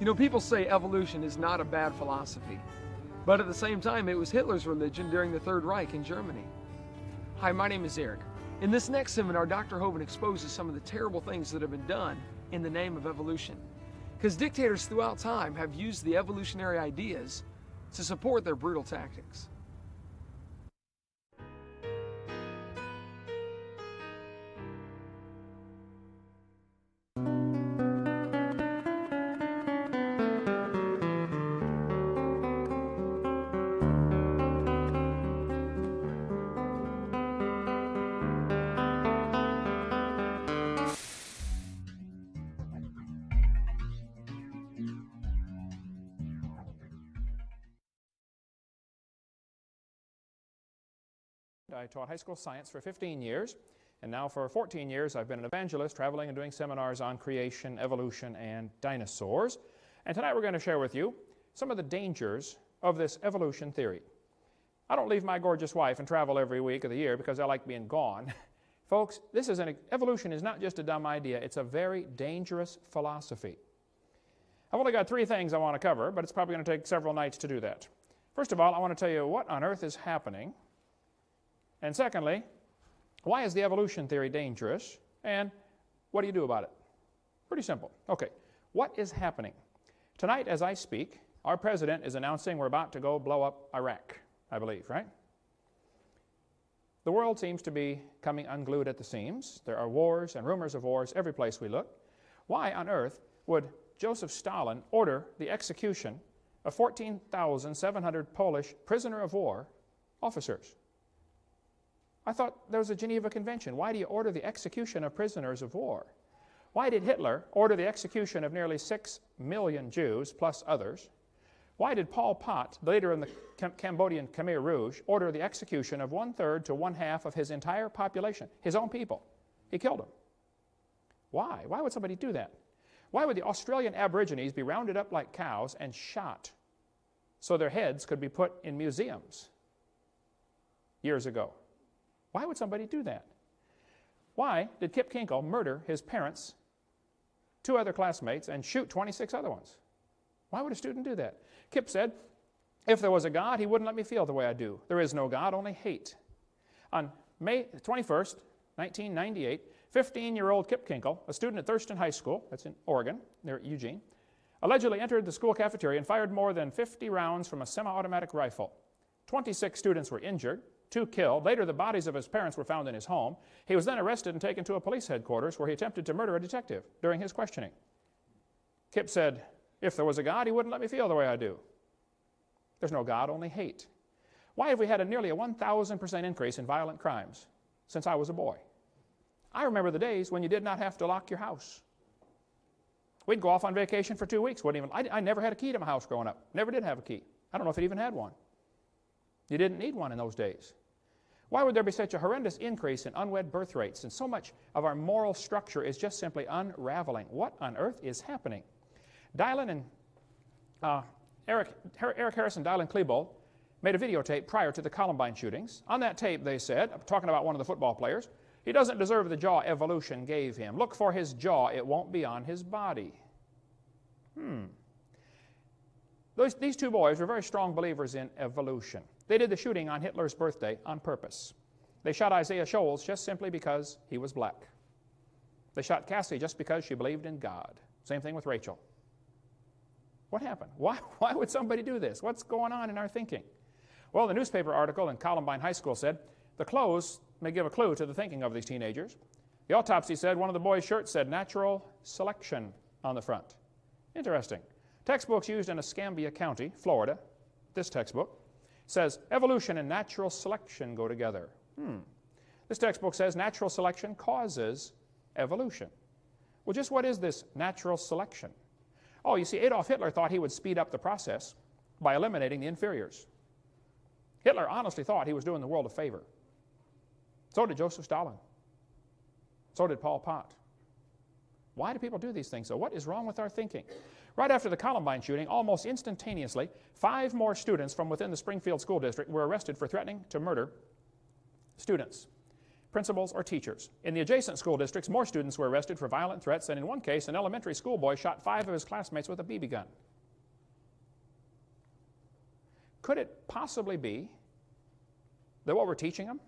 You know, people say evolution is not a bad philosophy, but at the same time, it was Hitler's religion during the Third Reich in Germany. Hi, my name is Eric. In this next seminar, Dr. Hovind exposes some of the terrible things that have been done in the name of evolution. Because dictators throughout time have used the evolutionary ideas to support their brutal tactics. I taught high school science for 15 years, and now for 14 years I've been an evangelist traveling and doing seminars on creation, evolution, and dinosaurs. And tonight we're going to share with you some of the dangers of this evolution theory. I don't leave my gorgeous wife and travel every week of the year because I like being gone. Folks, evolution is not just a dumb idea, it's a very dangerous philosophy. I've only got 3 things I want to cover, but it's probably going to take several nights to do that. First of all, I want to tell you what on earth is happening. And secondly, why is the evolution theory dangerous, and what do you do about it? Pretty simple. Okay, what is happening? Tonight, as I speak, our president is announcing we're about to go blow up Iraq, I believe, right? The world seems to be coming unglued at the seams. There are wars and rumors of wars every place we look. Why on earth would Joseph Stalin order the execution of 14,700 Polish prisoner of war officers? I thought there was a Geneva Convention. Why do you order the execution of prisoners of war? Why did Hitler order the execution of nearly 6 million Jews, plus others? Why did Pol Pot, the leader in the Cambodian Khmer Rouge, order the execution of 1/3 to 1/2 of his entire population, his own people? He killed them. Why? Why would somebody do that? Why would the Australian Aborigines be rounded up like cows and shot so their heads could be put in museums years ago? Why would somebody do that? Why did Kip Kinkle murder his parents, 2 other classmates, and shoot 26 other ones? Why would a student do that? Kip said, if there was a God, he wouldn't let me feel the way I do. There is no God, only hate. On May 21st, 1998, 15-year-old Kip Kinkle, a student at Thurston High School, that's in Oregon, near Eugene, allegedly entered the school cafeteria and fired more than 50 rounds from a semi-automatic rifle. 26 students were injured, 2 killed. Later, the bodies of his parents were found in his home. He was then arrested and taken to a police headquarters where he attempted to murder a detective during his questioning. Kip said, if there was a God, he wouldn't let me feel the way I do. There's no God, only hate. Why have we had nearly a 1,000% increase in violent crimes since I was a boy? I remember the days when you did not have to lock your house. We'd go off on vacation for 2 weeks. I never had a key to my house growing up. Never did have a key. I don't know if it even had one. You didn't need one in those days. Why would there be such a horrendous increase in unwed birth rates? And so much of our moral structure is just simply unraveling. What on earth is happening? Eric Harrison, Dylan Klebold, made a videotape prior to the Columbine shootings. On that tape, they said, talking about one of the football players, he doesn't deserve the jaw evolution gave him. Look for his jaw, it won't be on his body. These 2 boys were very strong believers in evolution. They did the shooting on Hitler's birthday on purpose. They shot Isaiah Shoals just simply because he was black. They shot Cassie just because she believed in God. Same thing with Rachel. What happened? Why would somebody do this? What's going on in our thinking? Well, the newspaper article in Columbine High School said, the clothes may give a clue to the thinking of these teenagers. The autopsy said one of the boys' shirts said natural selection on the front. Interesting. Textbooks used in Escambia County, Florida, this textbook, says evolution and natural selection go together. This textbook says natural selection causes evolution. Well, just what is this natural selection? Oh, you see, Adolf Hitler thought he would speed up the process by eliminating the inferiors. Hitler honestly thought he was doing the world a favor. So did Joseph Stalin. So did Pol Pot. Why do people do these things? So what is wrong with our thinking? Right after the Columbine shooting, almost instantaneously, 5 more students from within the Springfield School District were arrested for threatening to murder students. principals, or teachers. In the adjacent school districts, more students were arrested for violent threats, and in one case, an elementary school boy shot 5 of his classmates with a BB gun. Could it possibly be that what we're teaching them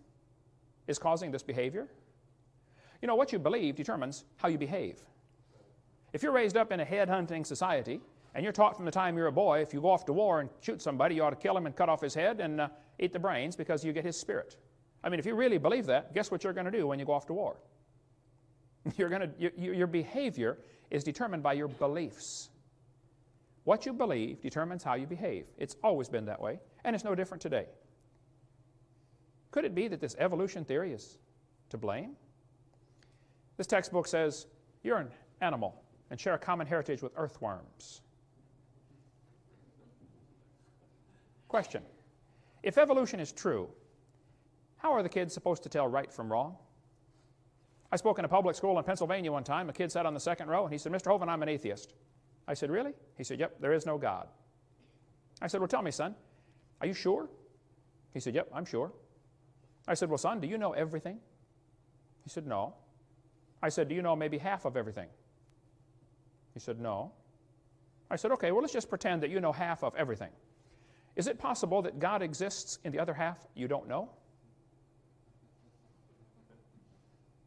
is causing this behavior? You know, what you believe determines how you behave. If you're raised up in a head-hunting society, and you're taught from the time you're a boy, if you go off to war and shoot somebody, you ought to kill him and cut off his head and eat the brains because you get his spirit. I mean, if you really believe that, guess what you're going to do when you go off to war? Your behavior is determined by your beliefs. What you believe determines how you behave. It's always been that way, and it's no different today. Could it be that this evolution theory is to blame? This textbook says you're an animal and share a common heritage with earthworms. Question: if evolution is true, how are the kids supposed to tell right from wrong? I spoke in a public school in Pennsylvania one time. A kid sat on the second row, and he said, "Mr. Hovind, I'm an atheist." I said, "Really?" He said, "Yep, there is no God." I said, "Well, tell me, son, are you sure?" He said, "Yep, I'm sure." I said, "Well, son, do you know everything?" He said, "No." I said, "Do you know maybe half of everything?" He said, "No." I said, "Okay, well, let's just pretend that you know half of everything. Is it possible that God exists in the other half you don't know?"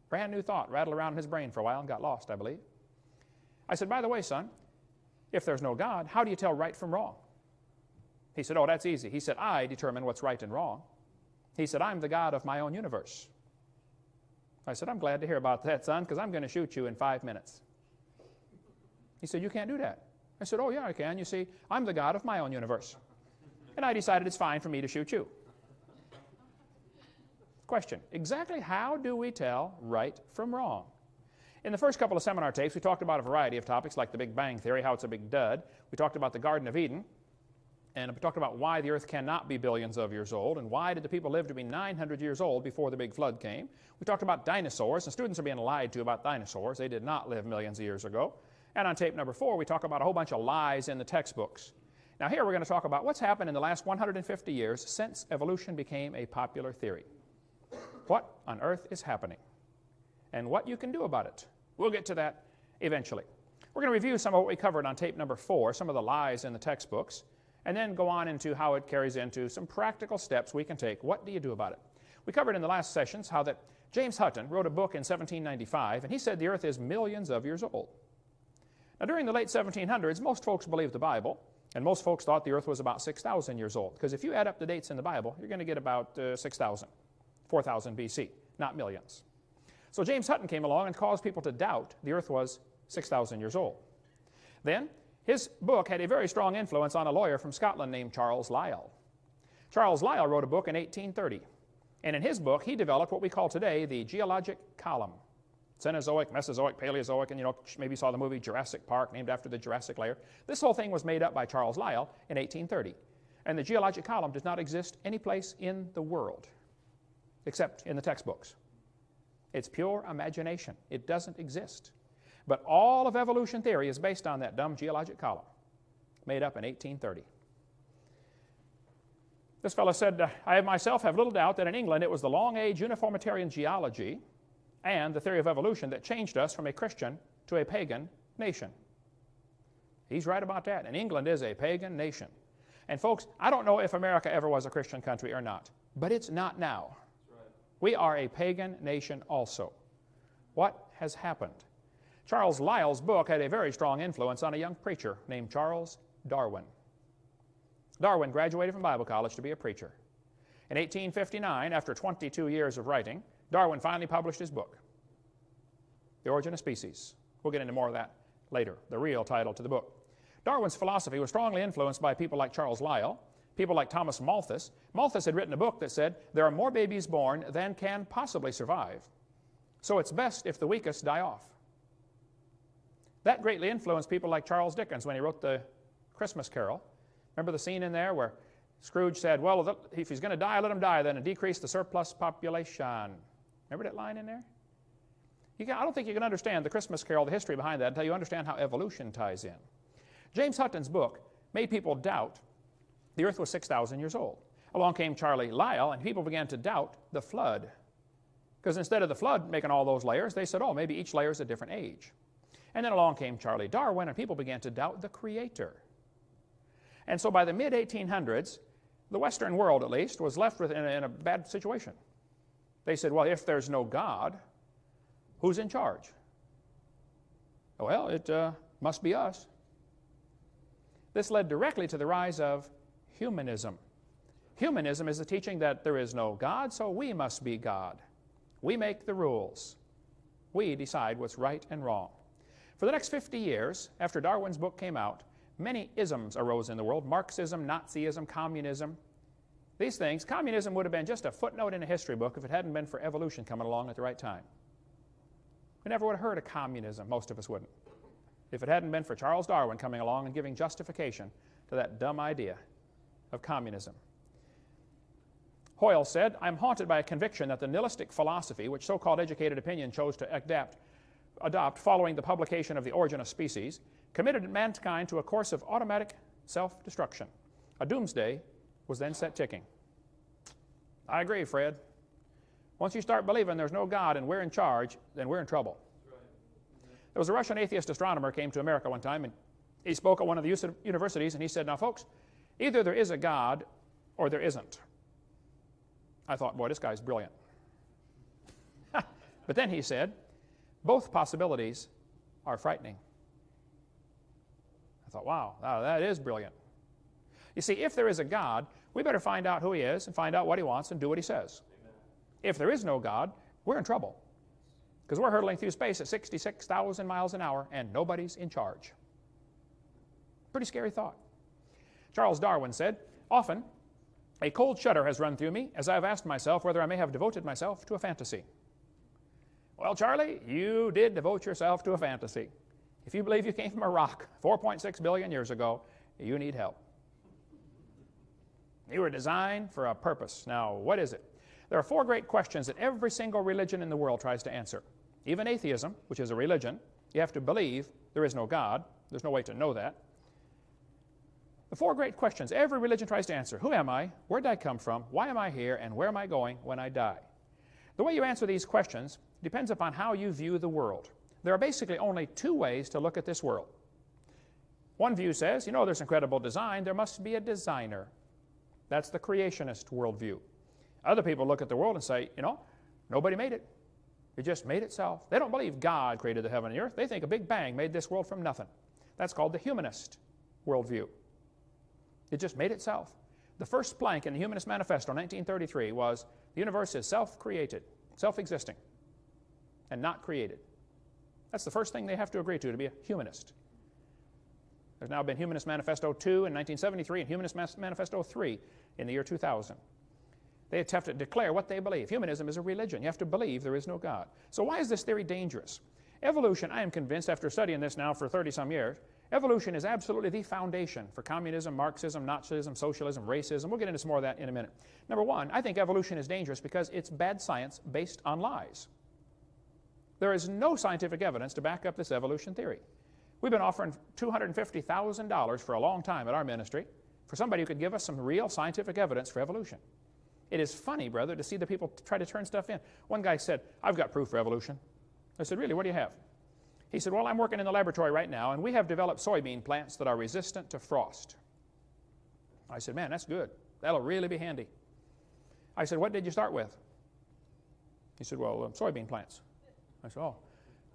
Brand new thought rattled around in his brain for a while and got lost, I believe. I said, "By the way, son, if there's no God, how do you tell right from wrong?" He said, "Oh, that's easy." He said, "I determine what's right and wrong." He said, "I'm the God of my own universe." I said, "I'm glad to hear about that, son, because I'm going to shoot you in 5 minutes." He said, "You can't do that." I said, "Oh, yeah, I can. You see, I'm the God of my own universe. And I decided it's fine for me to shoot you." Question: exactly how do we tell right from wrong? In the first couple of seminar tapes, we talked about a variety of topics like the Big Bang Theory, how it's a big dud. We talked about the Garden of Eden, and we talked about why the earth cannot be billions of years old, and why did the people live to be 900 years old before the big flood came. We talked about dinosaurs, and students are being lied to about dinosaurs. They did not live millions of years ago. And on tape number 4, we talk about a whole bunch of lies in the textbooks. Now here we're going to talk about what's happened in the last 150 years since evolution became a popular theory. What on earth is happening? And what you can do about it. We'll get to that eventually. We're going to review some of what we covered on tape number 4, some of the lies in the textbooks, and then go on into how it carries into some practical steps we can take. What do you do about it? We covered in the last sessions how that James Hutton wrote a book in 1795, and he said the earth is millions of years old. Now during the late 1700s, most folks believed the Bible, and most folks thought the earth was about 6,000 years old, because if you add up the dates in the Bible, you're going to get about 6,000, 4,000 BC, not millions. So James Hutton came along and caused people to doubt the earth was 6,000 years old. Then his book had a very strong influence on a lawyer from Scotland named Charles Lyell. Charles Lyell wrote a book in 1830, and in his book he developed what we call today the geologic column. Cenozoic, Mesozoic, Paleozoic, and maybe you saw the movie Jurassic Park, named after the Jurassic layer. This whole thing was made up by Charles Lyell in 1830. And the geologic column does not exist any place in the world except in the textbooks. It's pure imagination. It doesn't exist. But all of evolution theory is based on that dumb geologic column, made up in 1830. This fellow said, "I myself have little doubt that in England it was the long-age uniformitarian geology and the theory of evolution that changed us from a Christian to a pagan nation." He's right about that. And England is a pagan nation. And folks, I don't know if America ever was a Christian country or not, but it's not now. We are a pagan nation also. What has happened? Charles Lyell's book had a very strong influence on a young preacher named Charles Darwin. Darwin graduated from Bible college to be a preacher. In 1859, after 22 years of writing, Darwin finally published his book, The Origin of Species. We'll get into more of that later, the real title to the book. Darwin's philosophy was strongly influenced by people like Charles Lyell, people like Thomas Malthus. Malthus had written a book that said, there are more babies born than can possibly survive, so it's best if the weakest die off. That greatly influenced people like Charles Dickens when he wrote the Christmas Carol. Remember the scene in there where Scrooge said, well, if he's going to die, let him die, then, and decrease the surplus population. Remember that line in there? I don't think you can understand the Christmas Carol, the history behind that, until you understand how evolution ties in. James Hutton's book made people doubt the earth was 6,000 years old. Along came Charlie Lyell, and people began to doubt the flood. Because instead of the flood making all those layers, they said, oh, maybe each layer is a different age. And then along came Charlie Darwin, and people began to doubt the Creator. And so by the mid-1800s, the Western world, at least, was left in a bad situation. They said, well, if there's no God, who's in charge? Well, it must be us. This led directly to the rise of humanism. Humanism is the teaching that there is no God, so we must be God. We make the rules. We decide what's right and wrong. For the next 50 years, after Darwin's book came out, many isms arose in the world: Marxism, Nazism, communism. These things, communism would have been just a footnote in a history book if it hadn't been for evolution coming along at the right time. We never would have heard of communism, most of us wouldn't, if it hadn't been for Charles Darwin coming along and giving justification to that dumb idea of communism. Hoyle said, I'm haunted by a conviction that the nihilistic philosophy, which so-called educated opinion chose to adopt following the publication of The Origin of Species, committed mankind to a course of automatic self-destruction. A doomsday was then set ticking. I agree, Fred. Once you start believing there's no God and we're in charge, then we're in trouble. There was a Russian atheist astronomer came to America one time, and he spoke at one of the universities, and he said, now folks, either there is a God or there isn't. I thought, boy, this guy's brilliant. But then he said, both possibilities are frightening. I thought, wow, that is brilliant. You see, if there is a God, we better find out who he is and find out what he wants and do what he says. Amen. If there is no God, we're in trouble, because we're hurtling through space at 66,000 miles an hour and nobody's in charge. Pretty scary thought. Charles Darwin said, often a cold shudder has run through me as I have asked myself whether I may have devoted myself to a fantasy. Well, Charlie, you did devote yourself to a fantasy. If you believe you came from a rock 4.6 billion years ago, you need help. You were designed for a purpose. Now, what is it? There are 4 great questions that every single religion in the world tries to answer. Even atheism, which is a religion, you have to believe there is no God. There's no way to know that. The 4 great questions every religion tries to answer. Who am I? Where did I come from? Why am I here? And where am I going when I die? The way you answer these questions depends upon how you view the world. There are basically only 2 ways to look at this world. One view says, you know, there's incredible design. There must be a designer. That's the creationist worldview. Other people look at the world and say, you know, nobody made it. It just made itself. They don't believe God created the heaven and the earth. They think a big bang made this world from nothing. That's called the humanist worldview. It just made itself. The first plank in the Humanist Manifesto in 1933 was the universe is self-created, self-existing, and not created. That's the first thing they have to agree to be a humanist. There's now been Humanist Manifesto 2 in 1973 and Humanist Manifesto 3 in the year 2000. They have to declare what they believe. Humanism is a religion. You have to believe there is no God. So why is this theory dangerous? Evolution, I am convinced after studying this now for 30-some years, evolution is absolutely the foundation for communism, Marxism, Nazism, socialism, racism. We'll get into some more of that in a minute. Number one, I think evolution is dangerous because it's bad science based on lies. There is no scientific evidence to back up this evolution theory. We've been offering $250,000 for a long time at our ministry for somebody who could give us some real scientific evidence for evolution. It is funny, brother, to see the people try to turn stuff in. One guy said, I've got proof for evolution. I said, really, what do you have? He said, well, I'm working in the laboratory right now, and we have developed soybean plants that are resistant to frost. I said, man, that's good. That'll really be handy. I said, what did you start with? He said, well, soybean plants. I said, oh,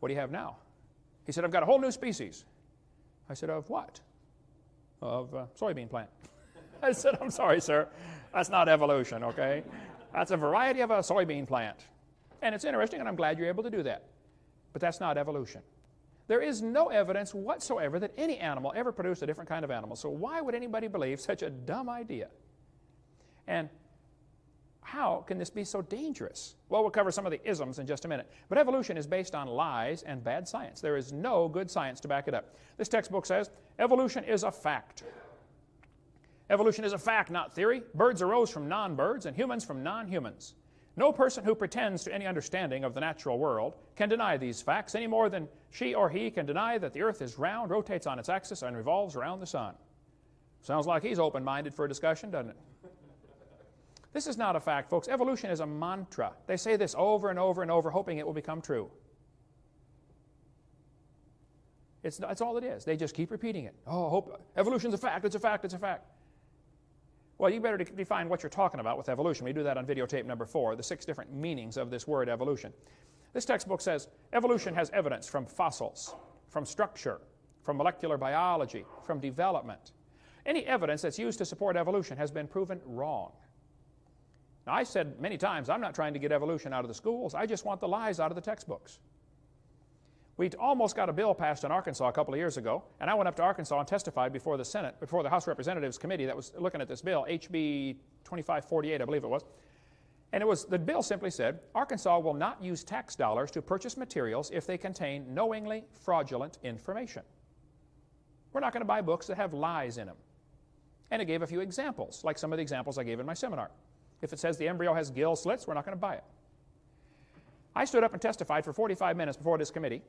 what do you have now? He said, I've got a whole new species. I said, of what? Of soybean plant. I said, I'm sorry, sir. That's not evolution, okay? That's a variety of a soybean plant. And it's interesting, and I'm glad you're able to do that. But that's not evolution. There is no evidence whatsoever that any animal ever produced a different kind of animal. So why would anybody believe such a dumb idea? And how can this be so dangerous? Well, we'll cover some of the isms in just a minute. But evolution is based on lies and bad science. There is no good science to back it up. This textbook says evolution is a fact. Evolution is a fact, not theory. Birds arose from non-birds and humans from non-humans. No person who pretends to any understanding of the natural world can deny these facts any more than she or he can deny that the earth is round, rotates on its axis, and revolves around the sun. Sounds like he's open-minded for a discussion, doesn't it? This is not a fact, folks. Evolution is a mantra. They say this over and over and over, hoping it will become true. That's all it is. They just keep repeating it. Oh, evolution's a fact, it's a fact, it's a fact. Well, you better define what you're talking about with evolution. We do that on videotape number 4, the 6 different meanings of this word evolution. This textbook says evolution has evidence from fossils, from structure, from molecular biology, from development. Any evidence that's used to support evolution has been proven wrong. Now, I said many times, I'm not trying to get evolution out of the schools. I just want the lies out of the textbooks. We almost got a bill passed in Arkansas a couple of years ago, and I went up to Arkansas and testified before the Senate, before the House Representatives Committee that was looking at this bill, HB 2548, I believe it was. And the bill simply said, Arkansas will not use tax dollars to purchase materials if they contain knowingly fraudulent information. We're not going to buy books that have lies in them. And it gave a few examples, like some of the examples I gave in my seminar. If it says the embryo has gill slits, we're not going to buy it. I stood up and testified for 45 minutes before this committee.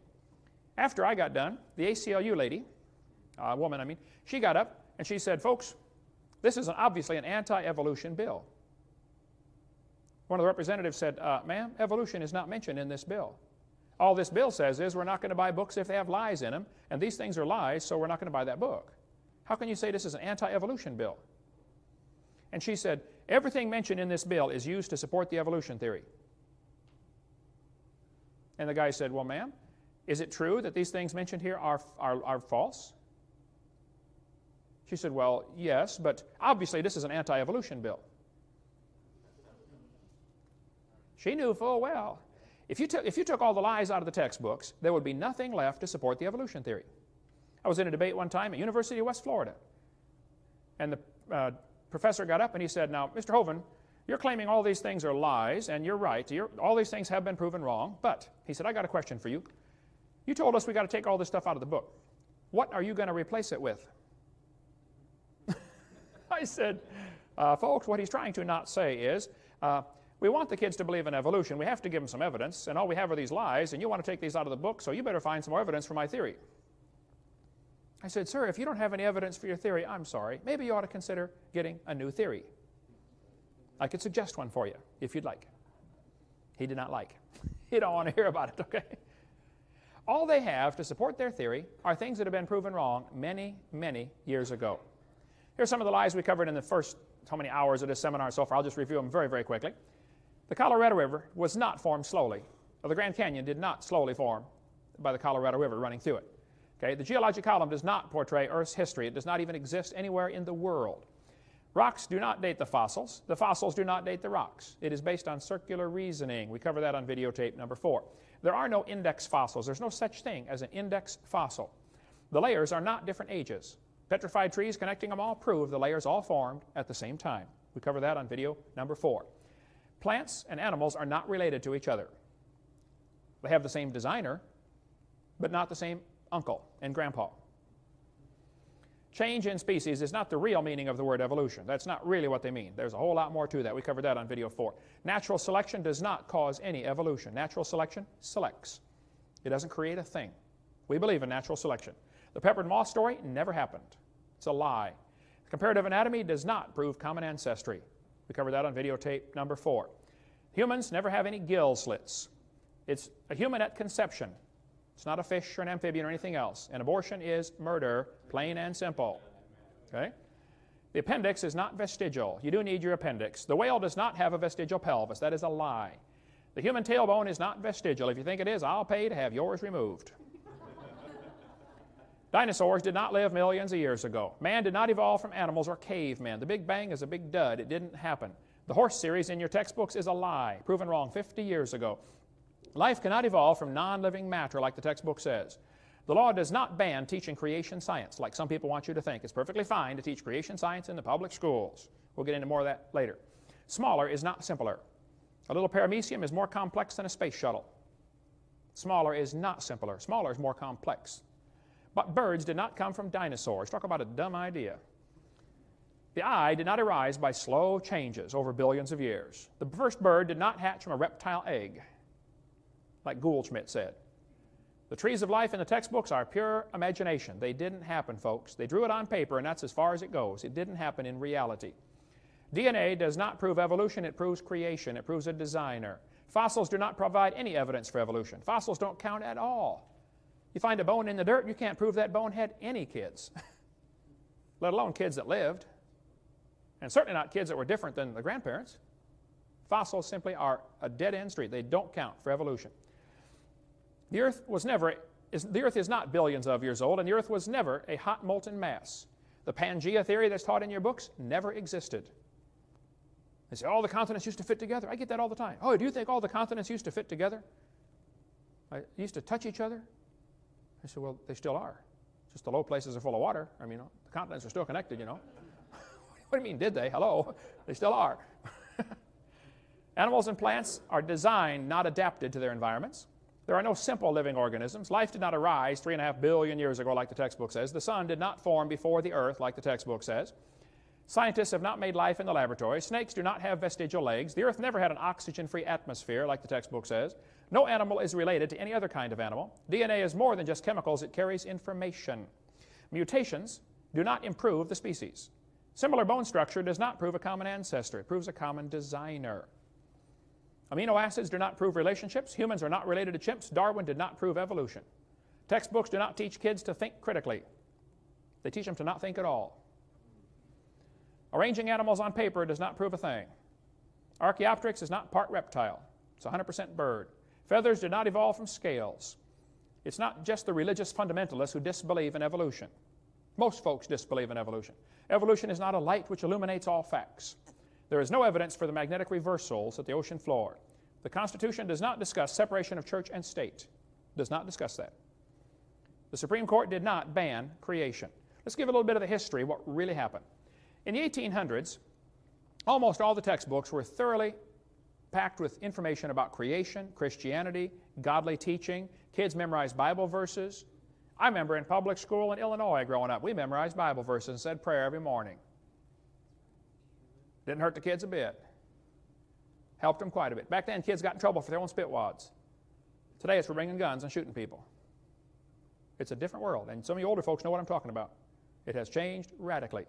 After I got done, the ACLU lady, woman I mean, she got up and she said, folks, this is obviously an anti-evolution bill. One of the representatives said, ma'am, evolution is not mentioned in this bill. All this bill says is we're not going to buy books if they have lies in them, and these things are lies, so we're not going to buy that book. How can you say this is an anti-evolution bill? And she said, everything mentioned in this bill is used to support the evolution theory. And the guy said, well, ma'am, is it true that these things mentioned here are false? She said, well, yes, but obviously this is an anti-evolution bill. She knew full well, if you took all the lies out of the textbooks, there would be nothing left to support the evolution theory. I was in a debate one time at University of West Florida, and the professor got up and he said, now, Mr. Hovind, you're claiming all these things are lies, and you're right. All these things have been proven wrong, but, he said, I got a question for you. You told us we got to take all this stuff out of the book. What are you going to replace it with? I said, folks, what he's trying to not say is, we want the kids to believe in evolution. We have to give them some evidence, and all we have are these lies, and you want to take these out of the book, so you better find some more evidence for my theory. I said, sir, if you don't have any evidence for your theory, I'm sorry. Maybe you ought to consider getting a new theory. I could suggest one for you, if you'd like. He did not like. He don't want to hear about it, okay? All they have to support their theory are things that have been proven wrong many, many years ago. Here's some of the lies we covered in the first how many hours of this seminar so far. I'll just review them very, very quickly. The Colorado River was not formed slowly. Or the Grand Canyon did not slowly form by the Colorado River running through it. Okay? The geologic column does not portray Earth's history. It does not even exist anywhere in the world. Rocks do not date the fossils. The fossils do not date the rocks. It is based on circular reasoning. We cover that on videotape number 4. There are no index fossils. There's no such thing as an index fossil. The layers are not different ages. Petrified trees connecting them all prove the layers all formed at the same time. We cover that on video number 4. Plants and animals are not related to each other. They have the same designer, but not the same uncle and grandpa. Change in species is not the real meaning of the word evolution. That's not really what they mean. There's a whole lot more to that. We covered that on video 4. Natural selection does not cause any evolution. Natural selection selects. It doesn't create a thing. We believe in natural selection. The peppered moth story never happened. It's a lie. Comparative anatomy does not prove common ancestry. We covered that on videotape number 4. Humans never have any gill slits. It's a human at conception. It's not a fish or an amphibian or anything else. An abortion is murder, plain and simple. Okay? The appendix is not vestigial. You do need your appendix. The whale does not have a vestigial pelvis. That is a lie. The human tailbone is not vestigial. If you think it is, I'll pay to have yours removed. Dinosaurs did not live millions of years ago. Man did not evolve from animals or cavemen. The Big Bang is a big dud. It didn't happen. The horse series in your textbooks is a lie, proven wrong 50 years ago. Life cannot evolve from non-living matter like the textbook says. The law does not ban teaching creation science like some people want you to think. It's perfectly fine to teach creation science in the public schools. We'll get into more of that later. Smaller is not simpler. A little paramecium is more complex than a space shuttle. Smaller is not simpler. Smaller is more complex. But birds did not come from dinosaurs. Talk about a dumb idea. The eye did not arise by slow changes over billions of years. The first bird did not hatch from a reptile egg, like Goldschmidt said. The trees of life in the textbooks are pure imagination. They didn't happen, folks. They drew it on paper, and that's as far as it goes. It didn't happen in reality. DNA does not prove evolution, it proves creation. It proves a designer. Fossils do not provide any evidence for evolution. Fossils don't count at all. You find a bone in the dirt, you can't prove that bone had any kids, let alone kids that lived, and certainly not kids that were different than the grandparents. Fossils simply are a dead-end street. They don't count for evolution. The Earth is not billions of years old, and the Earth was never a hot molten mass. The Pangea theory that's taught in your books never existed. They say, all the continents used to fit together. I get that all the time. Oh, do you think all the continents used to fit together? Used to touch each other? I said, well, they still are. Just the low places are full of water. I mean, the continents are still connected, you know. What do you mean, did they? Hello. They still are. Animals and plants are designed, not adapted to their environments. There are no simple living organisms. Life did not arise 3.5 billion years ago like the textbook says. The sun did not form before the earth like the textbook says. Scientists have not made life in the laboratory. Snakes do not have vestigial legs. The earth never had an oxygen-free atmosphere like the textbook says. No animal is related to any other kind of animal. DNA is more than just chemicals. It carries information. Mutations do not improve the species. Similar bone structure does not prove a common ancestor. It proves a common designer. Amino acids do not prove relationships. Humans are not related to chimps. Darwin did not prove evolution. Textbooks do not teach kids to think critically. They teach them to not think at all. Arranging animals on paper does not prove a thing. Archaeopteryx is not part reptile. It's 100% bird. Feathers did not evolve from scales. It's not just the religious fundamentalists who disbelieve in evolution. Most folks disbelieve in evolution. Evolution is not a light which illuminates all facts. There is no evidence for the magnetic reversals at the ocean floor. The Constitution does not discuss separation of church and state. Does not discuss that. The Supreme Court did not ban creation. Let's give a little bit of the history of what really happened. In the 1800s, almost all the textbooks were thoroughly packed with information about creation, Christianity, godly teaching. Kids memorized Bible verses. I remember in public school in Illinois growing up, we memorized Bible verses and said prayer every morning. Didn't hurt the kids a bit. Helped them quite a bit. Back then, kids got in trouble for throwing spit wads. Today, it's for bringing guns and shooting people. It's a different world, and some of you older folks know what I'm talking about. It has changed radically.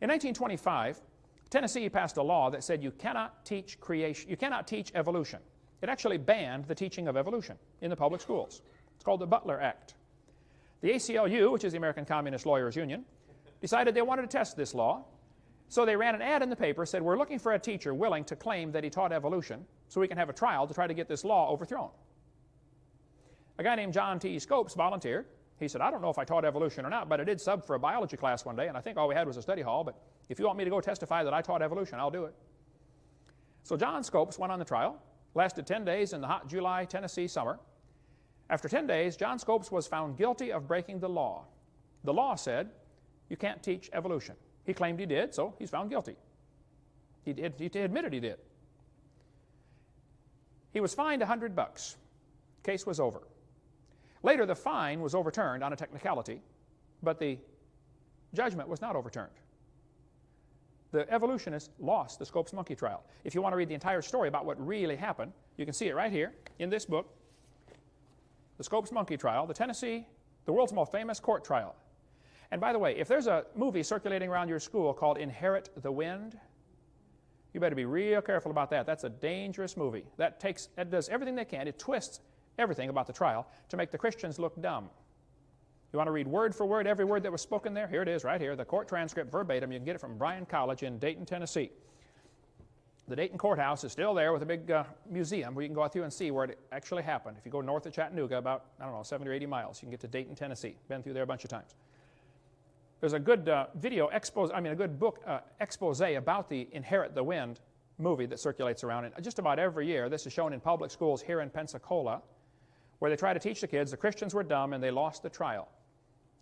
In 1925, Tennessee passed a law that said you cannot teach creation, you cannot teach evolution. It actually banned the teaching of evolution in the public schools. It's called the Butler Act. The ACLU, which is the American Communist Lawyers Union, decided they wanted to test this law. So they ran an ad in the paper, said, we're looking for a teacher willing to claim that he taught evolution so we can have a trial to try to get this law overthrown. A guy named John T. Scopes volunteered. He said, I don't know if I taught evolution or not, but I did sub for a biology class one day, and I think all we had was a study hall, but if you want me to go testify that I taught evolution, I'll do it. So John Scopes went on the trial, lasted 10 days in the hot July, Tennessee summer. After 10 days, John Scopes was found guilty of breaking the law. The law said, you can't teach evolution. He claimed he did, so he's found guilty. He admitted he did. He was fined $100. Case was over. Later, the fine was overturned on a technicality, but the judgment was not overturned. The evolutionists lost the Scopes monkey trial. If you want to read the entire story about what really happened, you can see it right here in this book, The Scopes Monkey Trial, the world's most famous court trial. And by the way, if there's a movie circulating around your school called Inherit the Wind, you better be real careful about that. That's a dangerous movie. That does everything they can. It twists everything about the trial to make the Christians look dumb. You want to read word for word every word that was spoken there? Here it is right here, the court transcript verbatim. You can get it from Bryan College in Dayton, Tennessee. The Dayton courthouse is still there with a big museum where you can go out through and see where it actually happened. If you go north of Chattanooga about, 70 or 80 miles, you can get to Dayton, Tennessee. Been through there a bunch of times. There's a good a good book expose about the Inherit the Wind movie that circulates around. And just about every year, this is shown in public schools here in Pensacola, where they try to teach the kids the Christians were dumb and they lost the trial.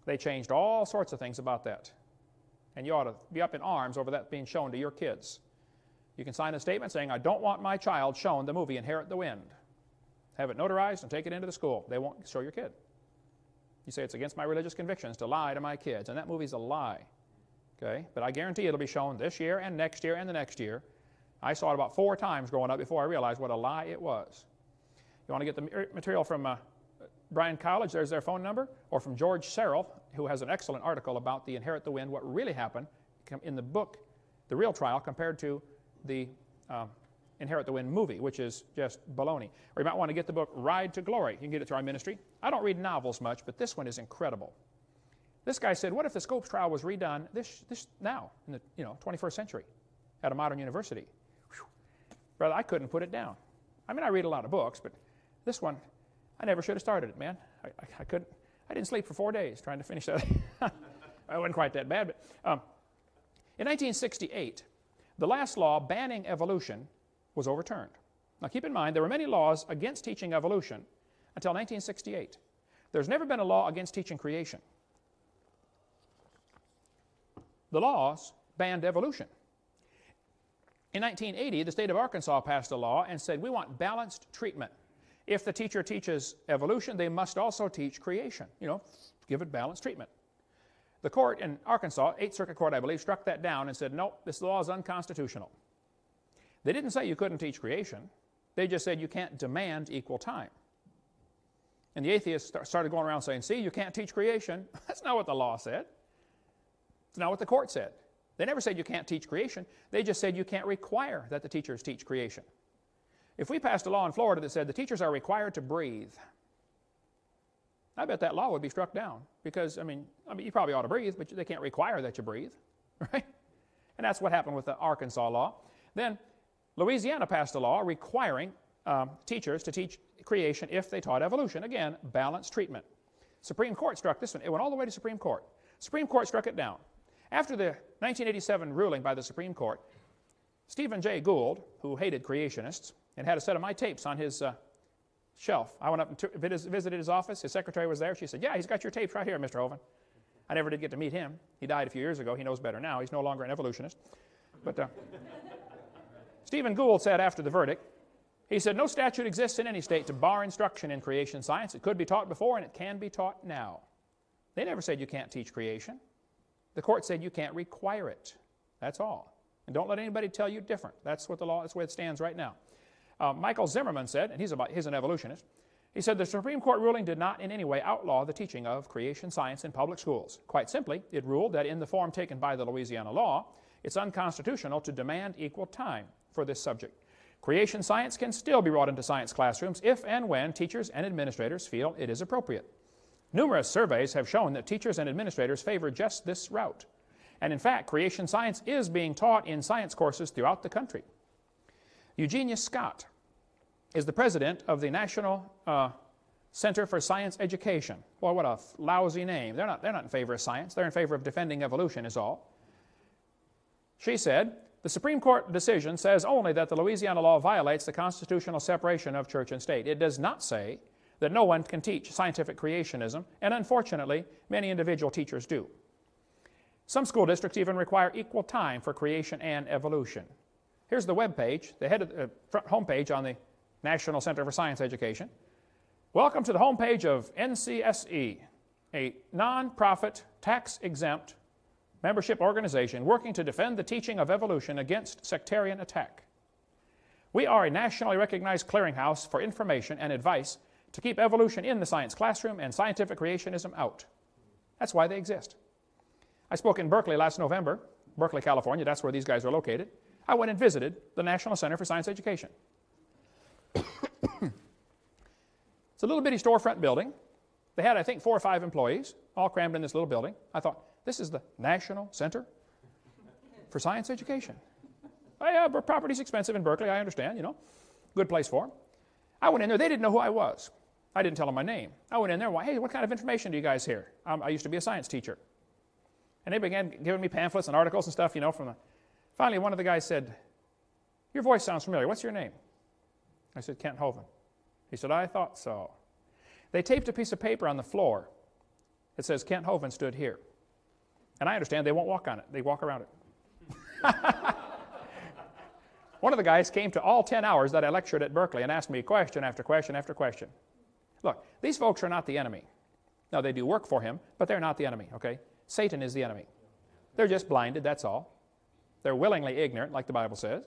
They changed all sorts of things about that. And you ought to be up in arms over that being shown to your kids. You can sign a statement saying, I don't want my child shown the movie Inherit the Wind. Have it notarized and take it into the school. They won't show your kid. You say it's against my religious convictions to lie to my kids, and that movie's a lie. Okay? But I guarantee it'll be shown this year and next year and the next year. I saw it about 4 times growing up before I realized what a lie it was. You want to get the material from Bryan College, there's their phone number, or from George Serrell, who has an excellent article about the Inherit the Wind, what really happened in the book, The the real trial compared to the Inherit the Wind movie, which is just baloney. Or you might want to get the book Ride to Glory. You can get it through our ministry. I don't read novels much, but this one is incredible. This guy said, what if the Scopes trial was redone this now, in the 21st century, at a modern university? Whew. Brother, I couldn't put it down. I mean, I read a lot of books, but this one, I never should have started it, man. I couldn't. I didn't sleep for 4 days trying to finish that. It wasn't quite that bad, but in 1968, the last law banning evolution was overturned. Now keep in mind, there were many laws against teaching evolution until 1968. There's never been a law against teaching creation. The laws banned evolution. In 1980, the state of Arkansas passed a law and said, we want balanced treatment. If the teacher teaches evolution, they must also teach creation. Give it balanced treatment. The court in Arkansas, 8th Circuit Court, I believe, struck that down and said, no, this law is unconstitutional. They didn't say you couldn't teach creation. They just said you can't demand equal time. And the atheists started going around saying, see, you can't teach creation. That's not what the law said. It's not what the court said. They never said you can't teach creation. They just said you can't require that the teachers teach creation. If we passed a law in Florida that said the teachers are required to breathe, I bet that law would be struck down because, I mean, you probably ought to breathe, but they can't require that you breathe, right? And that's what happened with the Arkansas law. Then Louisiana passed a law requiring teachers to teach creation if they taught evolution. Again, balanced treatment. Supreme Court struck this one. It went all the way to Supreme Court. Supreme Court struck it down. After the 1987 ruling by the Supreme Court, Stephen Jay Gould, who hated creationists and had a set of my tapes on his shelf. I went up and visited his office. His secretary was there. She said, yeah, he's got your tapes right here, Mr. Hovind. I never did get to meet him. He died a few years ago. He knows better now. He's no longer an evolutionist. But Stephen Gould said after the verdict, he said, no statute exists in any state to bar instruction in creation science. It could be taught before and it can be taught now. They never said you can't teach creation. The court said you can't require it. That's all. And don't let anybody tell you different. That's what the law, that's the way it stands right now. Michael Zimmerman said, and he's an evolutionist, he said the Supreme Court ruling did not in any way outlaw the teaching of creation science in public schools. Quite simply, it ruled that in the form taken by the Louisiana law, it's unconstitutional to demand equal time for this subject. Creation science can still be brought into science classrooms if and when teachers and administrators feel it is appropriate. Numerous surveys have shown that teachers and administrators favor just this route. And in fact, creation science is being taught in science courses throughout the country. Eugenia Scott is the president of the National Center for Science Education. Boy, what a lousy name. They're not in favor of science. They're in favor of defending evolution is all. She said, the Supreme Court decision says only that the Louisiana law violates the constitutional separation of church and state. It does not say that no one can teach scientific creationism, and unfortunately, many individual teachers do. Some school districts even require equal time for creation and evolution. Here's the web page, the head of the front home page on the National Center for Science Education. Welcome to the home page of NCSE, a non-profit, tax-exempt membership organization working to defend the teaching of evolution against sectarian attack. We are a nationally recognized clearinghouse for information and advice to keep evolution in the science classroom and scientific creationism out. That's why they exist. I spoke in Berkeley last November, Berkeley, California. That's where these guys are located. I went and visited the National Center for Science Education. It's a little bitty storefront building. They had, I think, 4 or 5 employees, all crammed in this little building. I thought, this is the National Center for Science Education. Oh, yeah, property's expensive in Berkeley, I understand, good place for them. I went in there. They didn't know who I was. I didn't tell them my name. I went in there, hey, what kind of information do you guys hear? I used to be a science teacher. And they began giving me pamphlets and articles and stuff, Finally, one of the guys said, your voice sounds familiar. What's your name? I said, Kent Hovind. He said, I thought so. They taped a piece of paper on the floor. It says, Kent Hovind stood here. And I understand they won't walk on it. They walk around it. One of the guys came to all 10 hours that I lectured at Berkeley and asked me question after question after question. Look, these folks are not the enemy. Now, they do work for him, but they're not the enemy, okay? Satan is the enemy. They're just blinded, that's all. They're willingly ignorant, like the Bible says.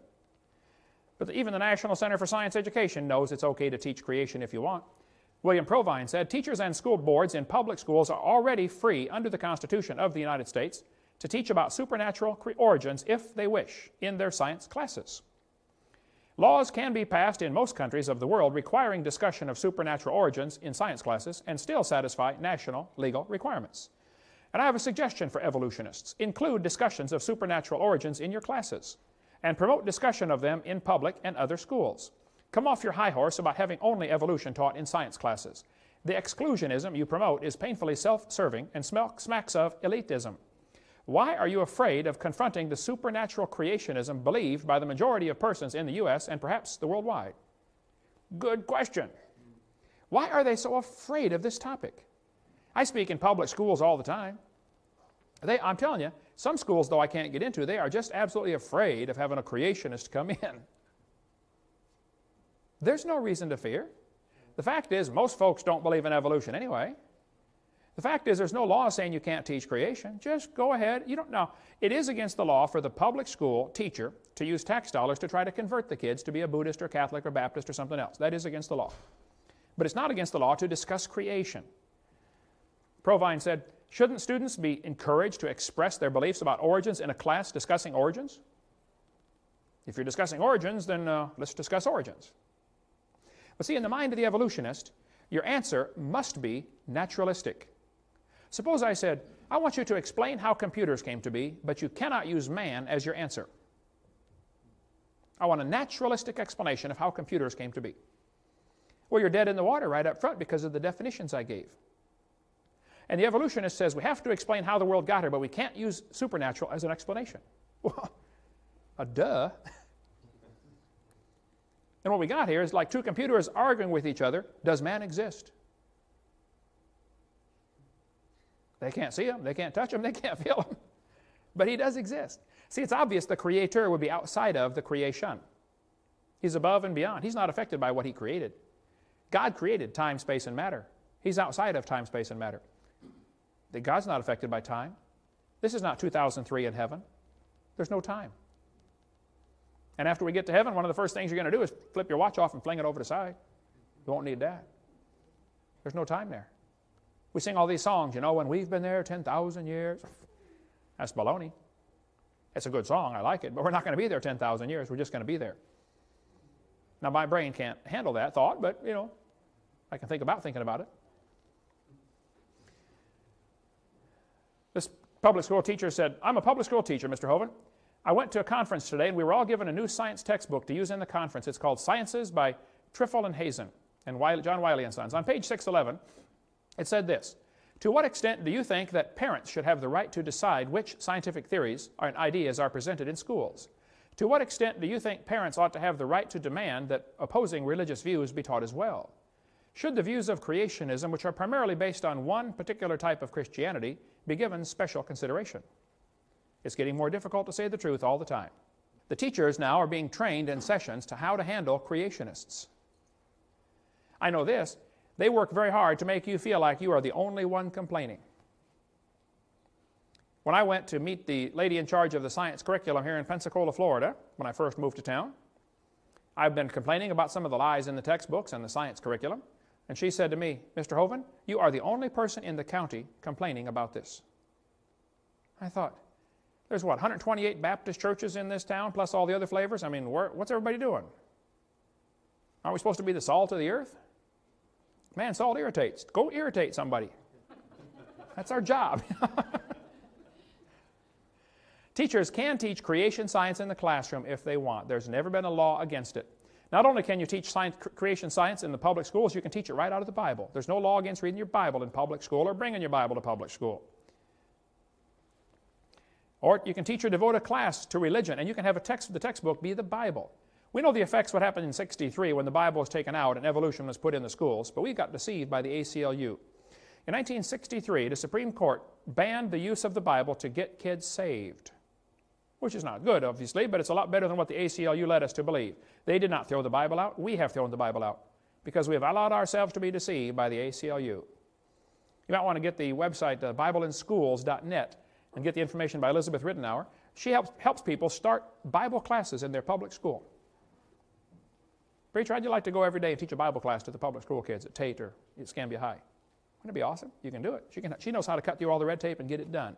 But even the National Center for Science Education knows it's okay to teach creation if you want. William Provine said, teachers and school boards in public schools are already free under the Constitution of the United States to teach about supernatural origins if they wish in their science classes. Laws can be passed in most countries of the world requiring discussion of supernatural origins in science classes and still satisfy national legal requirements. And I have a suggestion for evolutionists. Include discussions of supernatural origins in your classes and promote discussion of them in public and other schools. Come off your high horse about having only evolution taught in science classes. The exclusionism you promote is painfully self-serving and smacks of elitism. Why are you afraid of confronting the supernatural creationism believed by the majority of persons in the U.S. and perhaps the worldwide? Good question. Why are they so afraid of this topic? I speak in public schools all the time. I'm telling you, some schools, though I can't get into, they are just absolutely afraid of having a creationist come in. There's no reason to fear. The fact is, most folks don't believe in evolution anyway. The fact is, there's no law saying you can't teach creation. Just go ahead. You don't know. It is against the law for the public school teacher to use tax dollars to try to convert the kids to be a Buddhist or Catholic or Baptist or something else. That is against the law. But it's not against the law to discuss creation. Provine said, shouldn't students be encouraged to express their beliefs about origins in a class discussing origins? If you're discussing origins, then let's discuss origins. But see, in the mind of the evolutionist, your answer must be naturalistic. Suppose I said, I want you to explain how computers came to be, but you cannot use man as your answer. I want a naturalistic explanation of how computers came to be. Well, you're dead in the water right up front because of the definitions I gave. And the evolutionist says we have to explain how the world got here, but we can't use supernatural as an explanation. Well, duh. And what we got here is like two computers arguing with each other. Does man exist? They can't see him, they can't touch him, they can't feel him. But he does exist. See, it's obvious the Creator would be outside of the creation. He's above and beyond. He's not affected by what He created. God created time, space, and matter. He's outside of time, space, and matter. God's not affected by time. This is not 2003 in heaven. There's no time. And after we get to heaven, one of the first things you're going to do is flip your watch off and fling it over the side. You won't need that. There's no time there. We sing all these songs, you know, when we've been there 10,000 years. That's baloney. It's a good song, I like it, but we're not going to be there 10,000 years. We're just going to be there. Now, my brain can't handle that thought, but, you know, I can think about thinking about it. This public school teacher said, I'm a public school teacher, Mr. Hovind. I went to a conference today, and we were all given a new science textbook to use in the conference. It's called Sciences by Triffel and Hazen and John Wiley and Sons. On page 611, it said this: to what extent do you think that parents should have the right to decide which scientific theories and ideas are presented in schools? To what extent do you think parents ought to have the right to demand that opposing religious views be taught as well? Should the views of creationism, which are primarily based on one particular type of Christianity, be given special consideration? It's getting more difficult to say the truth all the time. The teachers now are being trained in sessions to how to handle creationists. I know this. They work very hard to make you feel like you are the only one complaining. When I went to meet the lady in charge of the science curriculum here in Pensacola, Florida, when I first moved to town, I've been complaining about some of the lies in the textbooks and the science curriculum, and she said to me, Mr. Hovind, you are the only person in the county complaining about this. I thought, there's what, 128 Baptist churches in this town, plus all the other flavors? I mean, what's everybody doing? Aren't we supposed to be the salt of the earth? Man, salt irritates. Go irritate somebody. That's our job. Teachers can teach creation science in the classroom if they want. There's never been a law against it. Not only can you teach creation science in the public schools, you can teach it right out of the Bible. There's no law against reading your Bible in public school or bringing your Bible to public school. Or you can teach or devote a class to religion, and you can have the textbook be the Bible. We know the effects what happened in '63 when the Bible was taken out and evolution was put in the schools, but we got deceived by the ACLU. In 1963, the Supreme Court banned the use of the Bible to get kids saved, which is not good, obviously, but it's a lot better than what the ACLU led us to believe. They did not throw the Bible out. We have thrown the Bible out because we have allowed ourselves to be deceived by the ACLU. You might want to get the website BibleInSchools.net and get the information by Elizabeth Rittenauer. She helps people start Bible classes in their public school. Preacher, I'd like to go every day and teach a Bible class to the public school kids at Tate or at Scambia High. Wouldn't it be awesome? You can do it. She knows how to cut through all the red tape and get it done.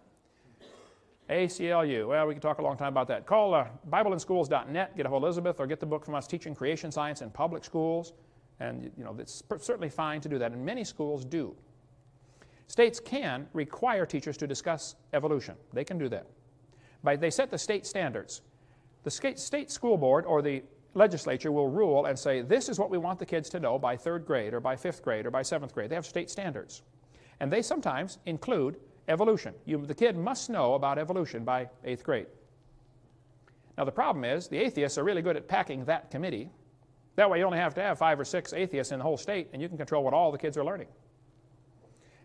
ACLU. Well, we can talk a long time about that. Call BibleInSchools.net, get a hold of Elizabeth, or get the book from us, Teaching Creation Science in Public Schools. And it's certainly fine to do that, and many schools do. States can require teachers to discuss evolution. They can do that. They set the state standards. The state school board or the legislature will rule and say, this is what we want the kids to know by 3rd grade or by 5th grade or by 7th grade. They have state standards. And they sometimes include evolution. The kid must know about evolution by 8th grade. Now the problem is the atheists are really good at packing that committee. That way you only have to have 5 or 6 atheists in the whole state and you can control what all the kids are learning.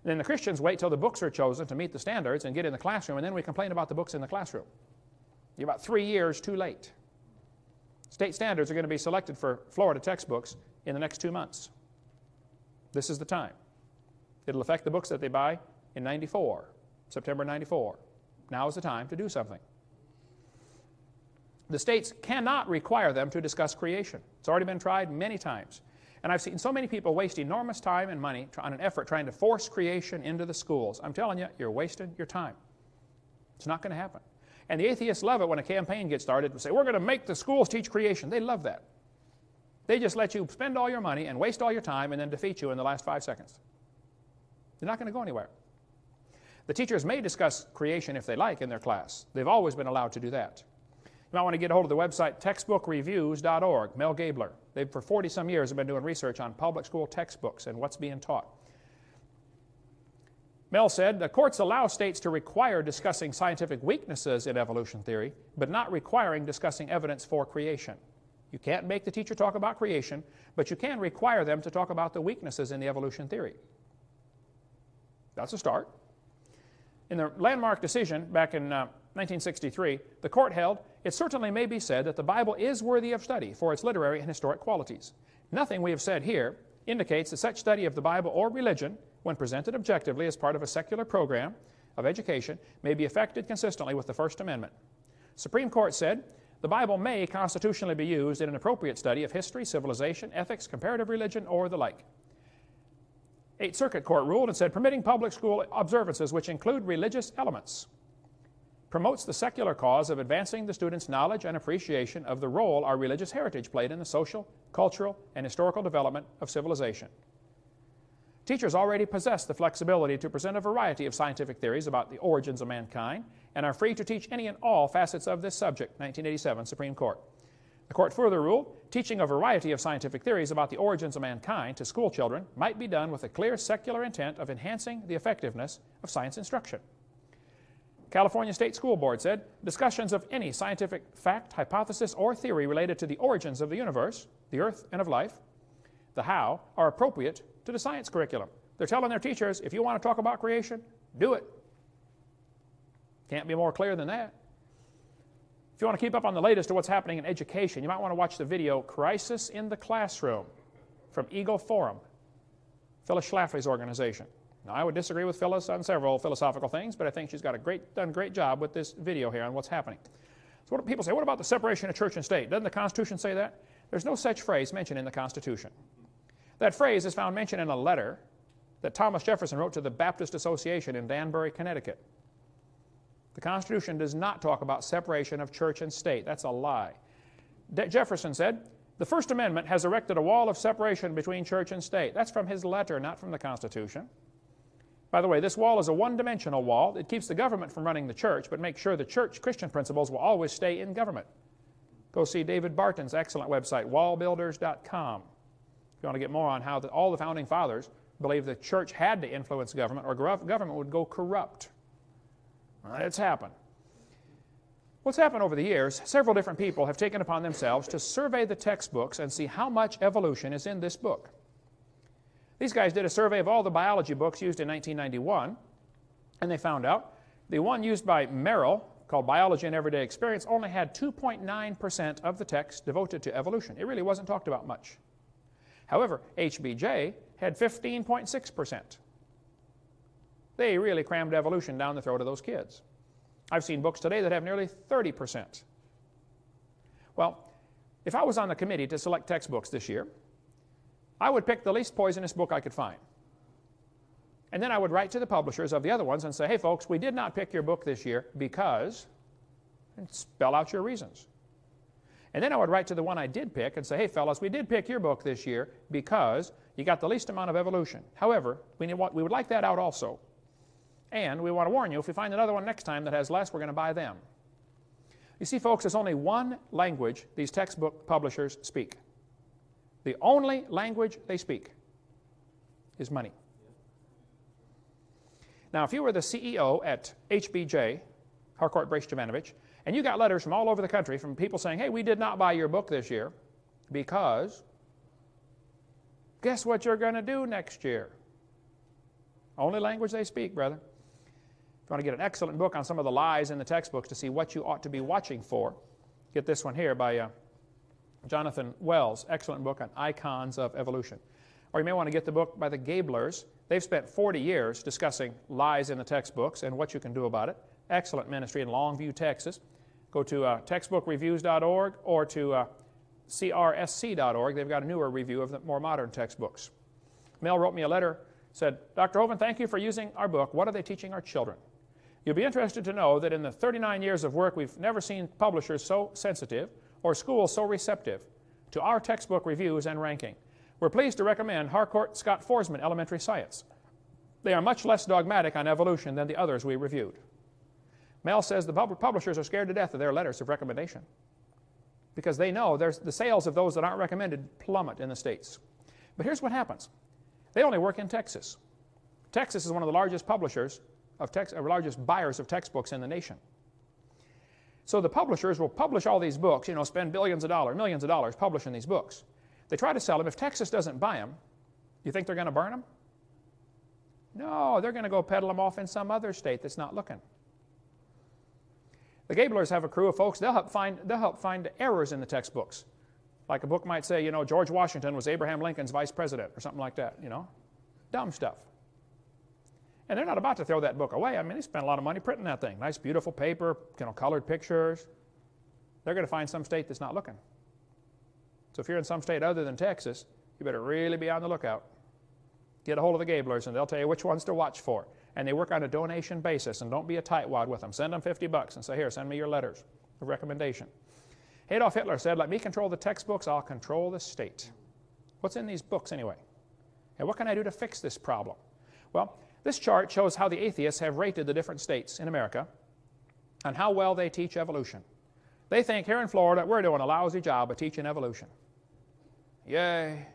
And then the Christians wait till the books are chosen to meet the standards and get in the classroom, and then we complain about the books in the classroom. You're about 3 years too late. State standards are going to be selected for Florida textbooks in the next 2 months. This is the time. It'll affect the books that they buy in '94, September '94. Now is the time to do something. The states cannot require them to discuss creation. It's already been tried many times. And I've seen so many people waste enormous time and money on an effort trying to force creation into the schools. I'm telling you, you're wasting your time. It's not going to happen. And the atheists love it when a campaign gets started and say, we're going to make the schools teach creation. They love that. They just let you spend all your money and waste all your time and then defeat you in the last 5 seconds. You're not going to go anywhere. The teachers may discuss creation if they like in their class. They've always been allowed to do that. You might want to get a hold of the website textbookreviews.org. Mel Gabler. They've for 40-some years have been doing research on public school textbooks and what's being taught. Mel said, the courts allow states to require discussing scientific weaknesses in evolution theory, but not requiring discussing evidence for creation. You can't make the teacher talk about creation, but you can require them to talk about the weaknesses in the evolution theory. That's a start. In the landmark decision back in 1963, the court held, it certainly may be said that the Bible is worthy of study for its literary and historic qualities. Nothing we have said here indicates that such study of the Bible or religion, when presented objectively as part of a secular program of education, may be effected consistently with the First Amendment. Supreme Court said, the Bible may constitutionally be used in an appropriate study of history, civilization, ethics, comparative religion, or the like. Eighth Circuit Court ruled and said, permitting public school observances which include religious elements promotes the secular cause of advancing the students' knowledge and appreciation of the role our religious heritage played in the social, cultural, and historical development of civilization. Teachers already possess the flexibility to present a variety of scientific theories about the origins of mankind and are free to teach any and all facets of this subject, 1987 Supreme Court. The court further ruled, teaching a variety of scientific theories about the origins of mankind to school children might be done with a clear secular intent of enhancing the effectiveness of science instruction. California State School Board said, discussions of any scientific fact, hypothesis, or theory related to the origins of the universe, the earth, and of life, the how, are appropriate to the science curriculum. They're telling their teachers, if you want to talk about creation, do it. Can't be more clear than that. If you want to keep up on the latest of what's happening in education, you might want to watch the video Crisis in the Classroom from Eagle Forum, Phyllis Schlafly's organization. Now, I would disagree with Phyllis on several philosophical things, but I think she's got done a great job with this video here on what's happening. So what do people say? What about the separation of church and state? Doesn't the Constitution say that? There's no such phrase mentioned in the Constitution. That phrase is found mentioned in a letter that Thomas Jefferson wrote to the Baptist Association in Danbury, Connecticut. The Constitution does not talk about separation of church and state. That's a lie. Jefferson said, the First Amendment has erected a wall of separation between church and state. That's from his letter, not from the Constitution. By the way, this wall is a one-dimensional wall. It keeps the government from running the church, but makes sure the church Christian principles will always stay in government. Go see David Barton's excellent website, wallbuilders.com. If you want to get more on how all the Founding Fathers believed the church had to influence government or government would go corrupt. It's happened. What's happened over the years, several different people have taken upon themselves to survey the textbooks and see how much evolution is in this book. These guys did a survey of all the biology books used in 1991, and they found out the one used by Merrill, called Biology and Everyday Experience, only had 2.9% of the text devoted to evolution. It really wasn't talked about much. However, HBJ had 15.6%. They really crammed evolution down the throat of those kids. I've seen books today that have nearly 30%. Well, if I was on the committee to select textbooks this year, I would pick the least poisonous book I could find. And then I would write to the publishers of the other ones and say, hey folks, we did not pick your book this year because, and spell out your reasons. And then I would write to the one I did pick and say, hey fellas, we did pick your book this year because you got the least amount of evolution. However, we would like that out also. And we want to warn you, if we find another one next time that has less, we're going to buy them. You see, folks, there's only one language these textbook publishers speak. The only language they speak is money. Now, if you were the CEO at HBJ, Harcourt Brace Jovanovich, and you got letters from all over the country from people saying, hey, we did not buy your book this year because guess what you're going to do next year? Only language they speak, brother. If you want to get an excellent book on some of the lies in the textbooks to see what you ought to be watching for, get this one here by Jonathan Wells, excellent book on icons of evolution. Or you may want to get the book by the Gablers. They've spent 40 years discussing lies in the textbooks and what you can do about it. Excellent ministry in Longview, Texas. Go to textbookreviews.org or to crsc.org. They've got a newer review of the more modern textbooks. Mel wrote me a letter, said, Dr. Hovind, thank you for using our book. What are they teaching our children? You'll be interested to know that in the 39 years of work, we've never seen publishers so sensitive or schools so receptive to our textbook reviews and ranking. We're pleased to recommend Harcourt Scott Forsman Elementary Science. They are much less dogmatic on evolution than the others we reviewed. Mel says the publishers are scared to death of their letters of recommendation because they know the sales of those that aren't recommended plummet in the States. But here's what happens. They only work in Texas. Texas is one of the largest publishers of largest buyers of textbooks in the nation. So the publishers will publish all these books, spend millions of dollars publishing these books. They try to sell them. If Texas doesn't buy them, you think they're going to burn them? No, they're going to go peddle them off in some other state that's not looking. The Gablers have a crew of folks. They'll help find errors in the textbooks. Like a book might say, George Washington was Abraham Lincoln's vice president or something like that, Dumb stuff. And they're not about to throw that book away. I mean, they spent a lot of money printing that thing. Nice, beautiful paper, colored pictures. They're going to find some state that's not looking. So if you're in some state other than Texas, you better really be on the lookout. Get a hold of the Gablers, and they'll tell you which ones to watch for. And they work on a donation basis, and don't be a tightwad with them. Send them $50 and say, here, send me your letters of recommendation. Adolf Hitler said, let me control the textbooks, I'll control the state. What's in these books anyway? And what can I do to fix this problem? Well, this chart shows how the atheists have rated the different states in America and how well they teach evolution. They think here in Florida, we're doing a lousy job of teaching evolution. Yay.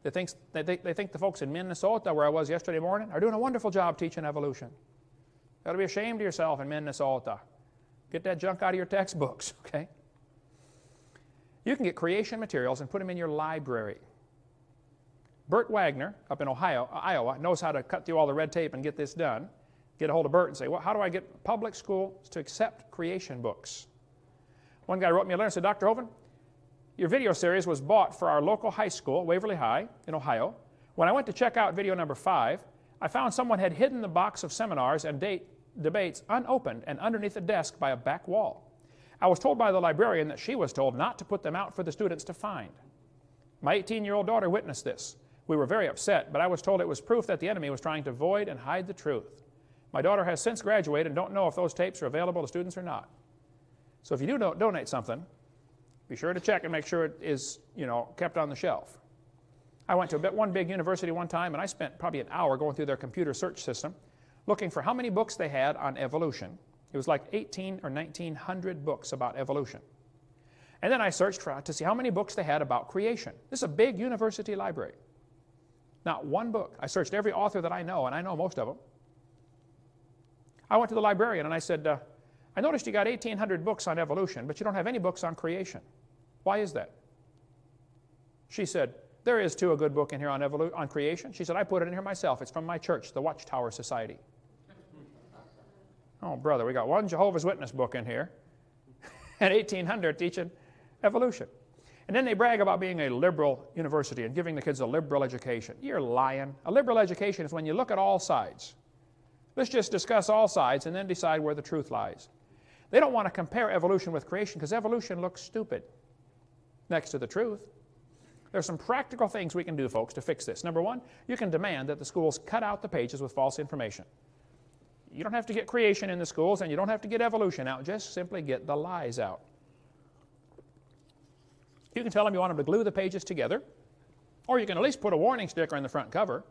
They think the folks in Minnesota, where I was yesterday morning, are doing a wonderful job teaching evolution. You ought to be ashamed of yourself in Minnesota. Get that junk out of your textbooks, okay? You can get creation materials and put them in your library. Bert Wagner up in Iowa, knows how to cut through all the red tape and get this done. Get a hold of Bert and say, well, how do I get public schools to accept creation books? One guy wrote me a letter and said, Dr. Hovind, your video series was bought for our local high school, Waverly High, in Ohio. When I went to check out video number 5, I found someone had hidden the box of seminars and debates unopened and underneath the desk by a back wall. I was told by the librarian that she was told not to put them out for the students to find. My 18-year-old daughter witnessed this. We were very upset, but I was told it was proof that the enemy was trying to void and hide the truth. My daughter has since graduated and don't know if those tapes are available to students or not. So if you do donate something, be sure to check and make sure it is, kept on the shelf. I went to one big university one time, and I spent probably an hour going through their computer search system looking for how many books they had on evolution. It was like 18 or 1900 books about evolution. And then I searched to see how many books they had about creation. This is a big university library. Not one book. I searched every author that I know, and I know most of them. I went to the librarian and I said, I noticed you got 1,800 books on evolution, but you don't have any books on creation. Why is that? She said, there is too a good book in here on creation. She said, I put it in here myself. It's from my church, the Watchtower Society. Oh, brother, we got one Jehovah's Witness book in here and 1,800 teaching evolution. And then they brag about being a liberal university and giving the kids a liberal education. You're lying. A liberal education is when you look at all sides. Let's just discuss all sides and then decide where the truth lies. They don't want to compare evolution with creation because evolution looks stupid next to the truth. There's some practical things we can do, folks, to fix this. Number one, you can demand that the schools cut out the pages with false information. You don't have to get creation in the schools, and you don't have to get evolution out. Just simply get the lies out. You can tell them you want them to glue the pages together, or you can at least put a warning sticker in the front cover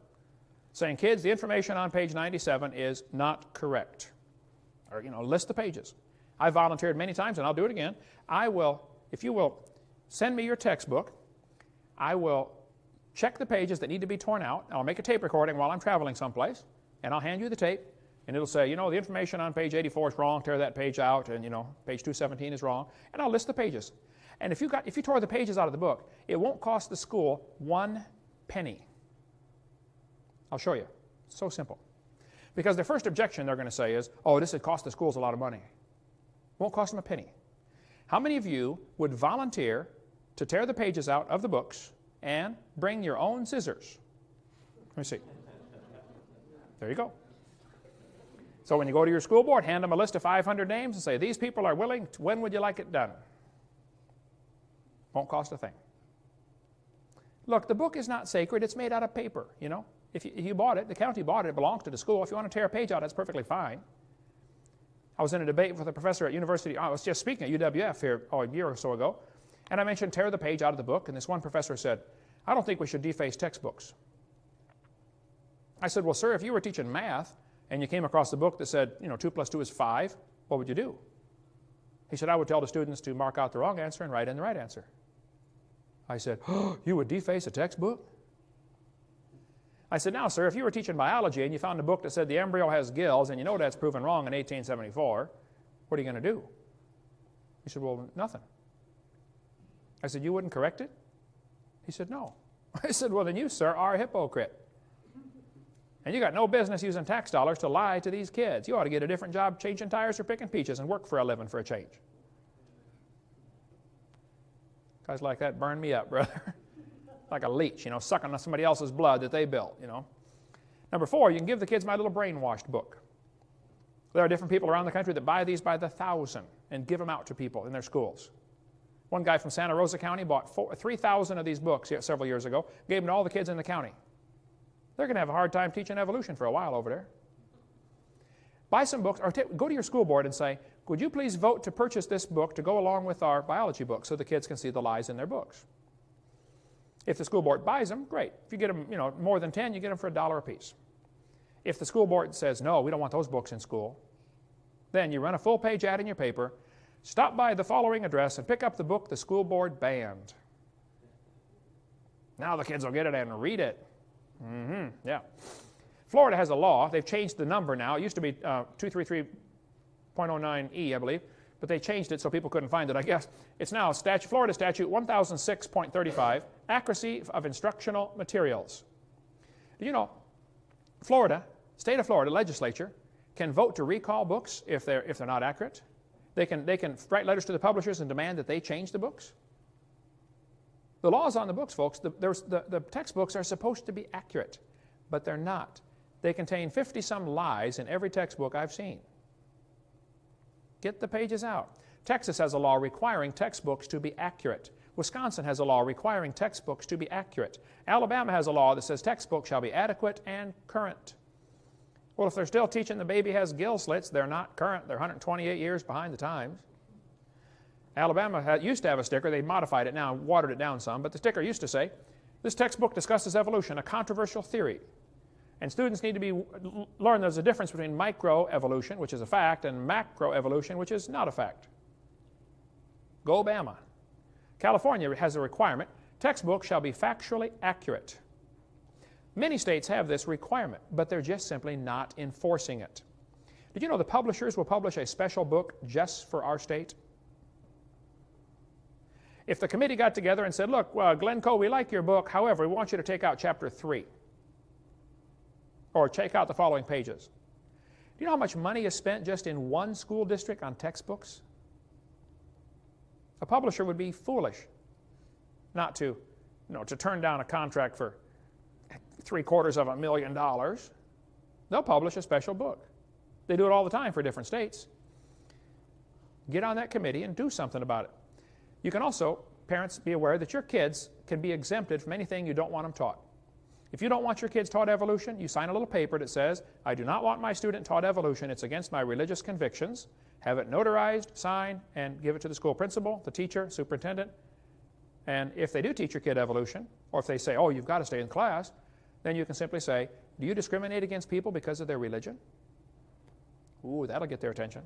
saying, kids, the information on page 97 is not correct. Or, list the pages. I volunteered many times, and I'll do it again. If you will send me your textbook, I will check the pages that need to be torn out. I'll make a tape recording while I'm traveling someplace, and I'll hand you the tape, and it'll say, the information on page 84 is wrong, tear that page out, and, page 217 is wrong, and I'll list the pages. And if you tore the pages out of the book, it won't cost the school 1 penny. I'll show you. It's so simple. Because the first objection they're going to say is, oh, this would cost the schools a lot of money. It won't cost them a penny. How many of you would volunteer to tear the pages out of the books and bring your own scissors? Let me see. There you go. So when you go to your school board, hand them a list of 500 names and say, these people are willing. When would you like it done? Won't cost a thing. Look, the book is not sacred. It's made out of paper, If you bought it, the county bought it, it belongs to the school. If you want to tear a page out, that's perfectly fine. I was in a debate with a professor at university. I was just speaking at UWF here a year or so ago, and I mentioned tear the page out of the book, and this one professor said, I don't think we should deface textbooks. I said, well, sir, if you were teaching math and you came across a book that said, 2 plus 2 is 5, what would you do? He said, I would tell the students to mark out the wrong answer and write in the right answer. I said, oh, you would deface a textbook? I said, now, sir, if you were teaching biology and you found a book that said the embryo has gills and you know that's proven wrong in 1874, what are you going to do? He said, well, nothing. I said, you wouldn't correct it? He said, no. I said, well, then you, sir, are a hypocrite. And you got no business using tax dollars to lie to these kids. You ought to get a different job changing tires or picking peaches and work for a living for a change. Guys like that burn me up, brother. Like a leech, sucking on somebody else's blood that they built, Number 4, you can give the kids my little brainwashed book. There are different people around the country that buy these by the thousand and give them out to people in their schools. One guy from Santa Rosa County bought 3,000 of these books several years ago, gave them to all the kids in the county. They're going to have a hard time teaching evolution for a while over there. Buy some books, or go to your school board and say, would you please vote to purchase this book to go along with our biology book so the kids can see the lies in their books? If the school board buys them, great. If you get them, more than 10, you get them for $1 a piece. If the school board says, no, we don't want those books in school, then you run a full-page ad in your paper, stop by the following address and pick up the book the school board banned. Now the kids will get it and read it. Yeah. Florida has a law. They've changed the number now. It used to be 233.09E, I believe, but they changed it so people couldn't find it, I guess. It's now Florida Statute 1006.35, accuracy of instructional materials. Do you know, state of Florida legislature can vote to recall books if they're not accurate. They can write letters to the publishers and demand that they change the books. The law is on the books, folks. The textbooks are supposed to be accurate, but they're not. They contain 50-some lies in every textbook I've seen. Get the pages out. Texas has a law requiring textbooks to be accurate. Wisconsin has a law requiring textbooks to be accurate. Alabama has a law that says textbooks shall be adequate and current. Well, if they're still teaching the baby has gill slits, they're not current. They're 128 years behind the times. Alabama used to have a sticker. They modified it now, watered it down some, but the sticker used to say, this textbook discusses evolution, a controversial theory. And students need to learn there's a difference between microevolution, which is a fact, and macroevolution, which is not a fact. Go Bama. California has a requirement, textbooks shall be factually accurate. Many states have this requirement, but they're just simply not enforcing it. Did you know the publishers will publish a special book just for our state? If the committee got together and said, look, Glencoe, we like your book, however, we want you to take out chapter 3. Or take out the following pages. Do you know how much money is spent just in one school district on textbooks? A publisher would be foolish not to turn down a contract for $750,000. They'll publish a special book. They do it all the time for different states. Get on that committee and do something about it. You can also, parents, be aware that your kids can be exempted from anything you don't want them taught. If you don't want your kids taught evolution, you sign a little paper that says, I do not want my student taught evolution. It's against my religious convictions. Have it notarized, sign, and give it to the school principal, the teacher, superintendent. And if they do teach your kid evolution, or if they say, oh, you've got to stay in class, then you can simply say, do you discriminate against people because of their religion? Ooh, that'll get their attention.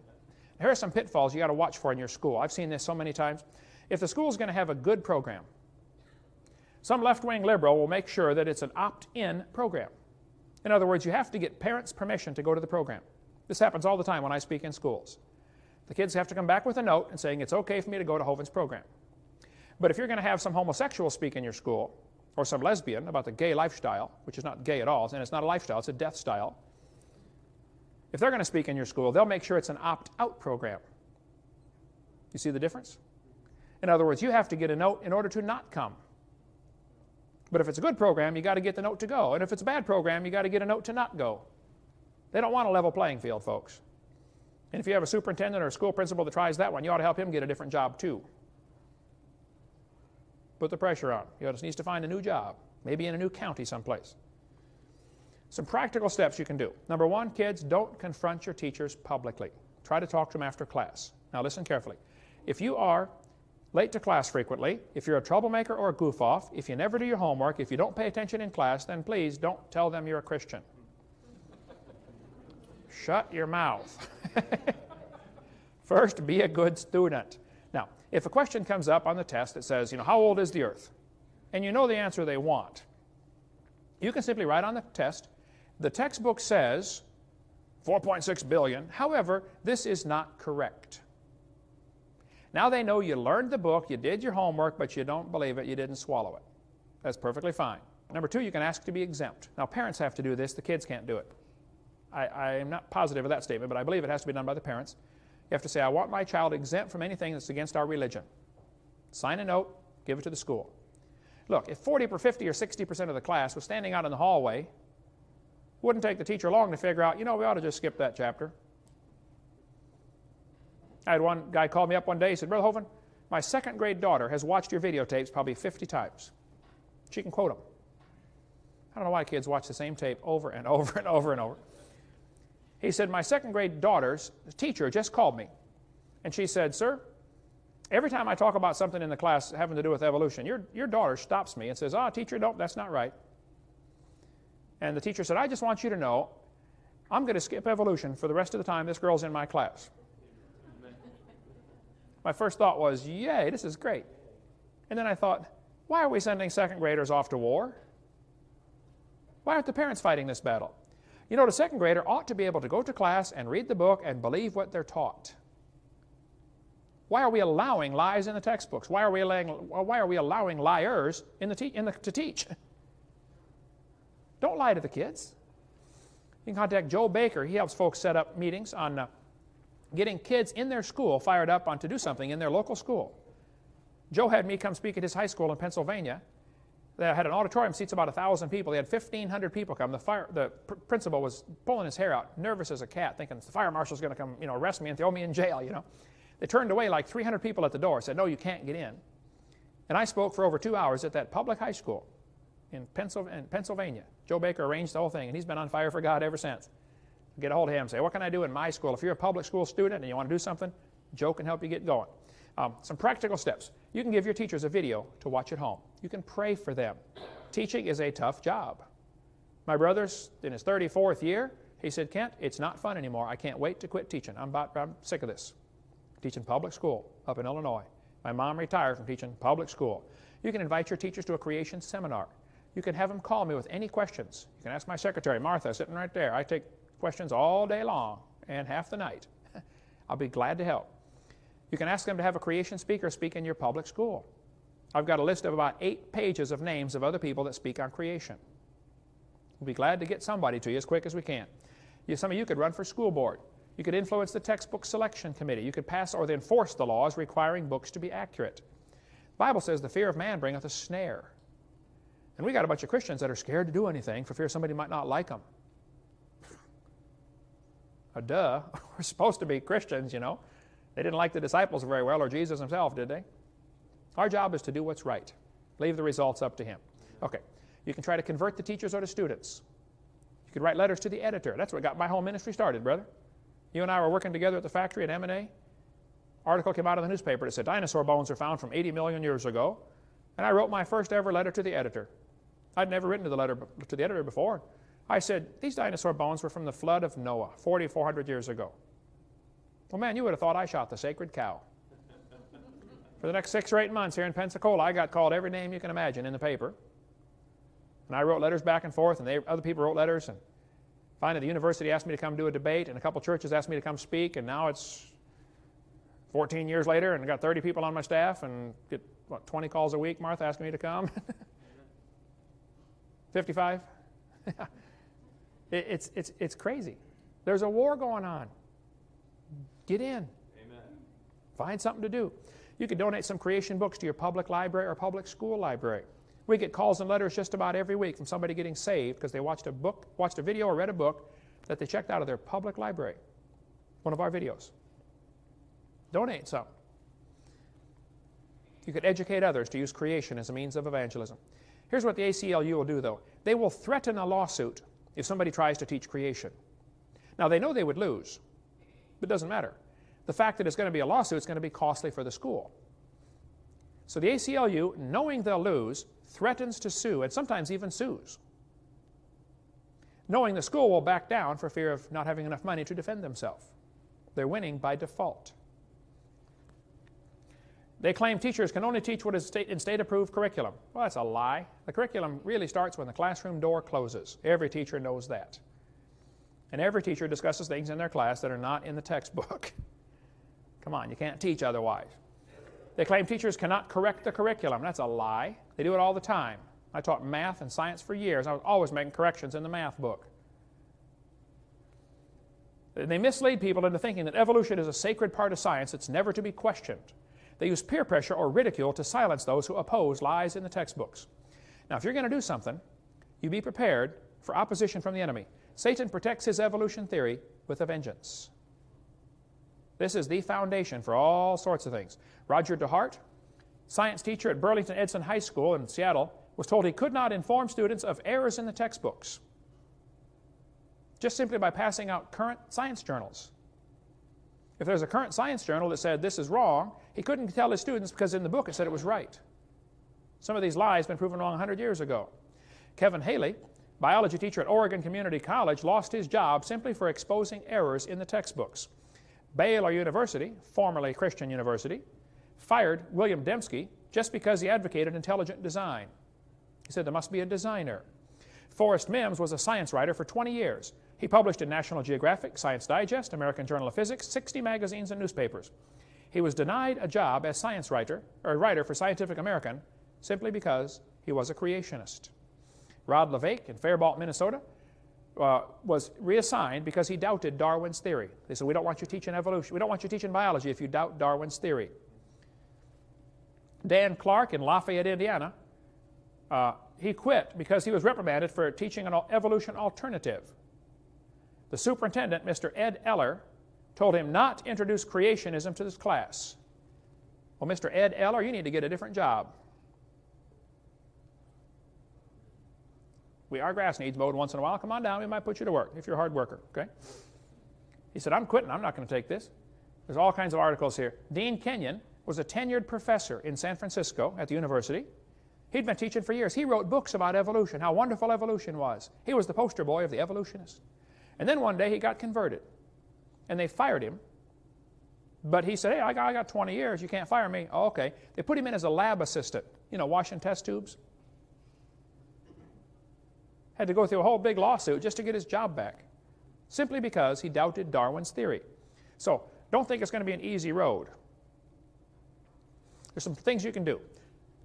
Here are some pitfalls you got to watch for in your school. I've seen this so many times. If the school is going to have a good program, some left-wing liberal will make sure that it's an opt-in program. In other words, you have to get parents' permission to go to the program. This happens all the time when I speak in schools. The kids have to come back with a note and saying it's okay for me to go to Hovind's program. But if you're going to have some homosexual speak in your school, or some lesbian about the gay lifestyle, which is not gay at all, and it's not a lifestyle, it's a death style, if they're going to speak in your school, they'll make sure it's an opt-out program. You see the difference? In other words, you have to get a note in order to not come. But if it's a good program, you got to get the note to go. And if it's a bad program, you got to get a note to not go. They don't want a level playing field, folks. And if you have a superintendent or a school principal that tries that one, you ought to help him get a different job too. Put the pressure on. He just needs to find a new job, maybe in a new county someplace. Some practical steps you can do. Number one, kids, don't confront your teachers publicly. Try to talk to them after class. Now listen carefully. If you are late to class frequently, if you're a troublemaker or a goof-off, if you never do your homework, if you don't pay attention in class, then please don't tell them you're a Christian. Shut your mouth. First, be a good student. Now, if a question comes up on the test that says, how old is the earth? And you know the answer they want, you can simply write on the test, the textbook says 4.6 billion. However, this is not correct. Now they know you learned the book, you did your homework, but you don't believe it, you didn't swallow it. That's perfectly fine. Number two, you can ask to be exempt. Now parents have to do this, the kids can't do it. I am not positive of that statement, but I believe it has to be done by the parents. You have to say, I want my child exempt from anything that's against our religion. Sign a note, give it to the school. Look, if 40 or 50 or 60% of the class was standing out in the hallway, it wouldn't take the teacher long to figure out, we ought to just skip that chapter. I had one guy call me up one day, he said, Brother Hovind, my second grade daughter has watched your videotapes probably 50 times. She can quote them. I don't know why kids watch the same tape over and over and over and over. He said, my second grade daughter's teacher just called me. And she said, sir, every time I talk about something in the class having to do with evolution, your daughter stops me and says, teacher, no, that's not right. And the teacher said, I just want you to know, I'm going to skip evolution for the rest of the time this girl's in my class. My first thought was, yay, this is great. And then I thought, why are we sending second graders off to war? Why aren't the parents fighting this battle? The second grader ought to be able to go to class and read the book and believe what they're taught. Why are we allowing lies in the textbooks? Why are we allowing liars to teach? Don't lie to the kids. You can contact Joe Baker. He helps folks set up meetings on getting kids in their school fired up on to do something in their local school. Joe had me come speak at his high school in Pennsylvania. They had an auditorium, seats about 1,000 people. They had 1,500 people come. The principal was pulling his hair out, nervous as a cat, thinking the fire marshal's going to come, arrest me and throw me in jail, They turned away like 300 people at the door, said, no, you can't get in. And I spoke for over 2 hours at that public high school in Pennsylvania. Joe Baker arranged the whole thing, and he's been on fire for God ever since. Get a hold of him and say, what can I do in my school? If you're a public school student and you want to do something, Joe can help you get going. Some practical steps. You can give your teachers a video to watch at home. You can pray for them. Teaching is a tough job. My brother's in his 34th year. He said, Kent, it's not fun anymore. I can't wait to quit teaching. I'm sick of this. Teaching public school up in Illinois. My mom retired from teaching public school. You can invite your teachers to a creation seminar. You can have them call me with any questions. You can ask my secretary, Martha, sitting right there. I take questions all day long and half the night. I'll be glad to help. You can ask them to have a creation speaker speak in your public school. I've got a list of about 8 pages of names of other people that speak on creation. We'll be glad to get somebody to you as quick as we can. Some of you could run for school board. You could influence the textbook selection committee. You could pass or enforce the laws requiring books to be accurate. The Bible says the fear of man bringeth a snare. And we got a bunch of Christians that are scared to do anything for fear somebody might not like them. Duh, we're supposed to be Christians, They didn't like the disciples very well, or Jesus himself, did they? Our job is to do what's right. Leave the results up to him. Okay. You can try to convert the teachers or the students. You could write letters to the editor. That's what got my whole ministry started, brother. You and I were working together at the factory at M&A. Article came out in the newspaper that said dinosaur bones are found from 80 million years ago. And I wrote my first ever letter to the editor. I'd never written to the editor before. I said, these dinosaur bones were from the flood of Noah, 4,400 years ago. Well, man, you would have thought I shot the sacred cow. For the next 6 or 8 months here in Pensacola, I got called every name you can imagine in the paper. And I wrote letters back and forth, and other people wrote letters. And finally, the university asked me to come do a debate, and a couple churches asked me to come speak, and now it's 14 years later, and I got 30 people on my staff, and get, 20 calls a week, Martha, asking me to come? 55? It's crazy. There's a war going on. Get in. Amen. Find something to do. You could donate some creation books to your public library or public school library. We get calls and letters just about every week from somebody getting saved because they watched a video or read a book that they checked out of their public library. One of our videos. Donate some. You could educate others to use creation as a means of evangelism. Here's what the ACLU will do, though. They will threaten a lawsuit if somebody tries to teach creation. Now, they know they would lose, but it doesn't matter. The fact that it's going to be a lawsuit is going to be costly for the school. So the ACLU, knowing they'll lose, threatens to sue, and sometimes even sues, knowing the school will back down for fear of not having enough money to defend themselves. They're winning by default. They claim teachers can only teach what is in state-approved curriculum. Well, that's a lie. The curriculum really starts when the classroom door closes. Every teacher knows that. And every teacher discusses things in their class that are not in the textbook. Come on, you can't teach otherwise. They claim teachers cannot correct the curriculum. That's a lie. They do it all the time. I taught math and science for years. I was always making corrections in the math book. They mislead people into thinking that evolution is a sacred part of science that's never to be questioned. They use peer pressure or ridicule to silence those who oppose lies in the textbooks. Now, if you're going to do something, you be prepared for opposition from the enemy. Satan protects his evolution theory with a vengeance. This is the foundation for all sorts of things. Roger DeHart, science teacher at Burlington Edson High School in Seattle, was told he could not inform students of errors in the textbooks just simply by passing out current science journals. If there's a current science journal that said this is wrong, he couldn't tell his students because in the book it said it was right. Some of these lies have been proven wrong 100 years ago. Kevin Haley, biology teacher at Oregon Community College, lost his job simply for exposing errors in the textbooks. Baylor University, formerly Christian University, fired William Dembski just because he advocated intelligent design. He said there must be a designer. Forrest Mims was a science writer for 20 years. He published in National Geographic, Science Digest, American Journal of Physics, 60 magazines and newspapers. He was denied a job as science writer, or writer for Scientific American, simply because he was a creationist. Rod LeVake in Faribault, Minnesota, was reassigned because he doubted Darwin's theory. They said, we don't want you teaching evolution. We don't want you teaching biology if you doubt Darwin's theory. Dan Clark in Lafayette, Indiana, he quit because he was reprimanded for teaching an evolution alternative. The superintendent, Mr. Ed Eller, told him not to introduce creationism to this class. Well, Mr. Ed Eller, you need to get a different job. Our grass needs mowed once in a while. Come on down, we might put you to work if you're a hard worker, okay? He said, I'm quitting. I'm not going to take this. There's all kinds of articles here. Dean Kenyon was a tenured professor in San Francisco at the university. He'd been teaching for years. He wrote books about evolution, how wonderful evolution was. He was the poster boy of the evolutionist. And then one day he got converted, and they fired him. But he said, hey, I got 20 years. You can't fire me. Oh, okay. They put him in as a lab assistant, you know, washing test tubes. Had to go through a whole big lawsuit just to get his job back, simply because he doubted Darwin's theory. So don't think it's going to be an easy road. There's some things you can do.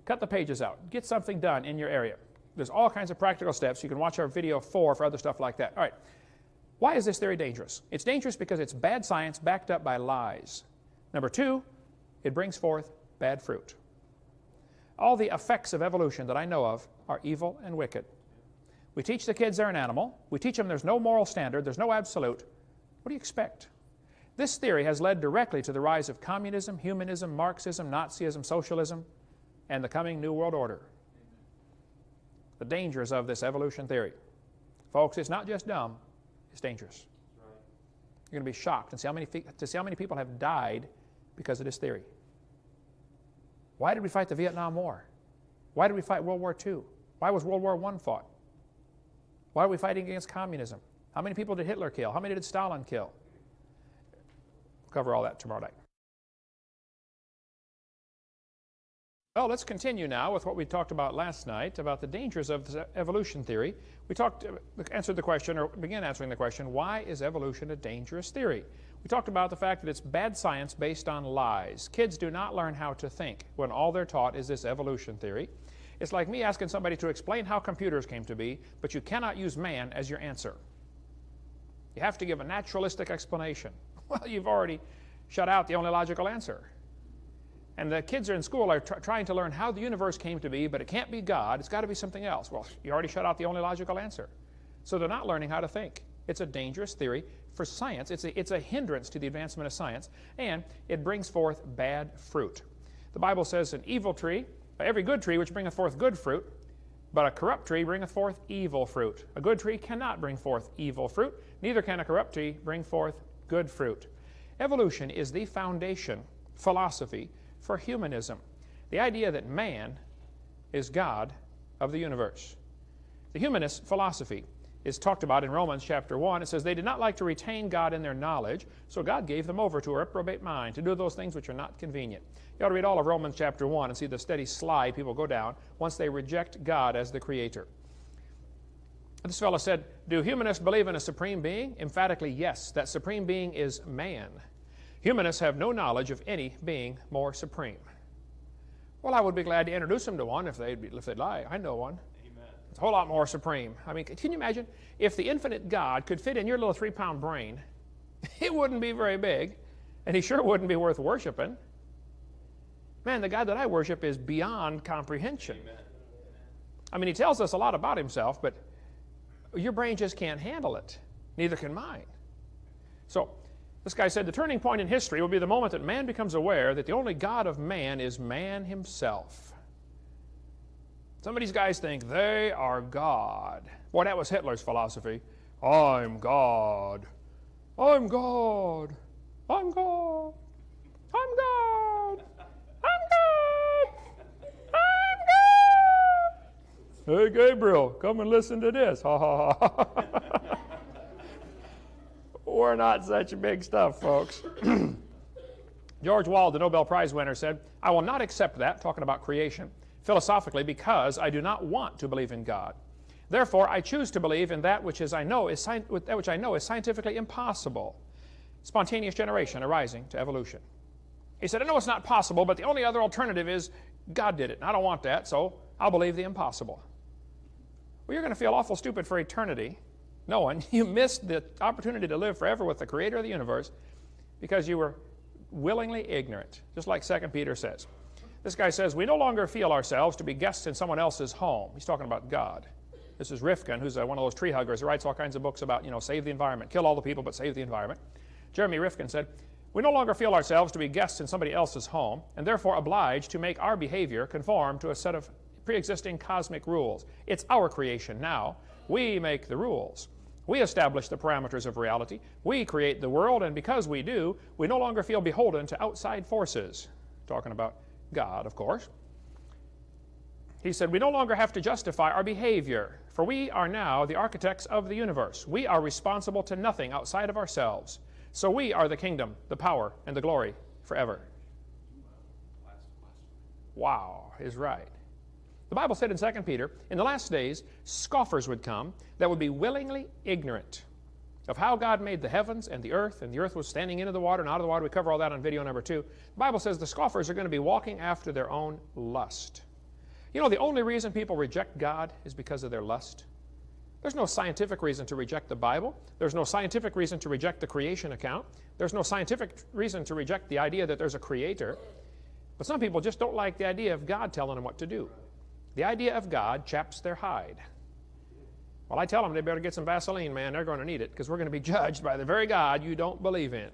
Cut the pages out. Get something done in your area. There's all kinds of practical steps. You can watch our video 4 for other stuff like that. All right. Why is this theory dangerous? It's dangerous because it's bad science backed up by lies. Number 2, it brings forth bad fruit. All the effects of evolution that I know of are evil and wicked. We teach the kids they're an animal. We teach them there's no moral standard, there's no absolute. What do you expect? This theory has led directly to the rise of communism, humanism, Marxism, Nazism, socialism, and the coming New World Order. The dangers of this evolution theory. Folks, it's not just dumb, it's dangerous. You're going to be shocked to see how many people have died because of this theory. Why did we fight the Vietnam War? Why did we fight World War II? Why was World War I fought? Why are we fighting against communism? How many people did Hitler kill? How many did Stalin kill? We'll cover all that tomorrow night. Well, let's continue now with what we talked about last night about the dangers of this evolution theory. We answered the question, or began answering the question, why is evolution a dangerous theory? We talked about the fact that it's bad science based on lies. Kids do not learn how to think when all they're taught is this evolution theory. It's like me asking somebody to explain how computers came to be, but you cannot use man as your answer. You have to give a naturalistic explanation. Well, you've already shut out the only logical answer. And the kids are in school are trying to learn how the universe came to be, but it can't be God. It's got to be something else. Well, you already shut out the only logical answer. So they're not learning how to think. It's a dangerous theory for science. It's a hindrance to the advancement of science, and it brings forth bad fruit. The Bible says an evil tree, every good tree which bringeth forth good fruit, but a corrupt tree bringeth forth evil fruit. A good tree cannot bring forth evil fruit, neither can a corrupt tree bring forth good fruit. Evolution is the foundation philosophy for humanism. The idea that man is God of the universe. The humanist philosophy is talked about in Romans chapter 1. It says, they did not like to retain God in their knowledge, so God gave them over to a reprobate mind to do those things which are not convenient. You ought to read all of Romans chapter 1 and see the steady slide people go down once they reject God as the creator. This fellow said, do humanists believe in a supreme being? Emphatically, yes. That supreme being is man. Humanists have no knowledge of any being more supreme. Well, I would be glad to introduce them to one if they'd lie. I know one. Amen. It's a whole lot more supreme. I mean, can you imagine if the infinite God could fit in your little 3-pound brain? It wouldn't be very big, and he sure wouldn't be worth worshiping. Man, the God that I worship is beyond comprehension. Amen. I mean, he tells us a lot about himself, but your brain just can't handle it. Neither can mine. So, this guy said the turning point in history will be the moment that man becomes aware that the only God of man is man himself. Some of these guys think they are God. Boy, that was Hitler's philosophy. I'm God. I'm God. I'm God. I'm God. I'm God. I'm God. Hey, Gabriel, come and listen to this. Ha, ha, ha. We're not such big stuff, folks. George Wald, the Nobel Prize winner, said, I will not accept that, talking about creation, philosophically, because I do not want to believe in God. Therefore, I choose to believe in that which I know is scientifically impossible. Spontaneous generation arising to evolution. He said, I know it's not possible, but the only other alternative is God did it. And I don't want that, so I'll believe the impossible. Well, you're going to feel awful stupid for eternity, knowing you missed the opportunity to live forever with the creator of the universe because you were willingly ignorant, just like 2 Peter says. This guy says, we no longer feel ourselves to be guests in someone else's home. He's talking about God. This is Rifkin, who's one of those tree huggers who writes all kinds of books about, save the environment, kill all the people, but save the environment. Jeremy Rifkin said, we no longer feel ourselves to be guests in somebody else's home and therefore obliged to make our behavior conform to a set of pre-existing cosmic rules. It's our creation now. We make the rules. We establish the parameters of reality. We create the world, and because we do, we no longer feel beholden to outside forces. Talking about God, of course. He said, we no longer have to justify our behavior, for we are now the architects of the universe. We are responsible to nothing outside of ourselves. So we are the kingdom, the power, and the glory forever. Wow, is right. The Bible said in 2 Peter, in the last days, scoffers would come that would be willingly ignorant of how God made the heavens and the earth was standing into the water and out of the water. We cover all that on video number 2. The Bible says the scoffers are going to be walking after their own lust. You know, the only reason people reject God is because of their lust. There's no scientific reason to reject the Bible. There's no scientific reason to reject the creation account. There's no scientific reason to reject the idea that there's a creator. But some people just don't like the idea of God telling them what to do. The idea of God chaps their hide. Well, I tell them they better get some Vaseline, man. They're going to need it because we're going to be judged by the very God you don't believe in.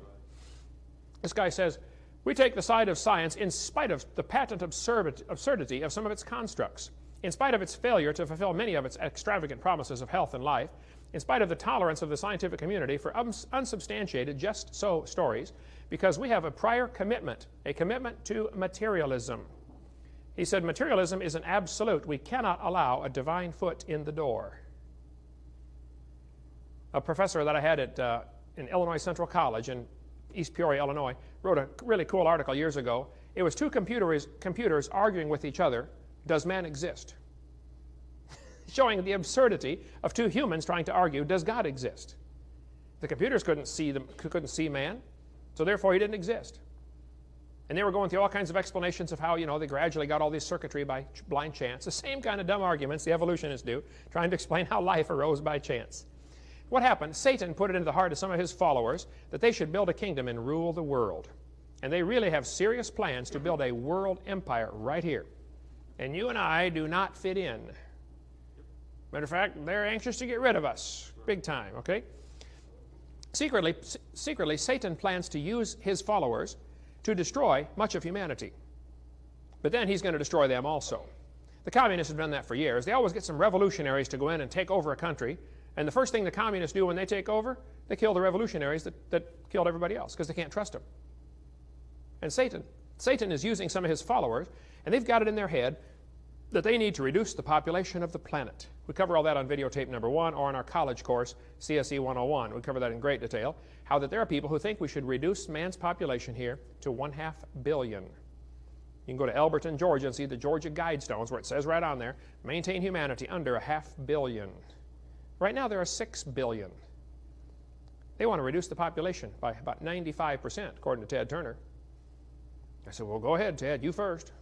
This guy says, we take the side of science in spite of the patent absurdity of some of its constructs. in spite of its failure to fulfill many of its extravagant promises of health and life, in spite of the tolerance of the scientific community for unsubstantiated just so stories, because we have a prior commitment, a commitment to materialism. He said materialism is an absolute. We cannot allow a divine foot in the door. A professor that I had in Illinois Central College in East Peoria, Illinois, wrote a really cool article years ago. It was two computers arguing with each other. Does man exist? Showing the absurdity of two humans trying to argue, does God exist? The computers couldn't see man, so therefore he didn't exist. And they were going through all kinds of explanations of how, they gradually got all this circuitry by blind chance. The same kind of dumb arguments the evolutionists do, trying to explain how life arose by chance. What happened? Satan put it into the heart of some of his followers that they should build a kingdom and rule the world. And they really have serious plans to build a world empire right here. And you and I do not fit in. Matter of fact, they're anxious to get rid of us, big time, okay? Secretly, Satan plans to use his followers to destroy much of humanity. But then he's going to destroy them also. The communists have done that for years. They always get some revolutionaries to go in and take over a country, and the first thing the communists do when they take over, they kill the revolutionaries that killed everybody else, because they can't trust them. And Satan is using some of his followers, and they've got it in their head that they need to reduce the population of the planet. We cover all that on videotape number 1 or in our college course, CSE 101. We cover that in great detail, how that there are people who think we should reduce man's population here to 1/2 billion. You can go to Elberton, Georgia and see the Georgia Guidestones where it says right on there, maintain humanity under 1/2 billion. Right now there are 6 billion. They want to reduce the population by about 95%, according to Ted Turner. I said, well, go ahead, Ted, you first.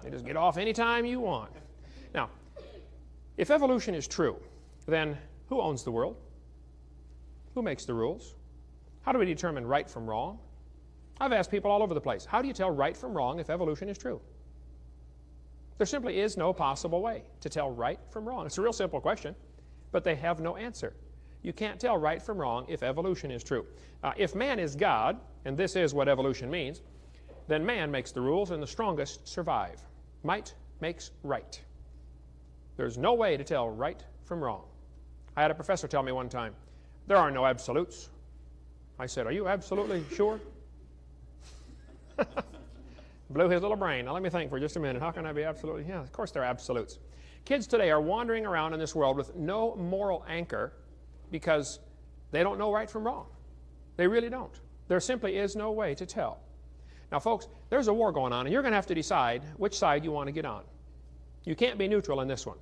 You just get off any time you want. Now, if evolution is true, then who owns the world? Who makes the rules? How do we determine right from wrong? I've asked people all over the place, how do you tell right from wrong if evolution is true? There simply is no possible way to tell right from wrong. It's a real simple question, but they have no answer. You can't tell right from wrong if evolution is true. If man is God, and this is what evolution means, then man makes the rules and the strongest survive. Might makes right. There's no way to tell right from wrong. I had a professor tell me one time, there are no absolutes. I said, are you absolutely sure? Blew his little brain. Now let me think for just a minute. How can I be absolutely? Yeah, of course there are absolutes. Kids today are wandering around in this world with no moral anchor because they don't know right from wrong. They really don't. There simply is no way to tell. Now, folks, there's a war going on, and you're going to have to decide which side you want to get on. You can't be neutral in this one.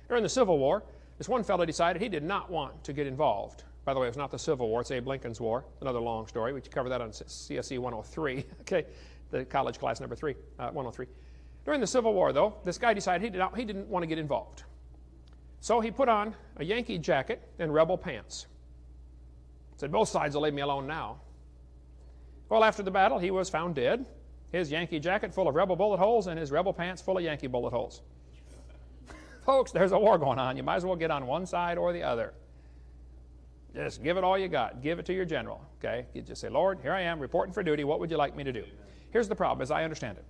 During the Civil War, this one fellow decided he did not want to get involved. By the way, it was not the Civil War, it's Abe Lincoln's War. Another long story. We cover that on CSE 103, okay, the college class number 103. During the Civil War, though, this guy decided he didn't want to get involved. So he put on a Yankee jacket and rebel pants. Said, both sides will leave me alone now. Well, after the battle, he was found dead, his Yankee jacket full of rebel bullet holes and his rebel pants full of Yankee bullet holes. Folks, there's a war going on. You might as well get on one side or the other. Just give it all you got. Give it to your general, okay? You just say, Lord, here I am, reporting for duty. What would you like me to do? Here's the problem, as I understand it.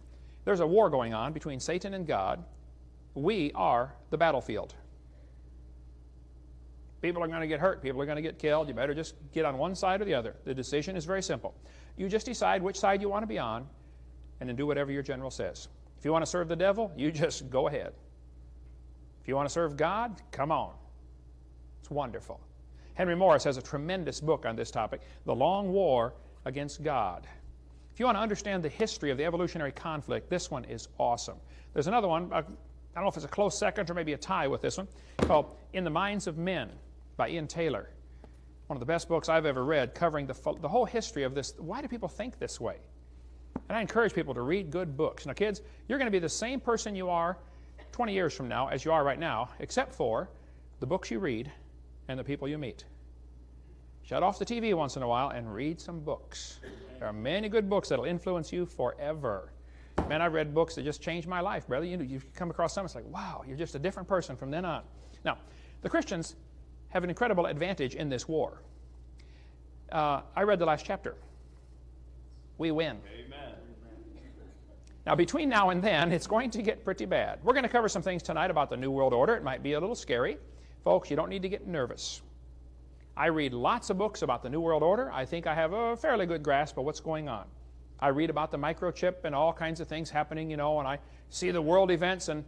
There's a war going on between Satan and God. We are the battlefield. People are going to get hurt. People are going to get killed. You better just get on one side or the other. The decision is very simple. You just decide which side you want to be on, and then do whatever your general says. If you want to serve the devil, you just go ahead. If you want to serve God, come on. It's wonderful. Henry Morris has a tremendous book on this topic, The Long War Against God. If you want to understand the history of the evolutionary conflict, this one is awesome. There's another one, I don't know if it's a close second or maybe a tie with this one, called In the Minds of Men by Ian Taylor. One of the best books I've ever read, covering the whole history of this. Why do people think this way? And I encourage people to read good books. Now, kids, you're going to be the same person you are 20 years from now as you are right now, except for the books you read and the people you meet. Shut off the TV once in a while and read some books. There are many good books that will influence you forever. Man, I've read books that just changed my life, brother. You come across some, it's like, wow, you're just a different person from then on. Now, the Christians have an incredible advantage in this war. I read the last chapter. We win. Amen. Now, between now and then, it's going to get pretty bad. We're going to cover some things tonight about the New World Order. It might be a little scary. Folks, you don't need to get nervous. I read lots of books about the New World Order. I think I have a fairly good grasp of what's going on. I read about the microchip and all kinds of things happening, and I see the world events, and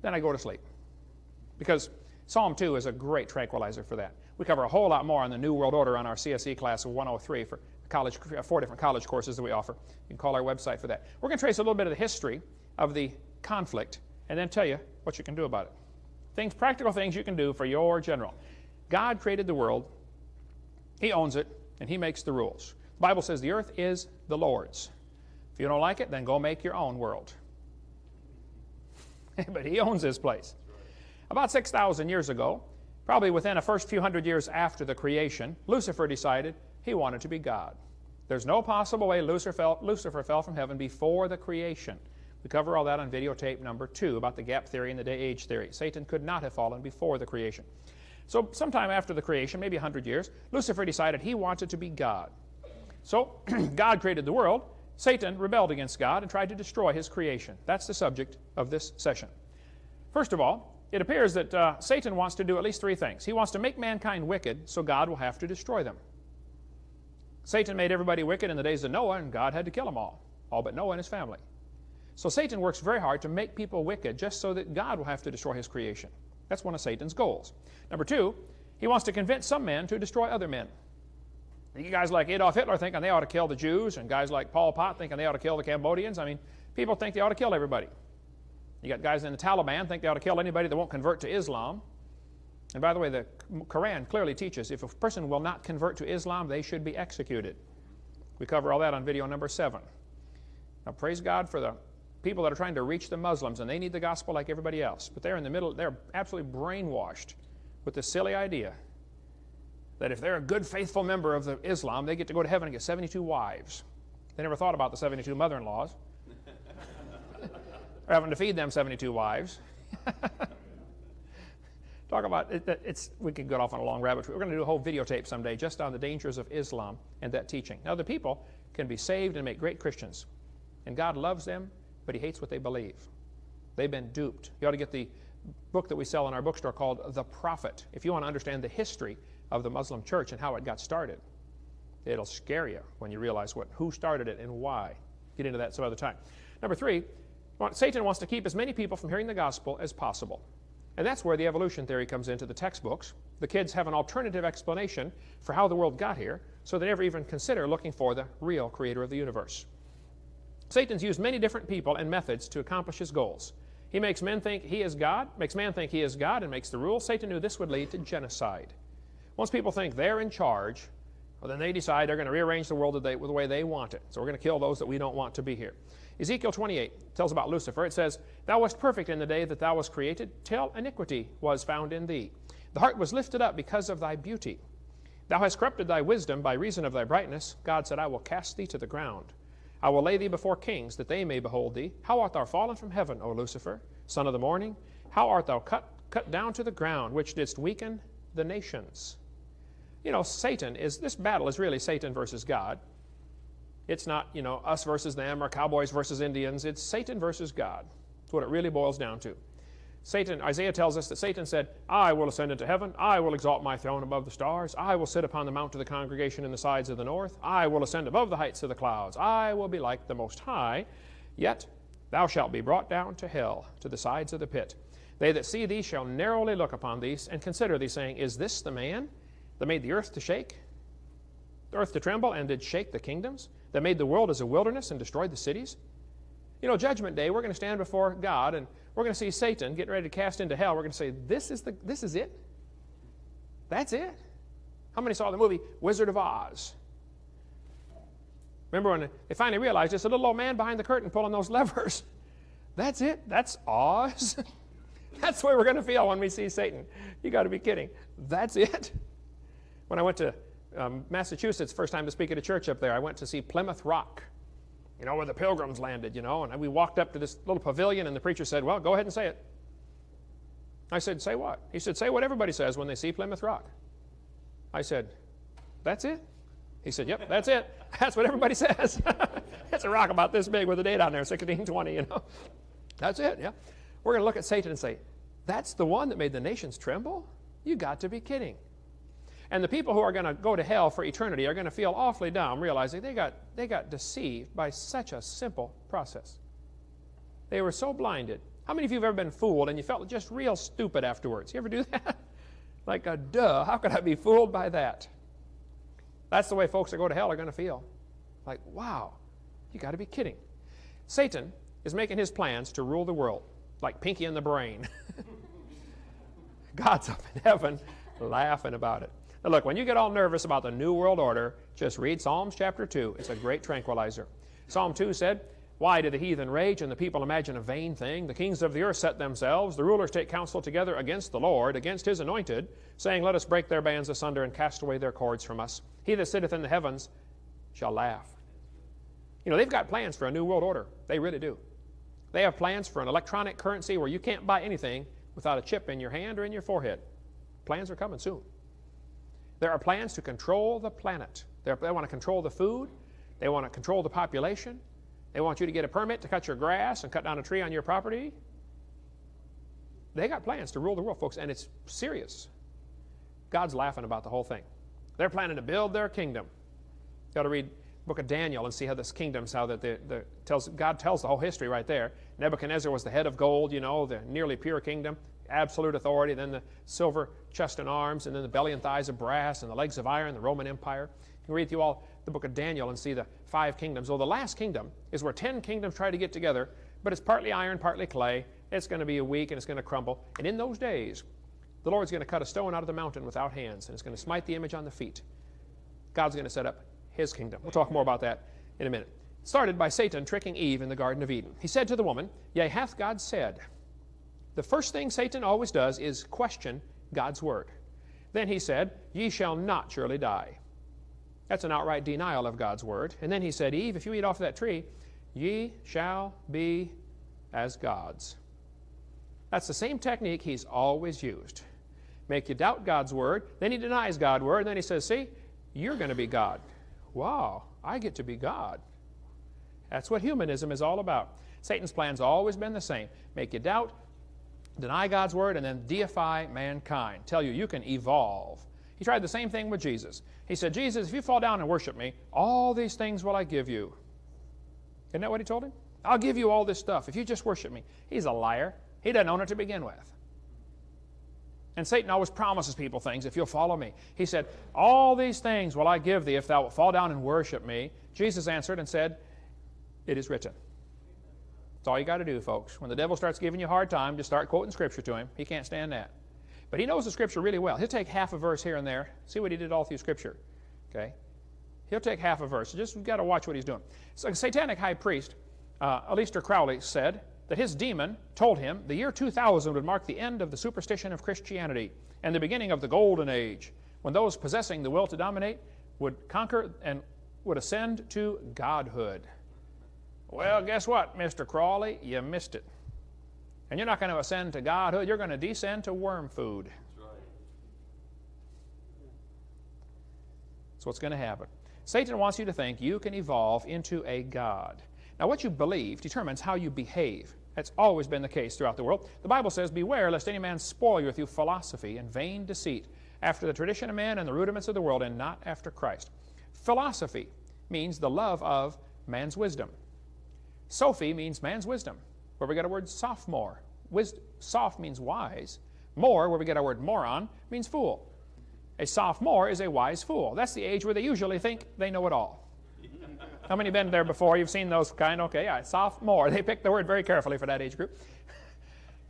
then I go to sleep. Because Psalm 2 is a great tranquilizer for that. We cover a whole lot more on the New World Order on our CSE class of 103 for college, 4 different college courses that we offer. You can call our website for that. We're going to trace a little bit of the history of the conflict and then tell you what you can do about it. Practical things you can do for your general. God created the world. He owns it, and He makes the rules. The Bible says the earth is the Lord's. If you don't like it, then go make your own world. But He owns this place. About 6,000 years ago, probably within the first few hundred years after the creation, Lucifer decided he wanted to be God. There's no possible way Lucifer fell from heaven before the creation. We cover all that on videotape number 2 about the gap theory and the day-age theory. Satan could not have fallen before the creation. So sometime after the creation, maybe 100 years, Lucifer decided he wanted to be God. So God created the world. Satan rebelled against God and tried to destroy His creation. That's the subject of this session. First of all, it appears that Satan wants to do at least 3 things. He wants to make mankind wicked, so God will have to destroy them. Satan made everybody wicked in the days of Noah, and God had to kill them all but Noah and his family. So Satan works very hard to make people wicked just so that God will have to destroy His creation. That's one of Satan's goals. Number 2, he wants to convince some men to destroy other men. You guys like Adolf Hitler thinking they ought to kill the Jews, and guys like Pol Pot thinking they ought to kill the Cambodians. I mean, people think they ought to kill everybody. You got guys in the Taliban think they ought to kill anybody that won't convert to Islam. And by the way, the Quran clearly teaches if a person will not convert to Islam, they should be executed. We cover all that on video number 7. Now, praise God for the people that are trying to reach the Muslims, and they need the gospel like everybody else. But they're in the middle, they're absolutely brainwashed with this silly idea that if they're a good, faithful member of Islam, they get to go to heaven and get 72 wives. They never thought about the 72 mother-in-laws. Or having to feed them 72 wives. Talk about it. We could get off on a long rabbit trail. We're going to do a whole videotape someday just on the dangers of Islam and that teaching. Now, the people can be saved and make great Christians. And God loves them, but He hates what they believe. They've been duped. You ought to get the book that we sell in our bookstore called The Prophet. If you want to understand the history of the Muslim church and how it got started, it'll scare you when you realize who started it and why. Get into that some other time. Number 3, Satan wants to keep as many people from hearing the gospel as possible. And that's where the evolution theory comes into the textbooks. The kids have an alternative explanation for how the world got here, so they never even consider looking for the real creator of the universe. Satan's used many different people and methods to accomplish his goals. He makes men think he is God, makes man think he is God, and makes the rules. Satan knew this would lead to genocide. Once people think they're in charge, well, then they decide they're going to rearrange the world the way they want it. So we're going to kill those that we don't want to be here. Ezekiel 28 tells about Lucifer. It says, "Thou wast perfect in the day that thou wast created, till iniquity was found in thee. The heart was lifted up because of thy beauty. Thou hast corrupted thy wisdom by reason of thy brightness. God said, I will cast thee to the ground. I will lay thee before kings, that they may behold thee. How art thou fallen from heaven, O Lucifer, son of the morning? How art thou cut down to the ground, which didst weaken the nations?" You know, this battle is really Satan versus God. It's not, us versus them or cowboys versus Indians. It's Satan versus God. That's what it really boils down to. Isaiah tells us that Satan said, "I will ascend into heaven. I will exalt my throne above the stars. I will sit upon the mount of the congregation in the sides of the north. I will ascend above the heights of the clouds. I will be like the Most High. Yet thou shalt be brought down to hell, to the sides of the pit. They that see thee shall narrowly look upon thee and consider thee, saying, Is this the man that made the earth to shake, the earth to tremble, and did shake the kingdoms, that made the world as a wilderness and destroyed the cities?" Judgment Day, we're going to stand before God, and we're going to see Satan getting ready to cast into hell. We're going to say, this is it? That's it? How many saw the movie Wizard of Oz? Remember when they finally realized it's a little old man behind the curtain pulling those levers? That's it? That's Oz? That's the way we're going to feel when we see Satan. You got to be kidding. That's it? When I went to Massachusetts, first time to speak at a church up there, I went to see Plymouth Rock, where the Pilgrims landed, and we walked up to this little pavilion, and the preacher said, "Well, go ahead and say it." I said, "Say what?" He said, "Say what everybody says when they see Plymouth Rock." I said, "That's it?" He said, "Yep, that's it. That's what everybody says." It's a rock about this big with a date on there, 1620, you know. That's it, yeah. We're going to look at Satan and say, that's the one that made the nations tremble? You got to be kidding. And the people who are going to go to hell for eternity are going to feel awfully dumb, realizing they got deceived by such a simple process. They were so blinded. How many of you have ever been fooled and you felt just real stupid afterwards? You ever do that? Like, duh, how could I be fooled by that? That's the way folks that go to hell are going to feel. Like, wow, you got to be kidding. Satan is making his plans to rule the world, like Pinky in the Brain. God's up in heaven laughing about it. Now look, when you get all nervous about the New World Order, just read Psalms chapter 2. It's a great tranquilizer. Psalm 2 said, why do the heathen rage and the people imagine a vain thing? The kings of the earth set themselves. The rulers take counsel together against the Lord, against his anointed, saying, let us break their bands asunder and cast away their cords from us. He that sitteth in the heavens shall laugh. You know, they've got plans for a new world order. They really do. They have plans for an electronic currency where you can't buy anything without a chip in your hand or in your forehead. Plans are coming soon. There are plans to control the planet. They want to control the food. They want to control the population. They want you to get a permit to cut your grass and cut down a tree on your property. They got plans to rule the world, folks, and it's serious. God's laughing about the whole thing. They're planning to build their kingdom. You got to read the book of Daniel and see how this kingdom's, how that God tells the whole history right there. Nebuchadnezzar was the head of gold, you know, the nearly pure kingdom, absolute authority, then the silver chest and arms, and then the belly and thighs of brass, and the legs of iron, the Roman Empire. You can read through all the book of Daniel and see the 5 kingdoms. Well, the last kingdom is where 10 kingdoms try to get together, but it's partly iron, partly clay. It's going to be weak and it's going to crumble. And in those days, the Lord's going to cut a stone out of the mountain without hands, and it's going to smite the image on the feet. God's going to set up his kingdom. We'll talk more about that in a minute. It started by Satan tricking Eve in the Garden of Eden. He said to the woman, yea, hath God said? The first thing Satan always does is question God's word. Then he said, ye shall not surely die. That's an outright denial of God's word. And then he said, Eve, if you eat off that tree, ye shall be as gods. That's the same technique he's always used. Make you doubt God's word. Then he denies God's word. And then he says, see, you're going to be God. Wow, I get to be God. That's what humanism is all about. Satan's plan's always been the same. Make you doubt, deny God's word, and then deify mankind. Tell you, you can evolve. He tried the same thing with Jesus. He said, Jesus, if you fall down and worship me, all these things will I give you. Isn't that what he told him? I'll give you all this stuff if you just worship me. He's a liar. He doesn't own it to begin with. And Satan always promises people things, if you'll follow me. He said, all these things will I give thee if thou wilt fall down and worship me. Jesus answered and said, it is written. That's all you got to do, folks. When the devil starts giving you a hard time, just start quoting Scripture to him. He can't stand that. But he knows the Scripture really well. He'll take half a verse here and there. See what he did all through Scripture. Okay? He'll take half a verse. Just got to watch what he's doing. So a satanic high priest, Aleister Crowley, said that his demon told him the year 2000 would mark the end of the superstition of Christianity and the beginning of the golden age, when those possessing the will to dominate would conquer and would ascend to godhood. Well, guess what, Mr. Crowley? You missed it. And you're not going to ascend to godhood. You're going to descend to worm food. That's right. That's what's going to happen. Satan wants you to think you can evolve into a god. Now, what you believe determines how you behave. That's always been the case throughout the world. The Bible says, beware lest any man spoil you through philosophy and vain deceit, after the tradition of men and the rudiments of the world, and not after Christ. Philosophy means the love of man's wisdom. Sophie means man's wisdom, where we get our word sophomore. Soph means wise. More, where we get our word moron, means fool. A sophomore is a wise fool. That's the age where they usually think they know it all. How many been there before? You've seen those kind? Okay, yeah, sophomore. They picked the word very carefully for that age group.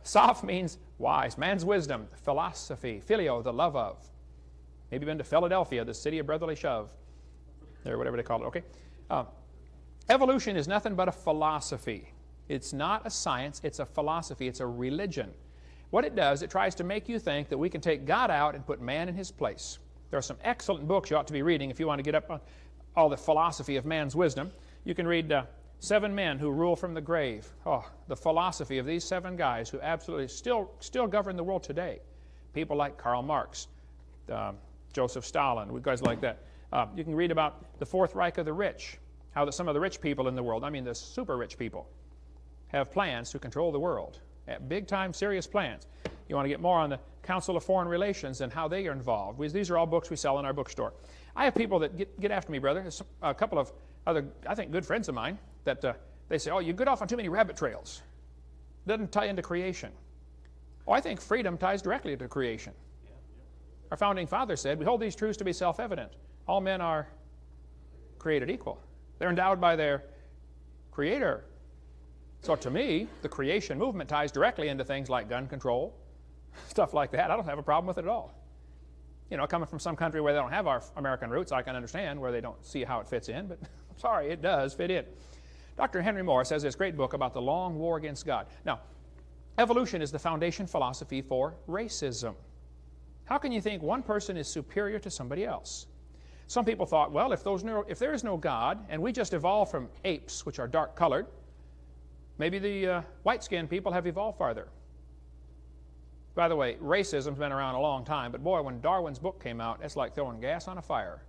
Soph means wise. Man's wisdom. Philosophy. Phileo, the love of. Maybe been to Philadelphia, the city of brotherly shove. Or whatever they call it, okay? Evolution is nothing but a philosophy. It's not a science, it's a philosophy, it's a religion. What it does, it tries to make you think that we can take God out and put man in his place. There are some excellent books you ought to be reading if you want to get up on all the philosophy of man's wisdom. You can read 7 Men Who Rule from the Grave. Oh, the philosophy of these 7 guys who absolutely still govern the world today. People like Karl Marx, Joseph Stalin, guys like that. You can read about the Fourth Reich of the rich, how that some of the rich people in the world, I mean the super rich people, have plans to control the world. Big time, serious plans. You want to get more on the Council of Foreign Relations and how they are involved. These are all books we sell in our bookstore. I have people that get after me, brother. There's a couple of other, I think, good friends of mine that they say, oh, you get off on too many rabbit trails. It doesn't tie into creation. Oh, I think freedom ties directly into creation. Our founding father said, we hold these truths to be self-evident. All men are created equal. They're endowed by their Creator. So to me, the creation movement ties directly into things like gun control, stuff like that. I don't have a problem with it at all. You know, coming from some country where they don't have our American roots, I can understand where they don't see how it fits in, but sorry, it does fit in. Dr. Henry Morris has this great book about the long war against God. Now, evolution is the foundation philosophy for racism. How can you think one person is superior to somebody else? Some people thought, well, if there is no God and we just evolved from apes, which are dark-colored, maybe the white-skinned people have evolved farther. By the way, racism's been around a long time, but boy, when Darwin's book came out, it's like throwing gas on a fire.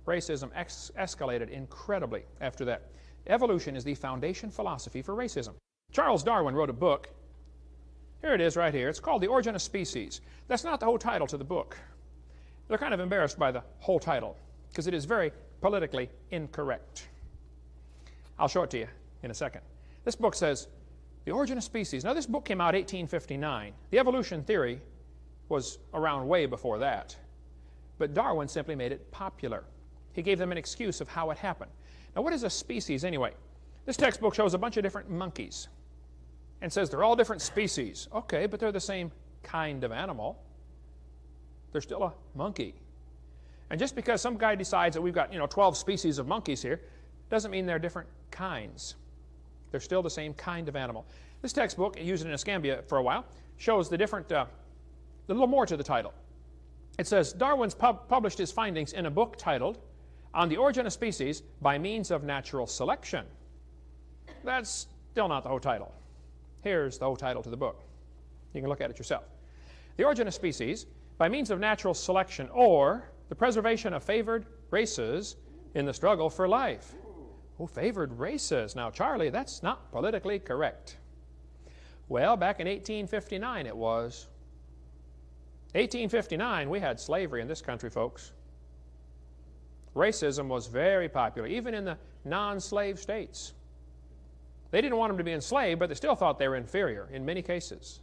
Racism escalated incredibly after that. Evolution is the foundation philosophy for racism. Charles Darwin wrote a book. Here it is right here. It's called The Origin of Species. That's not the whole title to the book. They're kind of embarrassed by the whole title because it is very politically incorrect. I'll show it to you in a second. This book says, The Origin of Species. Now, this book came out 1859. The evolution theory was around way before that. But Darwin simply made it popular. He gave them an excuse of how it happened. Now, what is a species anyway? This textbook shows a bunch of different monkeys and says they're all different species. Okay, but they're the same kind of animal. They're still a monkey. And just because some guy decides that we've got, 12 species of monkeys here, doesn't mean they're different kinds. They're still the same kind of animal. This textbook, used in Escambia for a while, shows the different, a little more to the title. It says, Darwin's published his findings in a book titled, On the Origin of Species by Means of Natural Selection. That's still not the whole title. Here's the whole title to the book. You can look at it yourself. The Origin of Species by Means of Natural Selection, or the Preservation of Favored Races in the Struggle for Life. Oh, favored races. Now, Charlie, that's not politically correct. Well, back in 1859 it was. 1859, we had slavery in this country, folks. Racism was very popular, even in the non-slave states. They didn't want them to be enslaved, but they still thought they were inferior in many cases.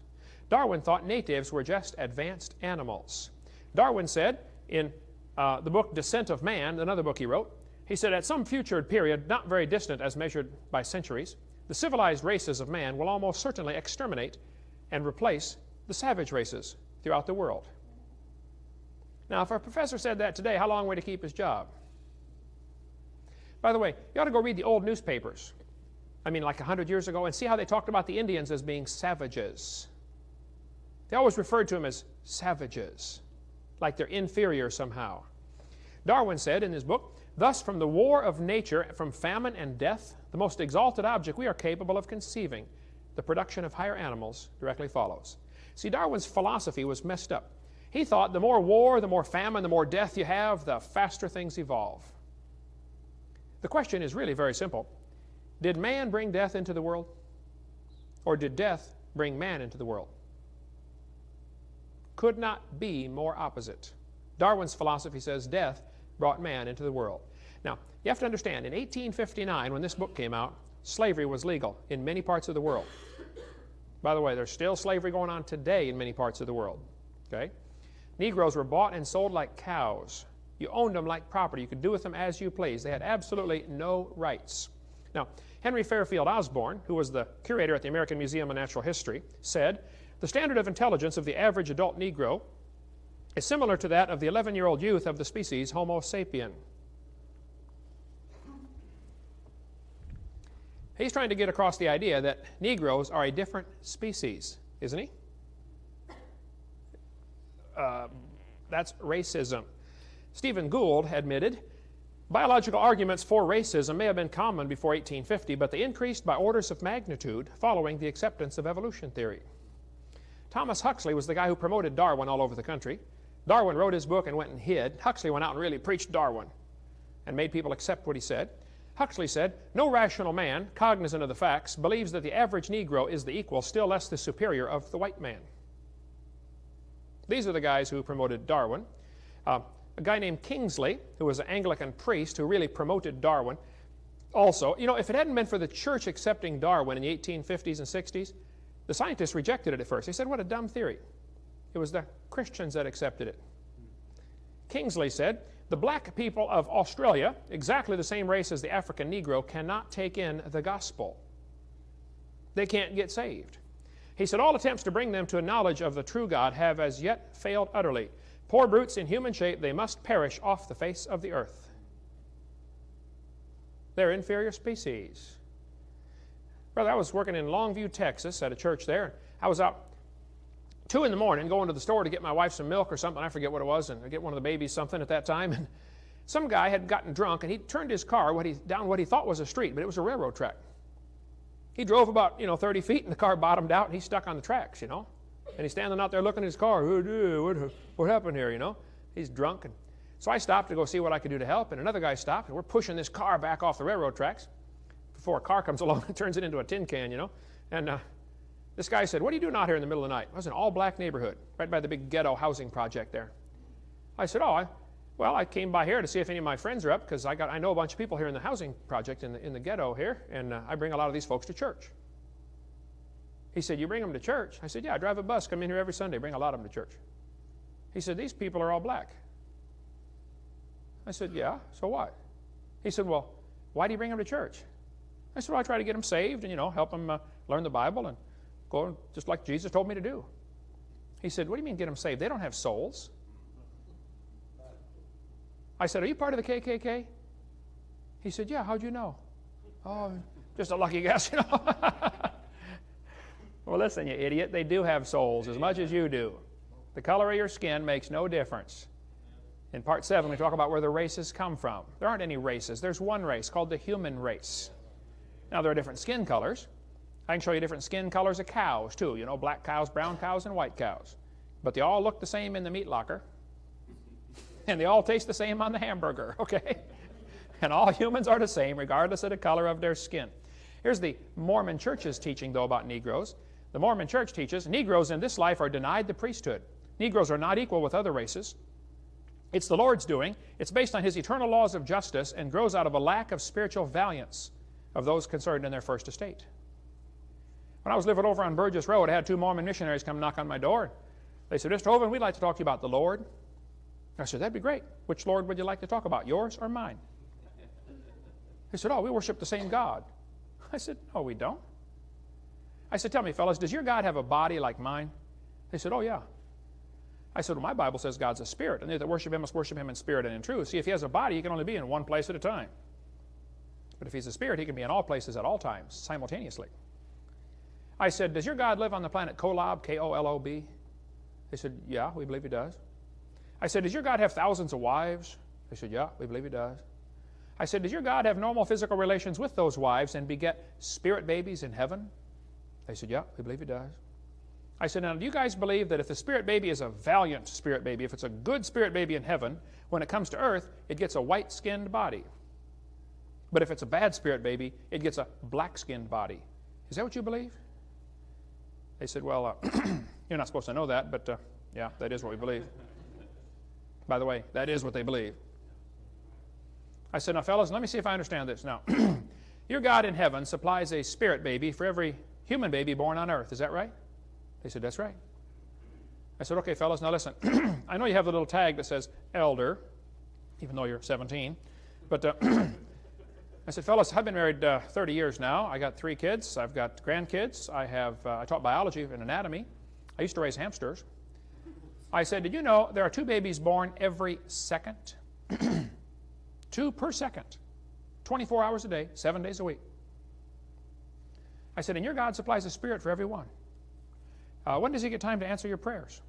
Darwin thought natives were just advanced animals. Darwin said in the book Descent of Man, another book he wrote, he said, at some future period, not very distant as measured by centuries, the civilized races of man will almost certainly exterminate and replace the savage races throughout the world. Now, if a professor said that today, how long would he keep his job? By the way, you ought to go read the old newspapers. I mean, like 100 years ago, and see how they talked about the Indians as being savages. They always referred to them as savages, like they're inferior somehow. Darwin said in his book, thus from the war of nature, from famine and death, the most exalted object we are capable of conceiving, the production of higher animals, directly follows. See, Darwin's philosophy was messed up. He thought the more war, the more famine, the more death you have, the faster things evolve. The question is really very simple. Did man bring death into the world? Or did death bring man into the world? Could not be more opposite. Darwin's philosophy says death brought man into the world. Now, you have to understand, in 1859, when this book came out, slavery was legal in many parts of the world. By the way, there's still slavery going on today in many parts of the world. Okay? Negroes were bought and sold like cows. You owned them like property. You could do with them as you please. They had absolutely no rights. Now, Henry Fairfield Osborn, who was the curator at the American Museum of Natural History, said, the standard of intelligence of the average adult Negro is similar to that of the 11-year-old youth of the species Homo sapien. He's trying to get across the idea that Negroes are a different species, isn't he? That's racism. Stephen Gould admitted, biological arguments for racism may have been common before 1850, but they increased by orders of magnitude following the acceptance of evolution theory. Thomas Huxley was the guy who promoted Darwin all over the country. Darwin wrote his book and went and hid. Huxley went out and really preached Darwin and made people accept what he said. Huxley said, no rational man, cognizant of the facts, believes that the average Negro is the equal, still less the superior of the white man. These are the guys who promoted Darwin. A guy named Kingsley, who was an Anglican priest who really promoted Darwin. Also, you know, if it hadn't been for the church accepting Darwin in the 1850s and 60s, the scientists rejected it at first. They said, what a dumb theory. It was the Christians that accepted it. Kingsley said, the black people of Australia, exactly the same race as the African Negro, cannot take in the gospel. They can't get saved. He said, all attempts to bring them to a knowledge of the true God have as yet failed utterly. Poor brutes in human shape, they must perish off the face of the earth. They're inferior species. Brother, I was working in Longview, Texas at a church there. I was out 2 in the morning going to the store to get my wife some milk or something. I forget what it was, and I get one of the babies something at that time. And some guy had gotten drunk, and he turned his car down what he thought was a street, but it was a railroad track. He drove about 30 feet, and the car bottomed out, and he's stuck on the tracks, And he's standing out there looking at his car. What happened here, He's drunk. And so I stopped to go see what I could do to help, and another guy stopped, and we're pushing this car back off the railroad tracks before a car comes along and turns it into a tin can, And this guy said, what are you doing out here in the middle of the night? It was an all-black neighborhood, right by the big ghetto housing project there. I said, I came by here to see if any of my friends are up, because I know a bunch of people here in the housing project in the ghetto here, and I bring a lot of these folks to church. He said, you bring them to church? I said, yeah, I drive a bus, come in here every Sunday, bring a lot of them to church. He said, these people are all black. I said, yeah, so what? He said, well, why do you bring them to church? I said, well, I try to get them saved and, help them learn the Bible and go just like Jesus told me to do. He said, what do you mean get them saved? They don't have souls. I said, are you part of the KKK? He said, yeah, how'd you know? Oh, just a lucky guess, Well, listen, you idiot, they do have souls as much as you do. The color of your skin makes no difference. In Part 7, we talk about where the races come from. There aren't any races. There's one race called the human race. Now, there are different skin colors. I can show you different skin colors of cows, too. Black cows, brown cows, and white cows. But they all look the same in the meat locker. And they all taste the same on the hamburger, okay? And all humans are the same, regardless of the color of their skin. Here's the Mormon Church's teaching, though, about Negroes. The Mormon Church teaches Negroes in this life are denied the priesthood. Negroes are not equal with other races. It's the Lord's doing. It's based on His eternal laws of justice and grows out of a lack of spiritual valiance of those concerned in their first estate. When I was living over on Burgess Road, I had 2 Mormon missionaries come knock on my door. They said, Mr. Hovind, we'd like to talk to you about the Lord. I said, that'd be great. Which Lord would you like to talk about, yours or mine? They said, we worship the same God. I said, no, we don't. I said, tell me, fellas, does your God have a body like mine? They said, oh, yeah. I said, well, my Bible says God's a spirit, and they that worship Him must worship Him in spirit and in truth. See, if He has a body, He can only be in one place at a time. But if He's a spirit, He can be in all places at all times, simultaneously. I said, does your God live on the planet Kolob, K-O-L-O-B? They said, yeah, we believe He does. I said, does your God have thousands of wives? They said, yeah, we believe He does. I said, does your God have normal physical relations with those wives and beget spirit babies in heaven? They said, yeah, we believe He does. I said, now, do you guys believe that if the spirit baby is a valiant spirit baby, if it's a good spirit baby in heaven, when it comes to earth, it gets a white-skinned body? But if it's a bad spirit baby, it gets a black-skinned body. Is that what you believe? They said, well, you're not supposed to know that, but yeah, that is what we believe. By the way, that is what they believe. I said, now, fellas, let me see if I understand this. Now, your God in heaven supplies a spirit baby for every human baby born on earth. Is that right? They said, that's right. I said, okay, fellas, now listen. I know you have the little tag that says elder, even though you're 17. But I said, fellas, I've been married 30 years now. I got 3 kids. I've got grandkids. I taught biology and anatomy. I used to raise hamsters. I said, did you know there are 2 babies born every second? 2 per second. 24 hours a day, 7 days a week. I said, and your God supplies a spirit for every one. When does He get time to answer your prayers?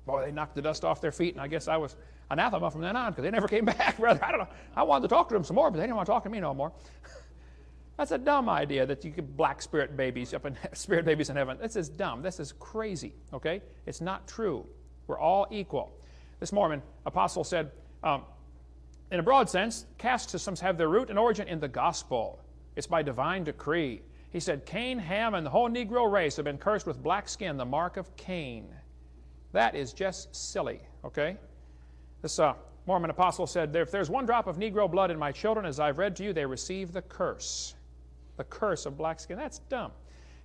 Boy, they knocked the dust off their feet, and I guess I was anathema from then on because they never came back, brother. I don't know. I wanted to talk to them some more, but they didn't want to talk to me no more. That's a dumb idea that you could black spirit babies up in spirit babies in heaven. This is dumb. This is crazy, okay? It's not true. We're all equal. This Mormon apostle said, In a broad sense, caste systems have their root and origin in the gospel. It's by divine decree. He said, Cain, Ham, and the whole Negro race have been cursed with black skin, the mark of Cain. That is just silly, okay? This Mormon apostle said, if there's one drop of Negro blood in my children, as I've read to you, they receive the curse of black skin. That's dumb.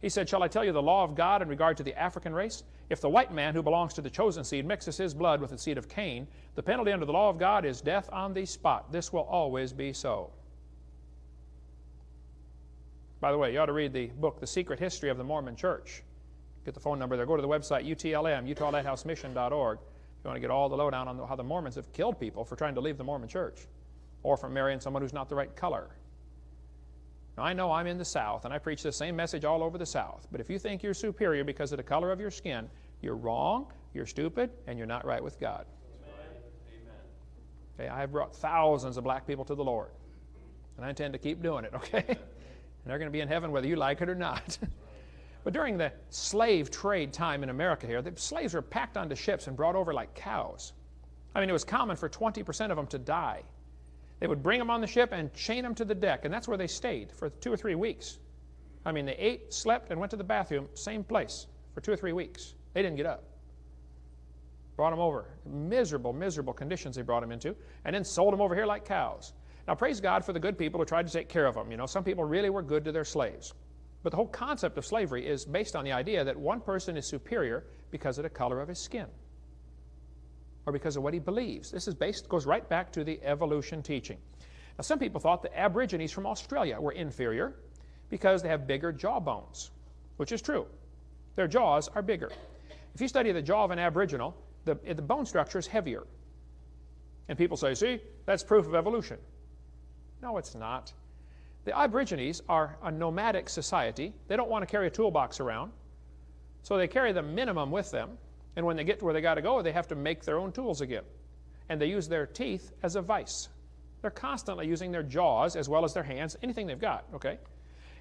He said, shall I tell you the law of God in regard to the African race? If the white man who belongs to the chosen seed mixes his blood with the seed of Cain, the penalty under the law of God is death on the spot. This will always be so. By the way, you ought to read the book, The Secret History of the Mormon Church. Get the phone number there. Go to the website, UTLM, UtahLighthouseMission.org. If you want to get all the lowdown on how the Mormons have killed people for trying to leave the Mormon Church or for marrying someone who's not the right color. Now, I know I'm in the South, and I preach the same message all over the South, but if you think you're superior because of the color of your skin, you're wrong, you're stupid, and you're not right with God. Amen. Okay, I've brought thousands of black people to the Lord, and I intend to keep doing it, okay? And they're going to be in heaven whether you like it or not. But during the slave trade time in America here, the slaves were packed onto ships and brought over like cows. I mean, it was common for 20% of them to die. They would bring them on the ship and chain them to the deck, and that's where they stayed for 2 or 3 weeks. I mean, they ate, slept, and went to the bathroom, same place, for 2 or 3 weeks. They didn't get up. Brought them over. Miserable, miserable conditions they brought them into, and then sold them over here like cows. Now, praise God for the good people who tried to take care of them. You know, some people really were good to their slaves. But the whole concept of slavery is based on the idea that one person is superior because of the color of his skin or because of what he believes. This is goes right back to the evolution teaching. Now, some people thought the Aborigines from Australia were inferior because they have bigger jaw bones, which is true. Their jaws are bigger. If you study the jaw of an Aboriginal, the bone structure is heavier. And people say, see, that's proof of evolution. No, it's not. The Aborigines are a nomadic society. They don't want to carry a toolbox around, so they carry the minimum with them. And when they get to where they got to go, they have to make their own tools again. And they use their teeth as a vice. They're constantly using their jaws as well as their hands, anything they've got, okay?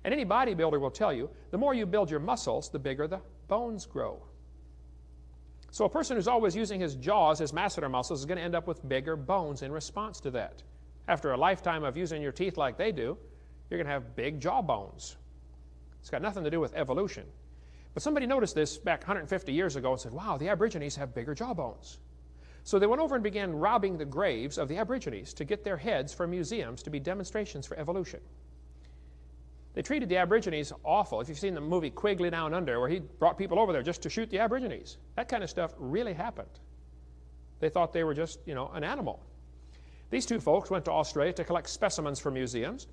And any bodybuilder will tell you, the more you build your muscles, the bigger the bones grow. So a person who's always using his jaws, his masseter muscles, is going to end up with bigger bones in response to that. After a lifetime of using your teeth like they do, you're going to have big jaw bones. It's got nothing to do with evolution. But somebody noticed this back 150 years ago and said, wow, the Aborigines have bigger jawbones. So they went over and began robbing the graves of the Aborigines to get their heads for museums to be demonstrations for evolution. They treated the Aborigines awful. If you've seen the movie Quigley Down Under, where he brought people over there just to shoot the Aborigines, that kind of stuff really happened. They thought they were just, an animal. These two folks went to Australia to collect specimens for museums.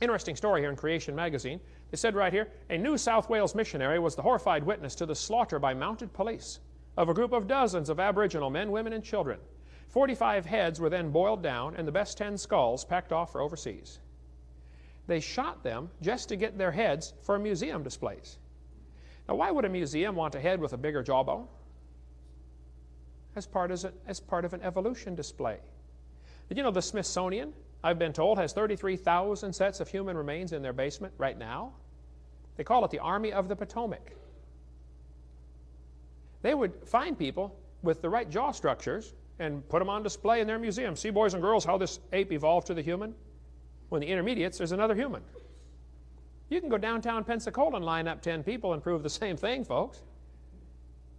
Interesting story here in Creation magazine. They said right here, a New South Wales missionary was the horrified witness to the slaughter by mounted police of a group of dozens of Aboriginal men, women, and children. 45 heads were then boiled down and the best 10 skulls packed off for overseas. They shot them just to get their heads for museum displays. Now, why would a museum want a head with a bigger jawbone? As part of an evolution display. Did you know the Smithsonian, I've been told, has 33,000 sets of human remains in their basement right now? They call it the Army of the Potomac. They would find people with the right jaw structures and put them on display in their museum. See, boys and girls, how this ape evolved to the human? When the intermediates, there's another human. You can go downtown Pensacola and line up 10 people and prove the same thing, folks.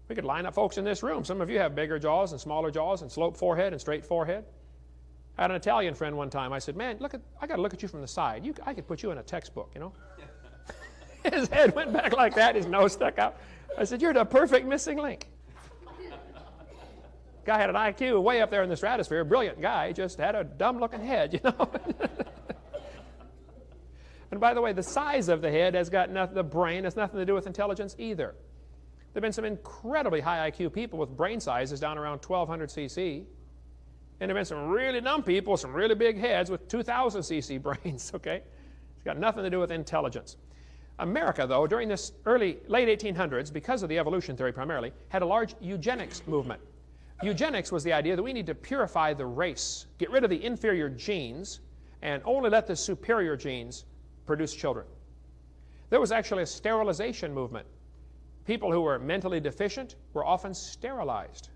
We could line up folks in this room. Some of you have bigger jaws and smaller jaws and sloped forehead and straight forehead. I had an Italian friend one time. I said, man, I got to look at you from the side. I could put you in a textbook, His head went back like that. His nose stuck out. I said, you're the perfect missing link. Guy had an IQ way up there in the stratosphere. Brilliant guy. Just had a dumb-looking head, And by the way, the size of the head has got nothing, the brain has nothing to do with intelligence either. There have been some incredibly high IQ people with brain sizes down around 1,200 cc. And there have been some really dumb people with some really big heads with 2,000 cc brains, okay? It's got nothing to do with intelligence. America, though, during this late 1800s, because of the evolution theory primarily, had a large eugenics movement. Eugenics was the idea that we need to purify the race, get rid of the inferior genes, and only let the superior genes produce children. There was actually a sterilization movement. People who were mentally deficient were often sterilized.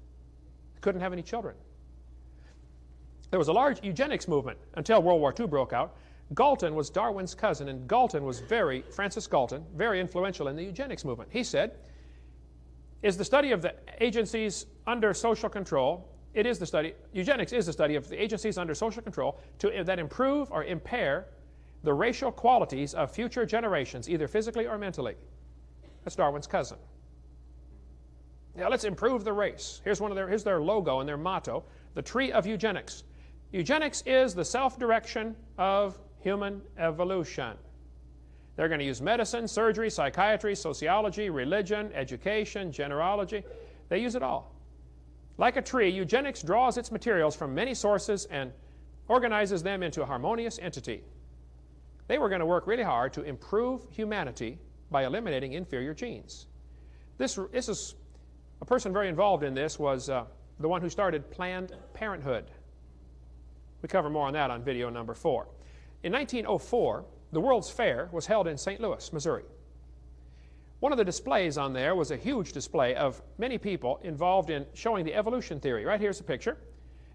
Couldn't have any children. There was a large eugenics movement until World War II broke out. Galton was Darwin's cousin, and Galton was Francis Galton, very influential in the eugenics movement. He said, is the study of the agencies under social control, eugenics is the study of the agencies under social control that improve or impair the racial qualities of future generations, either physically or mentally. That's Darwin's cousin. Now let's improve the race. Here's their logo and their motto, the tree of eugenics. Eugenics is the self-direction of human evolution. They're going to use medicine, surgery, psychiatry, sociology, religion, education, genealogy. They use it all. Like a tree, eugenics draws its materials from many sources and organizes them into a harmonious entity. They were going to work really hard to improve humanity by eliminating inferior genes. This is a person very involved in this was the one who started Planned Parenthood. We cover more on that on video number 4. In 1904, the World's Fair was held in St. Louis, Missouri. One of the displays on there was a huge display of many people involved in showing the evolution theory. Right here's a picture.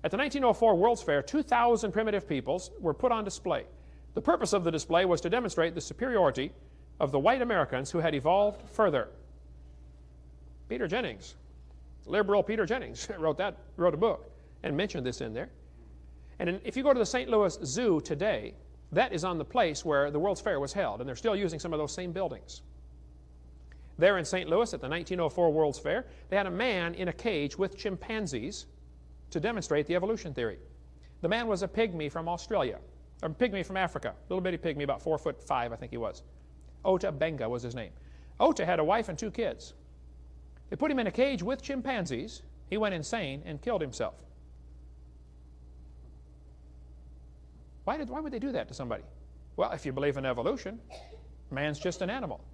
At the 1904 World's Fair, 2,000 primitive peoples were put on display. The purpose of the display was to demonstrate the superiority of the white Americans who had evolved further. Peter Jennings, liberal Peter Jennings, wrote a book and mentioned this in there. And if you go to the St. Louis Zoo today, that is on the place where the World's Fair was held, and they're still using some of those same buildings. There in St. Louis at the 1904 World's Fair, they had a man in a cage with chimpanzees to demonstrate the evolution theory. The man was a pygmy from Australia, or a pygmy from Africa, little bitty pygmy, about 4'5", I think he was. Ota Benga was his name. Ota had a wife and 2 kids. They put him in a cage with chimpanzees. He went insane and killed himself. Why would they do that to somebody? Well, if you believe in evolution, man's just an animal.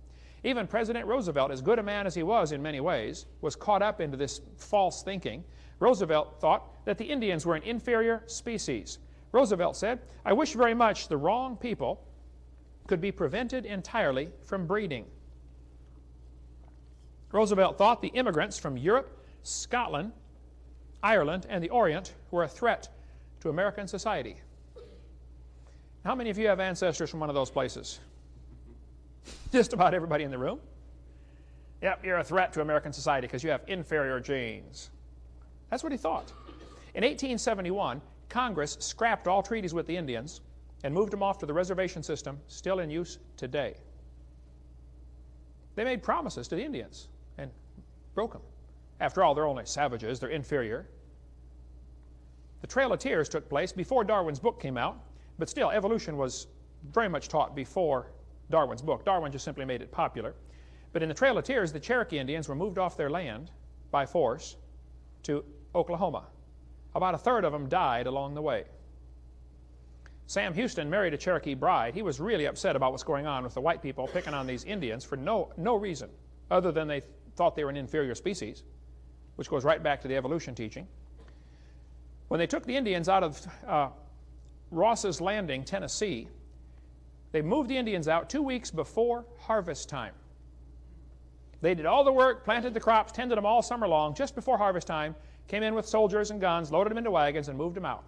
Even President Roosevelt, as good a man as he was in many ways, was caught up into this false thinking. Roosevelt thought that the Indians were an inferior species. Roosevelt said, I wish very much the wrong people could be prevented entirely from breeding. Roosevelt thought the immigrants from Europe, Scotland, Ireland, and the Orient were a threat to American society. How many of you have ancestors from one of those places? Just about everybody in the room. Yep, you're a threat to American society because you have inferior genes. That's what he thought. In 1871, Congress scrapped all treaties with the Indians and moved them off to the reservation system, still in use today. They made promises to the Indians and broke them. After all, they're only savages, they're inferior. The Trail of Tears took place before Darwin's book came out, but still, evolution was very much taught before Darwin's book. Darwin just simply made it popular. But in the Trail of Tears, the Cherokee Indians were moved off their land by force to Oklahoma. About 1/3 of them died along the way. Sam Houston married a Cherokee bride. He was really upset about what's going on with the white people picking on these Indians for no reason other than they thought they were an inferior species, which goes right back to the evolution teaching. When they took the Indians out of Ross's Landing, Tennessee, they moved the Indians out 2 weeks before harvest time. They did all the work, planted the crops, tended them all summer long. Just before harvest time, came in with soldiers and guns, loaded them into wagons, and moved them out.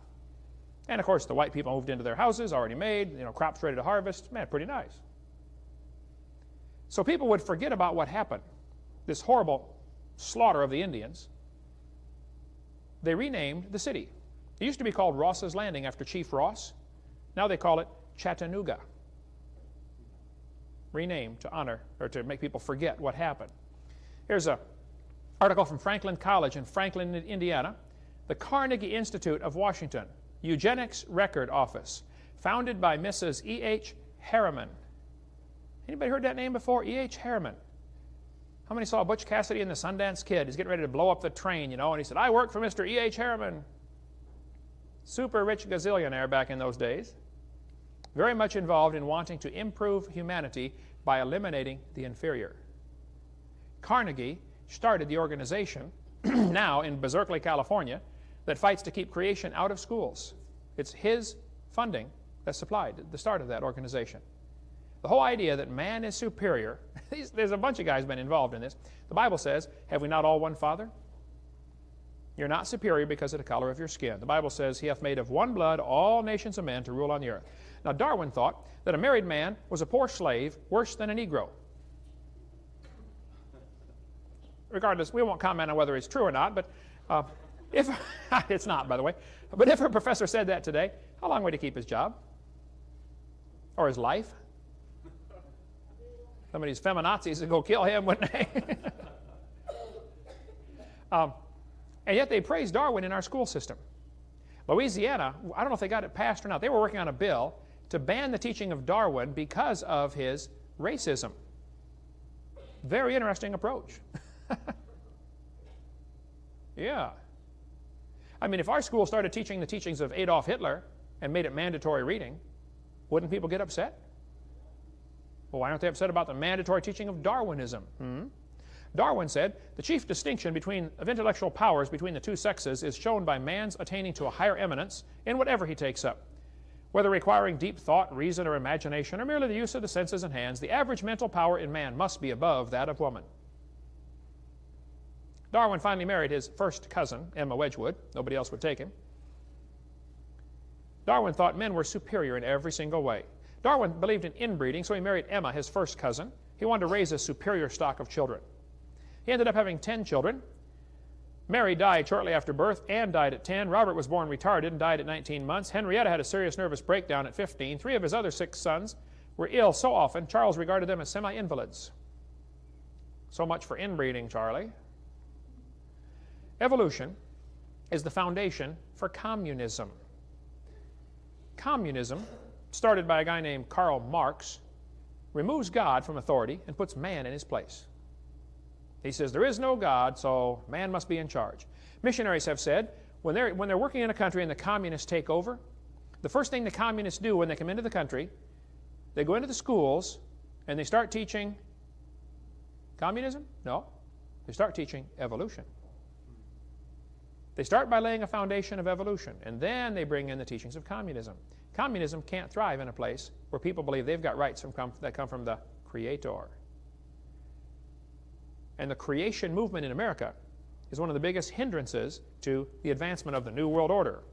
And of course, the white people moved into their houses, already made, crops ready to harvest. Man, pretty nice. So people would forget about what happened, this horrible slaughter of the Indians. They renamed the city. It used to be called Ross's Landing after Chief Ross. Now they call it Chattanooga. Renamed to honor or to make people forget what happened. Here's an article from Franklin College in Franklin, Indiana. The Carnegie Institute of Washington, Eugenics Record Office, founded by Mrs. E.H. Harriman. Anybody heard that name before? E.H. Harriman. How many saw Butch Cassidy and the Sundance Kid? He's getting ready to blow up the train, and he said, I work for Mr. E.H. Harriman. Super rich gazillionaire back in those days. Very much involved in wanting to improve humanity by eliminating the inferior. Carnegie started the organization now in Berkeley, California, that fights to keep creation out of schools. It's his funding that supplied the start of that organization. The whole idea that man is superior, there's a bunch of guys been involved in this. The Bible says, have we not all one Father? You're not superior because of the color of your skin. The Bible says, He hath made of one blood all nations of men to rule on the earth. Now, Darwin thought that a married man was a poor slave, worse than a Negro. Regardless, we won't comment on whether it's true or not, but if it's not, by the way. But if a professor said that today, how long would he keep his job? Or his life? Some of these feminazis would go kill him, wouldn't they? And yet they praise Darwin in our school system. Louisiana, I don't know if they got it passed or not. They were working on a bill to ban the teaching of Darwin because of his racism. Very interesting approach. Yeah. I mean, if our school started teaching the teachings of Adolf Hitler and made it mandatory reading, wouldn't people get upset? Well, why aren't they upset about the mandatory teaching of Darwinism? Darwin said, the chief distinction of intellectual powers between the two sexes is shown by man's attaining to a higher eminence in whatever he takes up. Whether requiring deep thought, reason, or imagination, or merely the use of the senses and hands, the average mental power in man must be above that of woman. Darwin finally married his first cousin, Emma Wedgwood. Nobody else would take him. Darwin thought men were superior in every single way. Darwin believed in inbreeding, so he married Emma, his first cousin. He wanted to raise a superior stock of children. He ended up having 10 children. Mary died shortly after birth. Anne died at 10. Robert was born retarded and died at 19 months. Henrietta had a serious nervous breakdown at 15. 3 of his other 6 sons were ill so often, Charles regarded them as semi-invalids. So much for inbreeding, Charlie. Evolution is the foundation for communism. Communism, started by a guy named Karl Marx, removes God from authority and puts man in his place. He says there is no God, so man must be in charge. Missionaries have said when they're working in a country and the communists take over, the first thing the communists do when they come into the country, they go into the schools and they start teaching communism? No. They start teaching evolution. They start by laying a foundation of evolution, and then they bring in the teachings of communism. Communism can't thrive in a place where people believe they've got rights that come from the Creator. And the creation movement in America is one of the biggest hindrances to the advancement of the New World Order.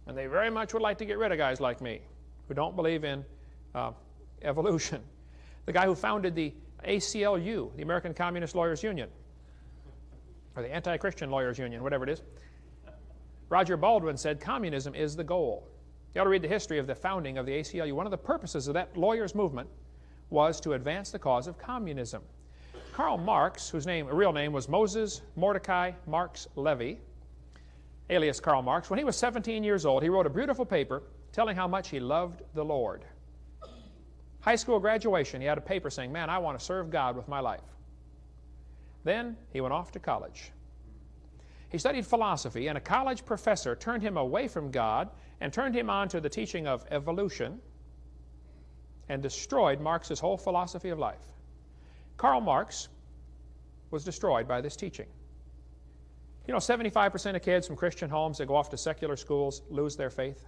And they very much would like to get rid of guys like me who don't believe in evolution. The guy who founded the ACLU, the American Communist Lawyers Union, or the Anti-Christian Lawyers Union, whatever it is, Roger Baldwin said communism is the goal. You ought to read the history of the founding of the ACLU. One of the purposes of that lawyers' movement was to advance the cause of communism. Karl Marx, whose real name was Moses Mordecai Marx Levy, alias Karl Marx, when he was 17 years old, he wrote a beautiful paper telling how much he loved the Lord. High school graduation, he had a paper saying, man, I want to serve God with my life. Then he went off to college. He studied philosophy, and a college professor turned him away from God and turned him on to the teaching of evolution and destroyed Marx's whole philosophy of life. Karl Marx was destroyed by this teaching. You know, 75% of kids from Christian homes that go off to secular schools lose their faith.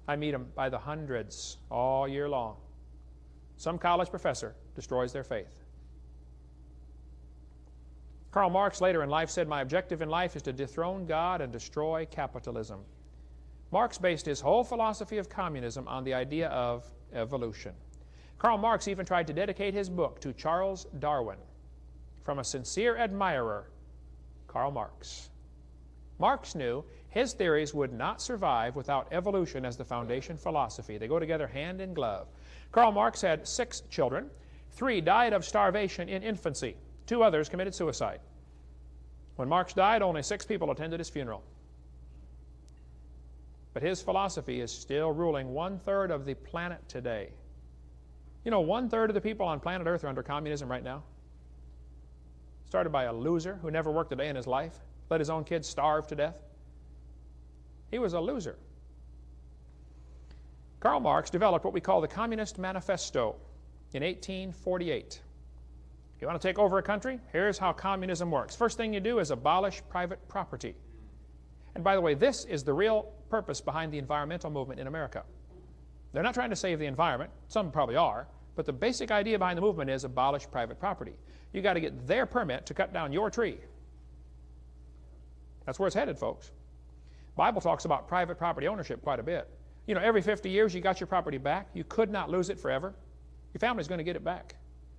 I meet them by the hundreds all year long. Some college professor destroys their faith. Karl Marx later in life said, my objective in life is to dethrone God and destroy capitalism. Marx based his whole philosophy of communism on the idea of evolution. Karl Marx even tried to dedicate his book to Charles Darwin, from a sincere admirer, Karl Marx. Marx knew his theories would not survive without evolution as the foundation philosophy. They go together hand in glove. Karl Marx had 6 children. 3 died of starvation in infancy. 2 others committed suicide. When Marx died, only 6 people attended his funeral. But his philosophy is still ruling 1/3 of the planet today. You know, 1/3 of the people on planet Earth are under communism right now. Started by a loser who never worked a day in his life, let his own kids starve to death. He was a loser. Karl Marx developed what we call the Communist Manifesto in 1848. You want to take over a country? Here's how communism works. First thing you do is abolish private property. And by the way, this is the real purpose behind the environmental movement in America. They're not trying to save the environment. Some probably are. But the basic idea behind the movement is abolish private property. You got to get their permit to cut down your tree. That's where it's headed, folks. Bible talks about private property ownership quite a bit. You know, every 50 years you got your property back. You could not lose it forever. Your family's going to get it back.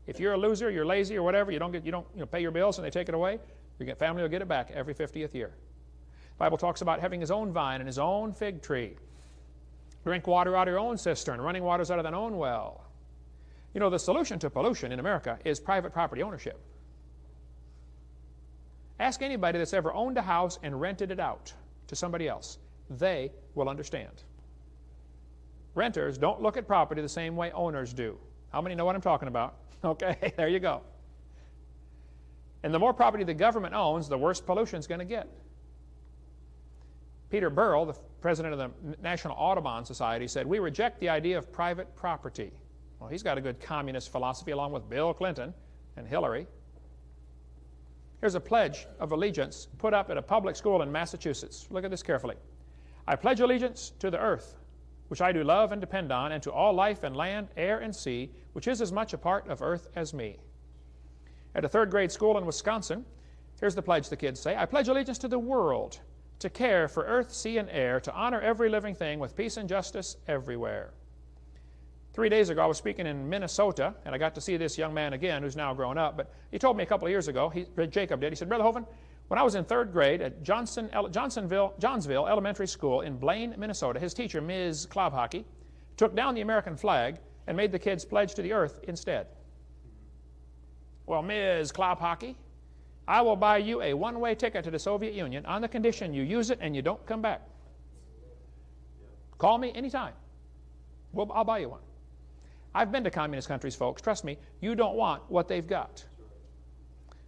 If you're a loser, you're lazy or whatever, you don't pay your bills and they take it away, your family will get it back every 50th year. The Bible talks about having his own vine and his own fig tree. Drink water out of your own cistern, running waters out of thine own well. You know, the solution to pollution in America is private property ownership. Ask anybody that's ever owned a house and rented it out to somebody else. They will understand. Renters don't look at property the same way owners do. How many know what I'm talking about? Okay, there you go. And the more property the government owns, the worse pollution is going to get. Peter Burrell, the president of the National Audubon Society, said, "We reject the idea of private property." Well, he's got a good communist philosophy along with Bill Clinton and Hillary. Here's a pledge of allegiance put up at a public school in Massachusetts. Look at this carefully. "I pledge allegiance to the earth, which I do love and depend on, and to all life and land, air and sea, which is as much a part of earth as me." At a third grade school in Wisconsin, here's the pledge the kids say. "I pledge allegiance to the world, to care for earth, sea, and air, to honor every living thing with peace and justice everywhere." 3 days ago, I was speaking in Minnesota, and I got to see this young man again who's now grown up. But he told me a couple of years ago, Jacob did, he said, "Brother Hovind, when I was in third grade at Johnsonville Elementary School in Blaine, Minnesota, his teacher, Ms. Klobhockey, took down the American flag and made the kids pledge to the earth instead." "Well, Ms. Klobhockey, I will buy you a one-way ticket to the Soviet Union on the condition you use it and you don't come back. Call me anytime. I'll buy you one." I've been to communist countries, folks. Trust me, you don't want what they've got.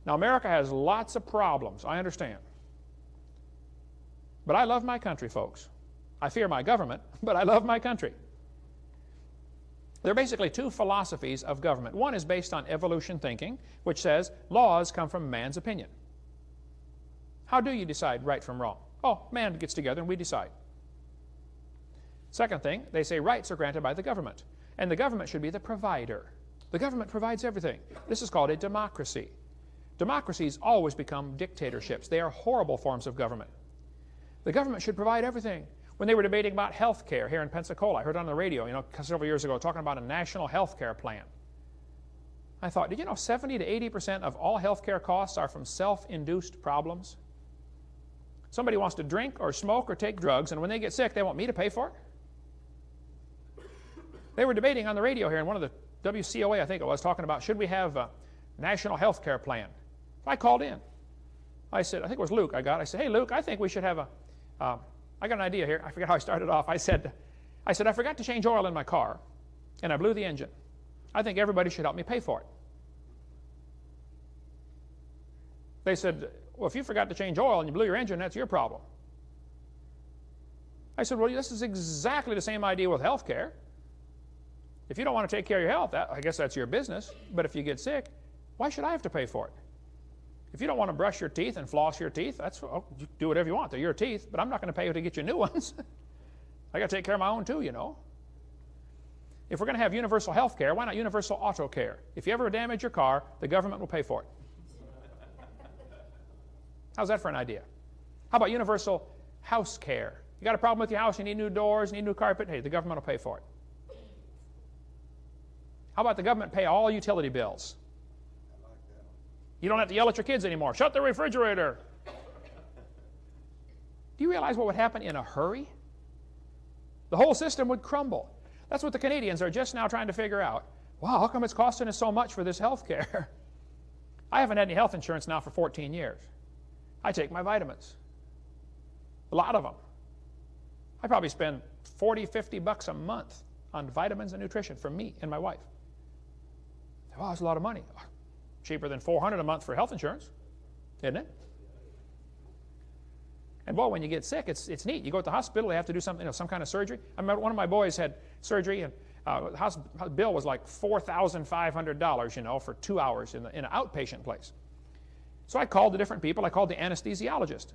Now, America has lots of problems, I understand. But I love my country, folks. I fear my government, but I love my country. There are basically two philosophies of government. One is based on evolution thinking, which says laws come from man's opinion. How do you decide right from wrong? Oh, man gets together and we decide. Second thing, they say rights are granted by the government, and the government should be the provider. The government provides everything. This is called a democracy. Democracies always become dictatorships. They are horrible forms of government. The government should provide everything. When they were debating about health care here in Pensacola, I heard on the radio, several years ago, talking about a national health care plan. I thought, did you know 70 to 80% of all health care costs are from self-induced problems? Somebody wants to drink or smoke or take drugs, and when they get sick, they want me to pay for it? They were debating on the radio here, and one of the WCOA, I think it was, talking about should we have a national health care plan. I called in. I said, I think it was Luke I said, "Hey, Luke, I think we should have I got an idea here." I forget how I started off. I said, I forgot to change oil in my car, and I blew the engine. I think everybody should help me pay for it. They said, "Well, if you forgot to change oil and you blew your engine, that's your problem." I said, "Well, this is exactly the same idea with health care. If you don't want to take care of your health, I guess that's your business. But if you get sick, why should I have to pay for it? If you don't want to brush your teeth and floss your teeth, you do whatever you want. They're your teeth, but I'm not going to pay you to get you new ones. I got to take care of my own too, you know. If we're going to have universal health care, why not universal auto care? If you ever damage your car, the government will pay for it. How's that for an idea? How about universal house care? You got a problem with your house, you need new doors, you need new carpet, hey, the government will pay for it. How about the government pay all utility bills? You don't have to yell at your kids anymore. Shut the refrigerator. Do you realize what would happen in a hurry? The whole system would crumble. That's what the Canadians are just now trying to figure out. Wow, how come it's costing us so much for this health care? I haven't had any health insurance now for 14 years. I take my vitamins. A lot of them. I probably spend $40, $50 a month on vitamins and nutrition for me and my wife. Wow, that's a lot of money. Cheaper than $400 a month for health insurance, isn't it? And boy, when you get sick, it's neat. You go to the hospital, they have to do something, some kind of surgery. I remember one of my boys had surgery, and the hospital bill was like $4,500, for 2 hours in an outpatient place. So I called the different people. I called the anesthesiologist.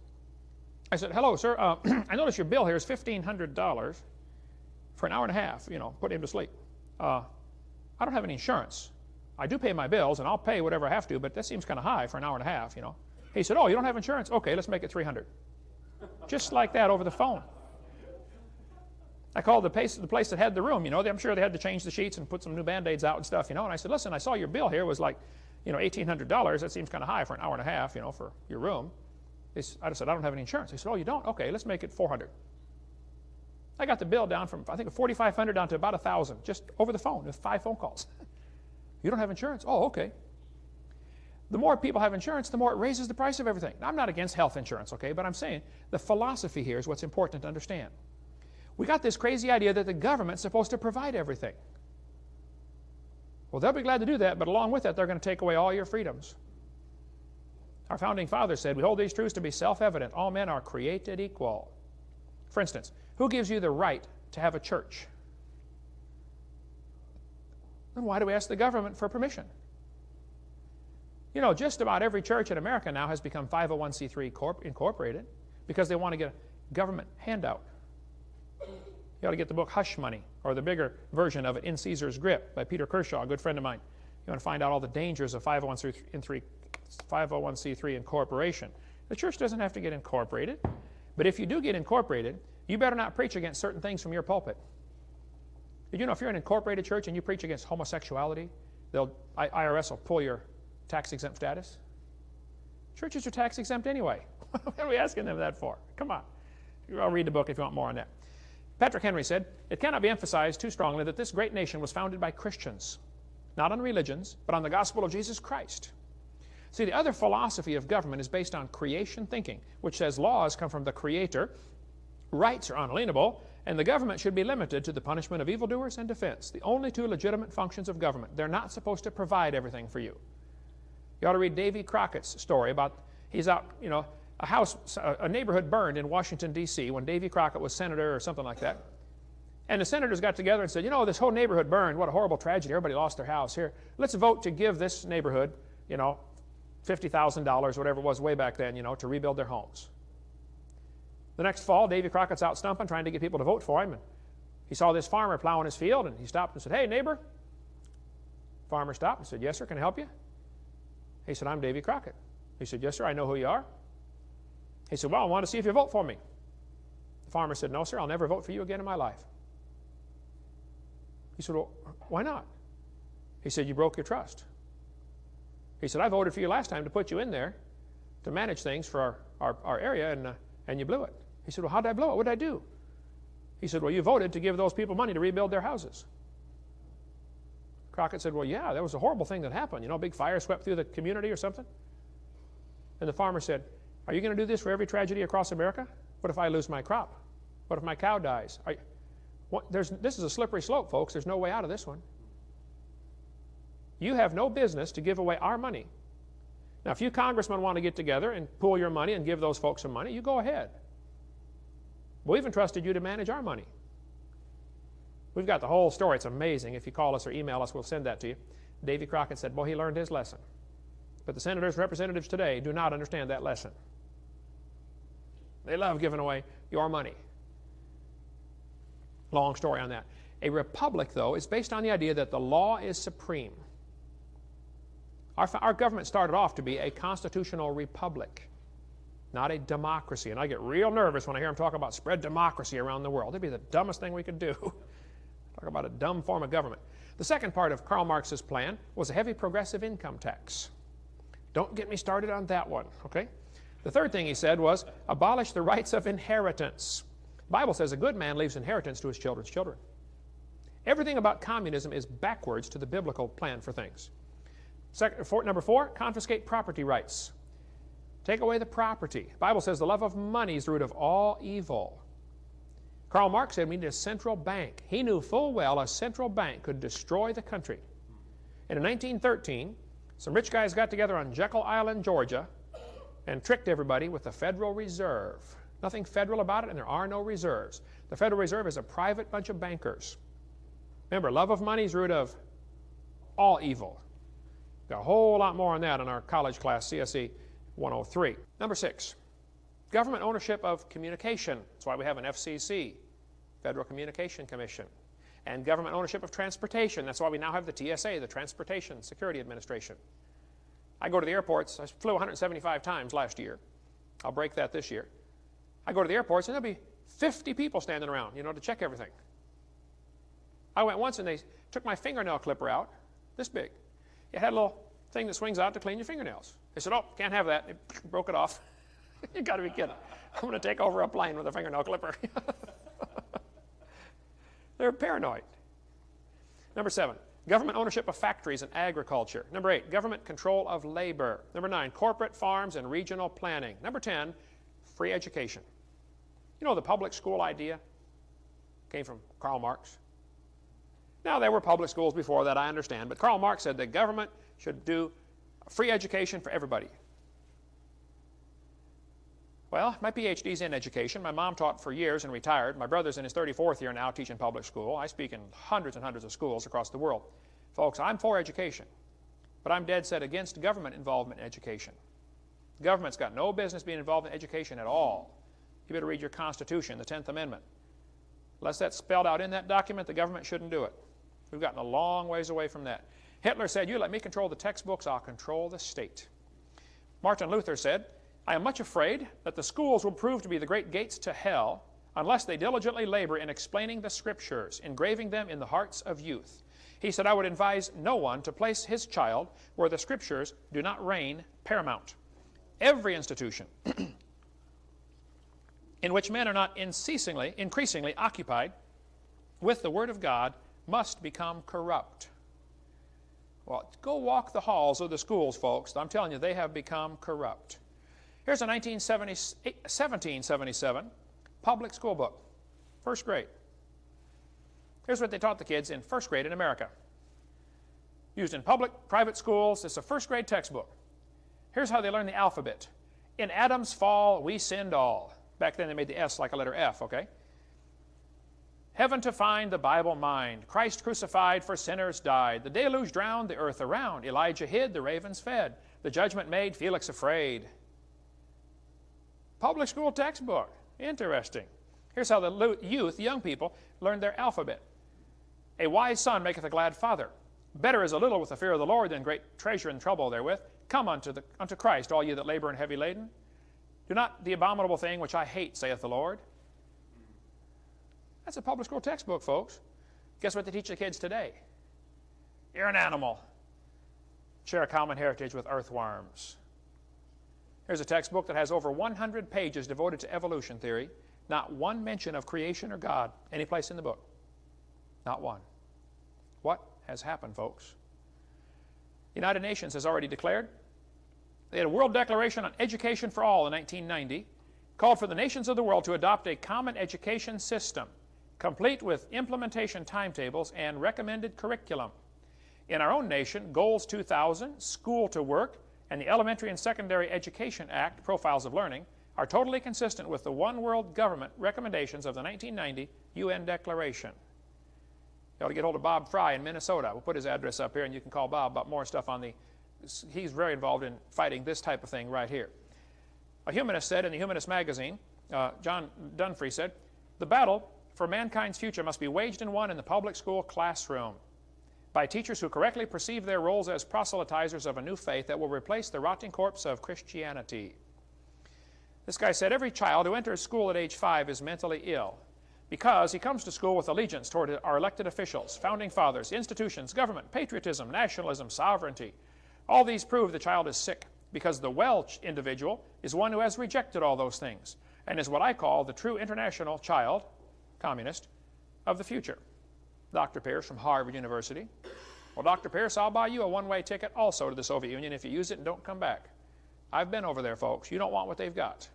I said, "Hello, sir. I notice your bill here is $1,500 for an hour and a half. Put him to sleep. I don't have any insurance. I do pay my bills, and I'll pay whatever I have to, but that seems kind of high for an hour and a half. He said, "Oh, you don't have insurance? Okay, let's make it $300. Just like that over the phone. I called the place that had the room, you know. I'm sure they had to change the sheets and put some new Band-Aids out and stuff, you know. And I said, listen, I saw your bill here was like, you know, $1,800. That seems kind of high for an hour and a half, you know, for your room. I just said, I don't have any insurance. They said, oh, you don't? Okay, let's make it $400. I got the bill down from, I think, $4,500 down to about $1,000, just over the phone with 5 phone calls. You don't have insurance? Oh, okay. The more people have insurance, the more it raises the price of everything. Now, I'm not against health insurance, okay, but I'm saying the philosophy here is what's important to understand. We got this crazy idea that the government's supposed to provide everything. Well, they'll be glad to do that, but along with that, they're going to take away all your freedoms. Our founding fathers said, we hold these truths to be self-evident. All men are created equal. For instance, who gives you the right to have a church? Then why do we ask the government for permission? You know, just about every church in America now has become 501c3 incorporated because they want to get a government handout. You ought to get the book Hush Money, or the bigger version of it, In Caesar's Grip, by Peter Kershaw, a good friend of mine. You want to find out all the dangers of 501c3 incorporation. The church doesn't have to get incorporated, but if you do get incorporated, you better not preach against certain things from your pulpit. Did you know if you're an incorporated church and you preach against homosexuality, IRS will pull your tax-exempt status? Churches are tax-exempt anyway. What are we asking them that for? Come on. I'll read the book if you want more on that. Patrick Henry said, it cannot be emphasized too strongly that this great nation was founded by Christians, not on religions, but on the gospel of Jesus Christ. See, the other philosophy of government is based on creation thinking, which says laws come from the Creator, rights are unalienable, and the government should be limited to the punishment of evildoers and defense, the only 2 legitimate functions of government. They're not supposed to provide everything for you. You ought to read Davy Crockett's story about, he's out, you know, a neighborhood burned in Washington, D.C. when Davy Crockett was senator or something like that. And the senators got together and said, you know, this whole neighborhood burned. What a horrible tragedy. Everybody lost their house. Here, let's vote to give this neighborhood, you know, $50,000, whatever it was way back then, you know, to rebuild their homes. The next fall, Davy Crockett's out stumping, trying to get people to vote for him. And he saw this farmer plowing his field, and he stopped and said, hey, neighbor. Farmer stopped and said, yes, sir, can I help you? He said, I'm Davy Crockett. He said, yes, sir, I know who you are. He said, well, I want to see if you vote for me. The farmer said, no, sir, I'll never vote for you again in my life. He said, well, why not? He said, you broke your trust. He said, I voted for you last time to put you in there to manage things for our area, and you blew it. He said, well, how did I blow it? What did I do? He said, well, you voted to give those people money to rebuild their houses. Crockett said, well, yeah, that was a horrible thing that happened. You know, a big fire swept through the community or something. And the farmer said, are you going to do this for every tragedy across America? What if I lose my crop? What if my cow dies? This is a slippery slope, folks. There's no way out of this one. You have no business to give away our money. Now, if you congressmen want to get together and pool your money and give those folks some money, you go ahead. We've entrusted you to manage our money. We've got the whole story. It's amazing. If you call us or email us, we'll send that to you. Davy Crockett said, boy, he learned his lesson. But the senators and representatives today do not understand that lesson. They love giving away your money. Long story on that. A republic, though, is based on the idea that the law is supreme. Our government started off to be a constitutional republic, not a democracy. And I get real nervous when I hear them talk about spread democracy around the world. It'd be the dumbest thing we could do. Talk about a dumb form of government. The second part of Karl Marx's plan was a heavy progressive income tax. Don't get me started on that one, okay? The third thing he said was abolish the rights of inheritance. The Bible says a good man leaves inheritance to his children's children. Everything about communism is backwards to the biblical plan for things. Number 4, confiscate property rights. Take away the property. The Bible says the love of money is the root of all evil. Karl Marx said we need a central bank. He knew full well a central bank could destroy the country. And in 1913, some rich guys got together on Jekyll Island, Georgia, and tricked everybody with the Federal Reserve. Nothing federal about it, and there are no reserves. The Federal Reserve is a private bunch of bankers. Remember, love of money is the root of all evil. Got a whole lot more on that in our college class, CSE 103. Number 6, government ownership of communication. That's why we have an FCC, Federal Communication Commission. And government ownership of transportation. That's why we now have the TSA, the Transportation Security Administration. I go to the airports. I flew 175 times last year. I'll break that this year. I go to the airports and there'll be 50 people standing around, to check everything. I went once and they took my fingernail clipper out, this big. It had a little thing that swings out to clean your fingernails. They said, oh, can't have that. They broke it off. You got to be kidding. I'm going to take over a plane with a fingernail clipper. They're paranoid. Number 7, government ownership of factories and agriculture. Number 8, government control of labor. Number 9, corporate farms and regional planning. Number 10, free education. The public school idea came from Karl Marx. Now, there were public schools before that, I understand, but Karl Marx said the government should do free education for everybody. Well, my PhD's in education. My mom taught for years and retired. My brother's in his 34th year now teaching public school. I speak in hundreds and hundreds of schools across the world. Folks, I'm for education, but I'm dead set against government involvement in education. The government's got no business being involved in education at all. You better read your Constitution, the 10th Amendment. Unless that's spelled out in that document, the government shouldn't do it. We've gotten a long ways away from that. Hitler said, you let me control the textbooks, I'll control the state. Martin Luther said, I am much afraid that the schools will prove to be the great gates to hell unless they diligently labor in explaining the Scriptures, engraving them in the hearts of youth. He said, I would advise no one to place his child where the Scriptures do not reign paramount. Every institution in which men are not increasingly occupied with the Word of God must become corrupt. Well, go walk the halls of the schools, folks. I'm telling you, they have become corrupt. Here's a 1777 public school book, first grade. Here's what they taught the kids in first grade in America. Used in public, private schools. It's a first grade textbook. Here's how they learn the alphabet. In Adam's fall, we sinned all. Back then they made the S like a letter F, okay? Heaven to find, the Bible mind. Christ crucified, for sinners died. The deluge drowned the earth around. Elijah hid, the ravens fed. The judgment made Felix afraid. Public school textbook. Interesting. Here's how the youth, young people, learn their alphabet. A wise son maketh a glad father. Better is a little with the fear of the Lord than great treasure and trouble therewith. Come unto Christ, all ye that labor and heavy laden. Do not the abominable thing which I hate, saith the Lord. That's a public school textbook, folks. Guess what they teach the kids today? You're an animal. Share a common heritage with earthworms. Here's a textbook that has over 100 pages devoted to evolution theory. Not one mention of creation or God any place in the book. Not one. What has happened, folks? The United Nations has already declared. They had a World Declaration on Education for All in 1990, called for the nations of the world to adopt a common education system, complete with implementation timetables and recommended curriculum. In our own nation, Goals 2000, School to Work, and the Elementary and Secondary Education Act, Profiles of Learning, are totally consistent with the One World Government recommendations of the 1990 UN Declaration. You ought to get hold of Bob Fry in Minnesota. We'll put his address up here, and you can call Bob about more stuff on he's very involved in fighting this type of thing right here. A humanist said in the Humanist magazine, John Dunfree said, the battle for mankind's future must be waged and won in the public school classroom by teachers who correctly perceive their roles as proselytizers of a new faith that will replace the rotting corpse of Christianity. This guy said, every child who enters school at age 5 is mentally ill because he comes to school with allegiance toward our elected officials, founding fathers, institutions, government, patriotism, nationalism, sovereignty. All these prove the child is sick because the well individual is one who has rejected all those things and is what I call the true international child, communist, of the future. Dr. Pierce from Harvard University. Well, Dr. Pierce, I'll buy you a one-way ticket also to the Soviet Union if you use it and don't come back. I've been over there, folks. You don't want what they've got.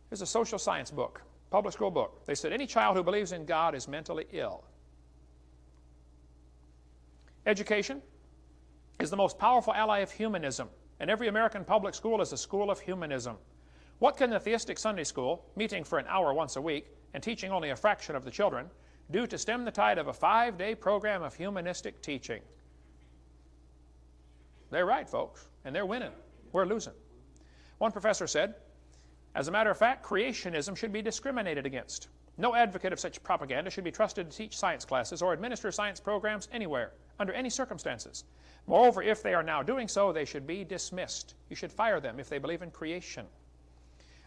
Here's a social science book, public school book. They said any child who believes in God is mentally ill. Education is the most powerful ally of humanism, and every American public school is a school of humanism. What can the theistic Sunday school, meeting for an hour once a week and teaching only a fraction of the children, do to stem the tide of a 5-day program of humanistic teaching? They're right, folks, and they're winning. We're losing. One professor said, as a matter of fact, creationism should be discriminated against. No advocate of such propaganda should be trusted to teach science classes or administer science programs anywhere, under any circumstances. Moreover, if they are now doing so, they should be dismissed. You should fire them if they believe in creation.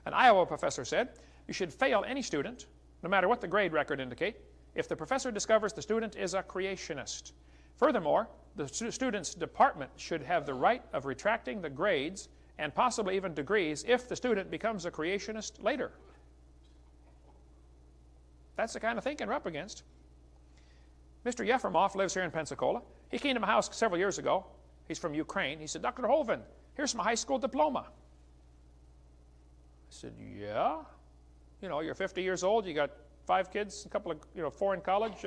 An Iowa professor said, you should fail any student, no matter what the grade record indicate, if the professor discovers the student is a creationist. Furthermore, the student's department should have the right of retracting the grades and possibly even degrees if the student becomes a creationist later. That's the kind of thinking we're up against. Mr. Yefremov lives here in Pensacola. He came to my house several years ago. He's from Ukraine. He said, Dr. Hovind, here's my high school diploma. I said, yeah? You know, you're 50 years old, you got 5 kids, a couple of, 4 in college.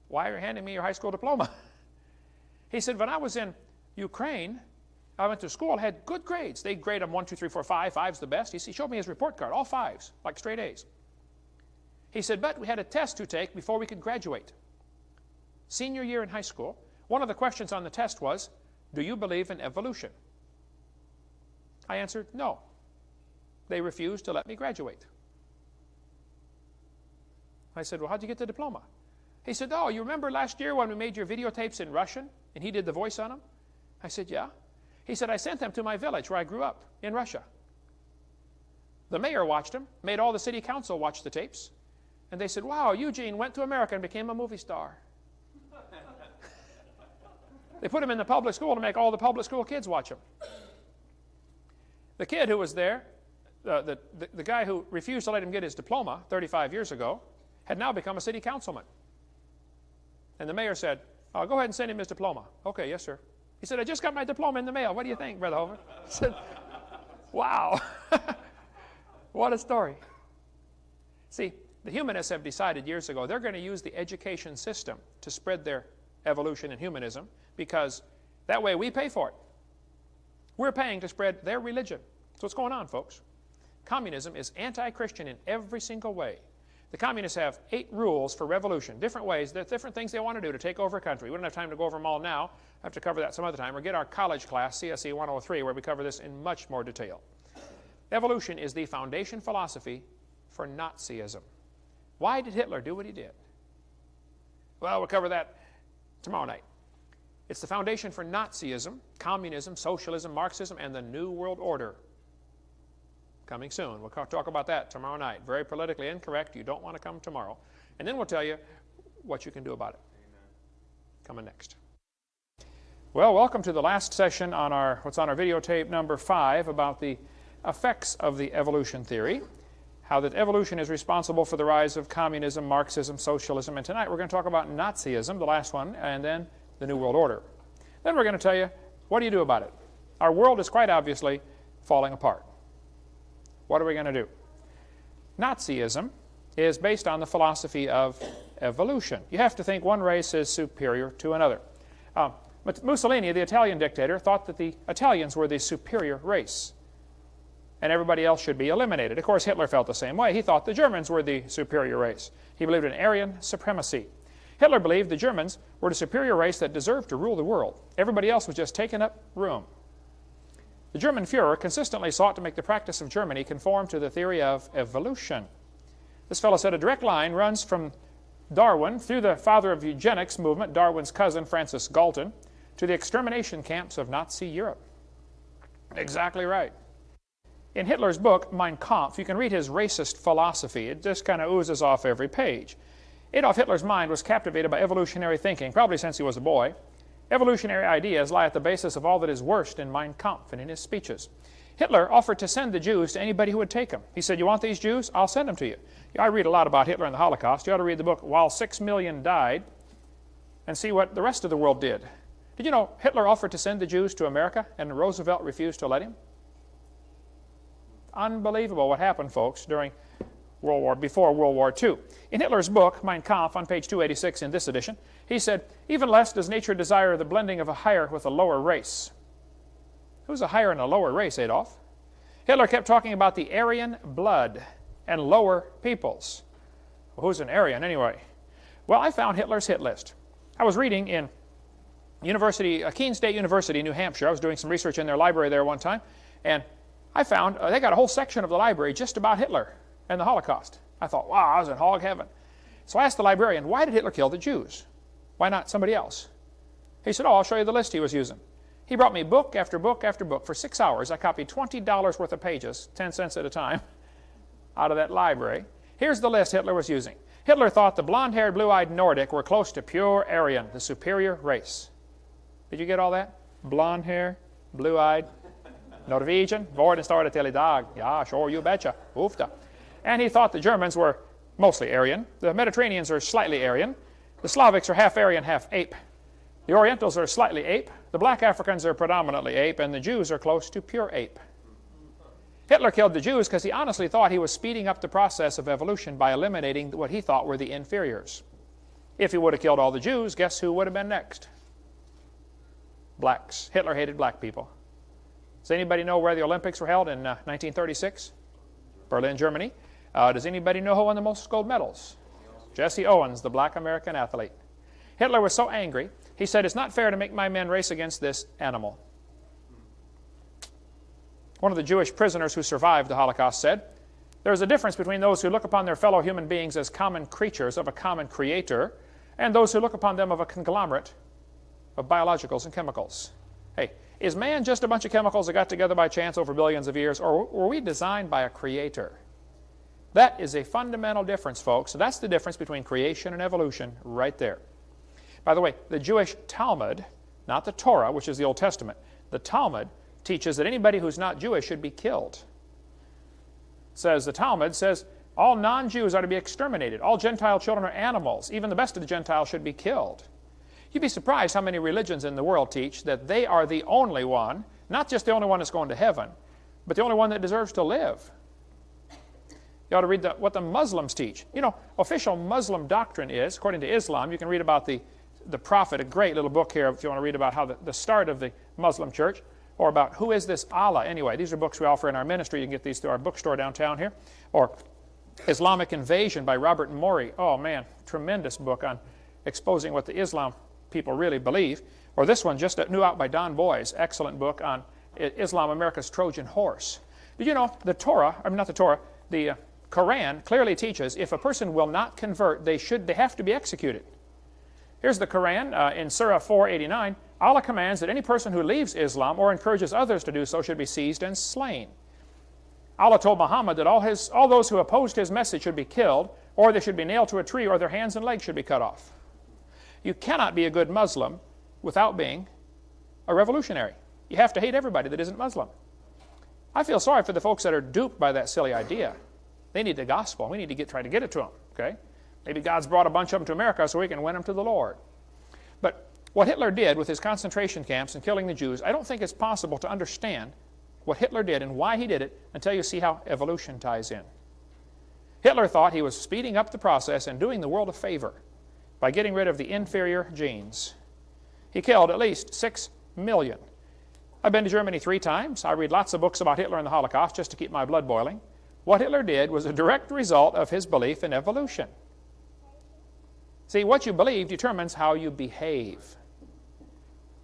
Why are you handing me your high school diploma? He said, when I was in Ukraine, I went to school, had good grades. They'd grade them 1, 2, 3, 4, 5. 5's the best. He showed me his report card, all 5s, like straight A's. He said, but we had a test to take before we could graduate. Senior year in high school, one of the questions on the test was, do you believe in evolution? I answered, no. They refused to let me graduate. I said, well, how'd you get the diploma? He said, oh, you remember last year when we made your videotapes in Russian and he did the voice on them? I said, yeah. He said, I sent them to my village where I grew up in Russia. The mayor watched them, made all the city council watch the tapes, and they said, wow, Eugene went to America and became a movie star. They put him in the public school to make all the public school kids watch him. The kid who was there, the guy who refused to let him get his diploma 35 years ago, had now become a city councilman. And the mayor said, oh, go ahead and send him his diploma. Okay, yes, sir. He said, I just got my diploma in the mail. What do you think, Brother Hovind? I said, wow. What a story. See, the humanists have decided years ago they're going to use the education system to spread their evolution and humanism because that way we pay for it. We're paying to spread their religion. That's what's going on, folks. Communism is anti-Christian in every single way. The communists have 8 rules for revolution, different ways, different things they want to do to take over a country. We don't have time to go over them all now. I have to cover that some other time. Or get our college class, CSE 103, where we cover this in much more detail. Evolution is the foundation philosophy for Nazism. Why did Hitler do what he did? Well, we'll cover that tomorrow night. It's the foundation for Nazism, communism, socialism, Marxism, and the New World Order. Coming soon. We'll talk about that tomorrow night. Very politically incorrect. You don't want to come tomorrow. And then we'll tell you what you can do about it. Amen. Coming next. Well, welcome to the last session on what's on our videotape number 5 about the effects of the evolution theory, how that evolution is responsible for the rise of communism, Marxism, socialism, and tonight we're going to talk about Nazism, the last one, and then the New World Order. Then we're going to tell you, what do you do about it? Our world is quite obviously falling apart. What are we going to do? Nazism is based on the philosophy of evolution. You have to think one race is superior to another. But Mussolini, the Italian dictator, thought that the Italians were the superior race and everybody else should be eliminated. Of course, Hitler felt the same way. He thought the Germans were the superior race. He believed in Aryan supremacy. Hitler believed the Germans were the superior race that deserved to rule the world. Everybody else was just taking up room. The German Führer consistently sought to make the practice of Germany conform to the theory of evolution. This fellow said a direct line runs from Darwin through the father of eugenics movement, Darwin's cousin Francis Galton, to the extermination camps of Nazi Europe. Exactly right. In Hitler's book, Mein Kampf, you can read his racist philosophy. It just kind of oozes off every page. Adolf Hitler's mind was captivated by evolutionary thinking, probably since he was a boy. Evolutionary ideas lie at the basis of all that is worst in Mein Kampf and in his speeches. Hitler offered to send the Jews to anybody who would take them. He said, you want these Jews? I'll send them to you. I read a lot about Hitler and the Holocaust. You ought to read the book While 6 Million Died and see what the rest of the world did. Did you know Hitler offered to send the Jews to America and Roosevelt refused to let him? Unbelievable what happened, folks, during before World War II. In Hitler's book, Mein Kampf, on page 286 in this edition, he said, even less does nature desire the blending of a higher with a lower race. Who's a higher and a lower race, Adolf? Hitler kept talking about the Aryan blood and lower peoples. Well, who's an Aryan anyway? Well, I found Hitler's hit list. I was reading in Keene State University, New Hampshire. I was doing some research in their library there one time, and I found they got a whole section of the library just about Hitler and the Holocaust. I thought, wow, I was in hog heaven. So I asked the librarian, why did Hitler kill the Jews? Why not somebody else? He said, oh, I'll show you the list he was using. He brought me book after book after book. For 6 hours, I copied $20 worth of pages, 10 cents at a time, out of that library. Here's the list Hitler was using. Hitler thought the blonde-haired, blue-eyed Nordic were close to pure Aryan, the superior race. Did you get all that? Blonde hair, blue-eyed, Norwegian, worden står det till idag. Ja, sure, you betcha. Oofta. And he thought the Germans were mostly Aryan. The Mediterraneans are slightly Aryan. The Slavics are half Aryan, half ape. The Orientals are slightly ape. The black Africans are predominantly ape, and the Jews are close to pure ape. Hitler killed the Jews because he honestly thought he was speeding up the process of evolution by eliminating what he thought were the inferiors. If he would have killed all the Jews, guess who would have been next? Blacks. Hitler hated black people. Does anybody know where the Olympics were held in 1936? Berlin, Germany. Does anybody know who won the most gold medals? Jesse Owens, the black American athlete. Hitler was so angry, he said, "It's not fair to make my men race against this animal." One of the Jewish prisoners who survived the Holocaust said, "There is a difference between those who look upon their fellow human beings as common creatures of a common creator and those who look upon them of a conglomerate of biologicals and chemicals." Hey, is man just a bunch of chemicals that got together by chance over billions of years, or were we designed by a creator? That is a fundamental difference, folks. So that's the difference between creation and evolution right there. By the way, the Jewish Talmud, not the Torah, which is the Old Testament, the Talmud teaches that anybody who's not Jewish should be killed. The Talmud says all non-Jews are to be exterminated. All Gentile children are animals. Even the best of the Gentiles should be killed. You'd be surprised how many religions in the world teach that they are the only one, not just the only one that's going to heaven, but the only one that deserves to live. You ought to read what the Muslims teach. You know, official Muslim doctrine is, according to Islam, you can read about the Prophet, a great little book here if you want to read about how the start of the Muslim church, or about who is this Allah. Anyway, these are books we offer in our ministry. You can get these through our bookstore downtown here. Or Islamic Invasion by Robert Morey. Oh man, tremendous book on exposing what the Islam people really believe. Or this one just new out by Don Boys, excellent book on Islam, America's Trojan Horse. Did you know the Torah, I mean not the Torah, the Quran clearly teaches if a person will not convert, they have to be executed. Here's the Quran in Surah 489. Allah commands that any person who leaves Islam or encourages others to do so should be seized and slain. Allah told Muhammad that all those who opposed his message should be killed, or they should be nailed to a tree, or their hands and legs should be cut off. You cannot be a good Muslim without being a revolutionary. You have to hate everybody that isn't Muslim. I feel sorry for the folks that are duped by that silly idea. They need the gospel. We need to try to get it to them. Okay? Maybe God's brought a bunch of them to America so we can win them to the Lord. But what Hitler did with his concentration camps and killing the Jews, I don't think it's possible to understand what Hitler did and why he did it until you see how evolution ties in. Hitler thought he was speeding up the process and doing the world a favor by getting rid of the inferior genes. He killed at least 6 million. I've been to Germany 3 times. I read lots of books about Hitler and the Holocaust just to keep my blood boiling. What Hitler did was a direct result of his belief in evolution. See, what you believe determines how you behave.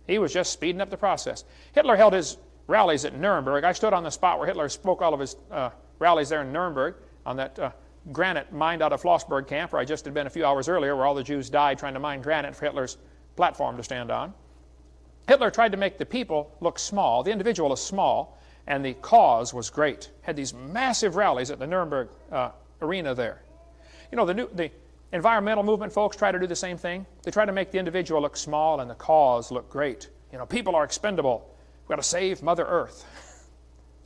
He was just speeding up the process. Hitler held his rallies at Nuremberg. I stood on the spot where Hitler spoke all of his rallies there in Nuremberg on that granite mined out of Flossburg camp where I just had been a few hours earlier, where all the Jews died trying to mine granite for Hitler's platform to stand on. Hitler tried to make the people look small, the individual is small, and the cause was great. Had these massive rallies at the Nuremberg arena there. You know, the environmental movement folks try to do the same thing. They try to make the individual look small and the cause look great. You know, people are expendable. We've got to save Mother Earth.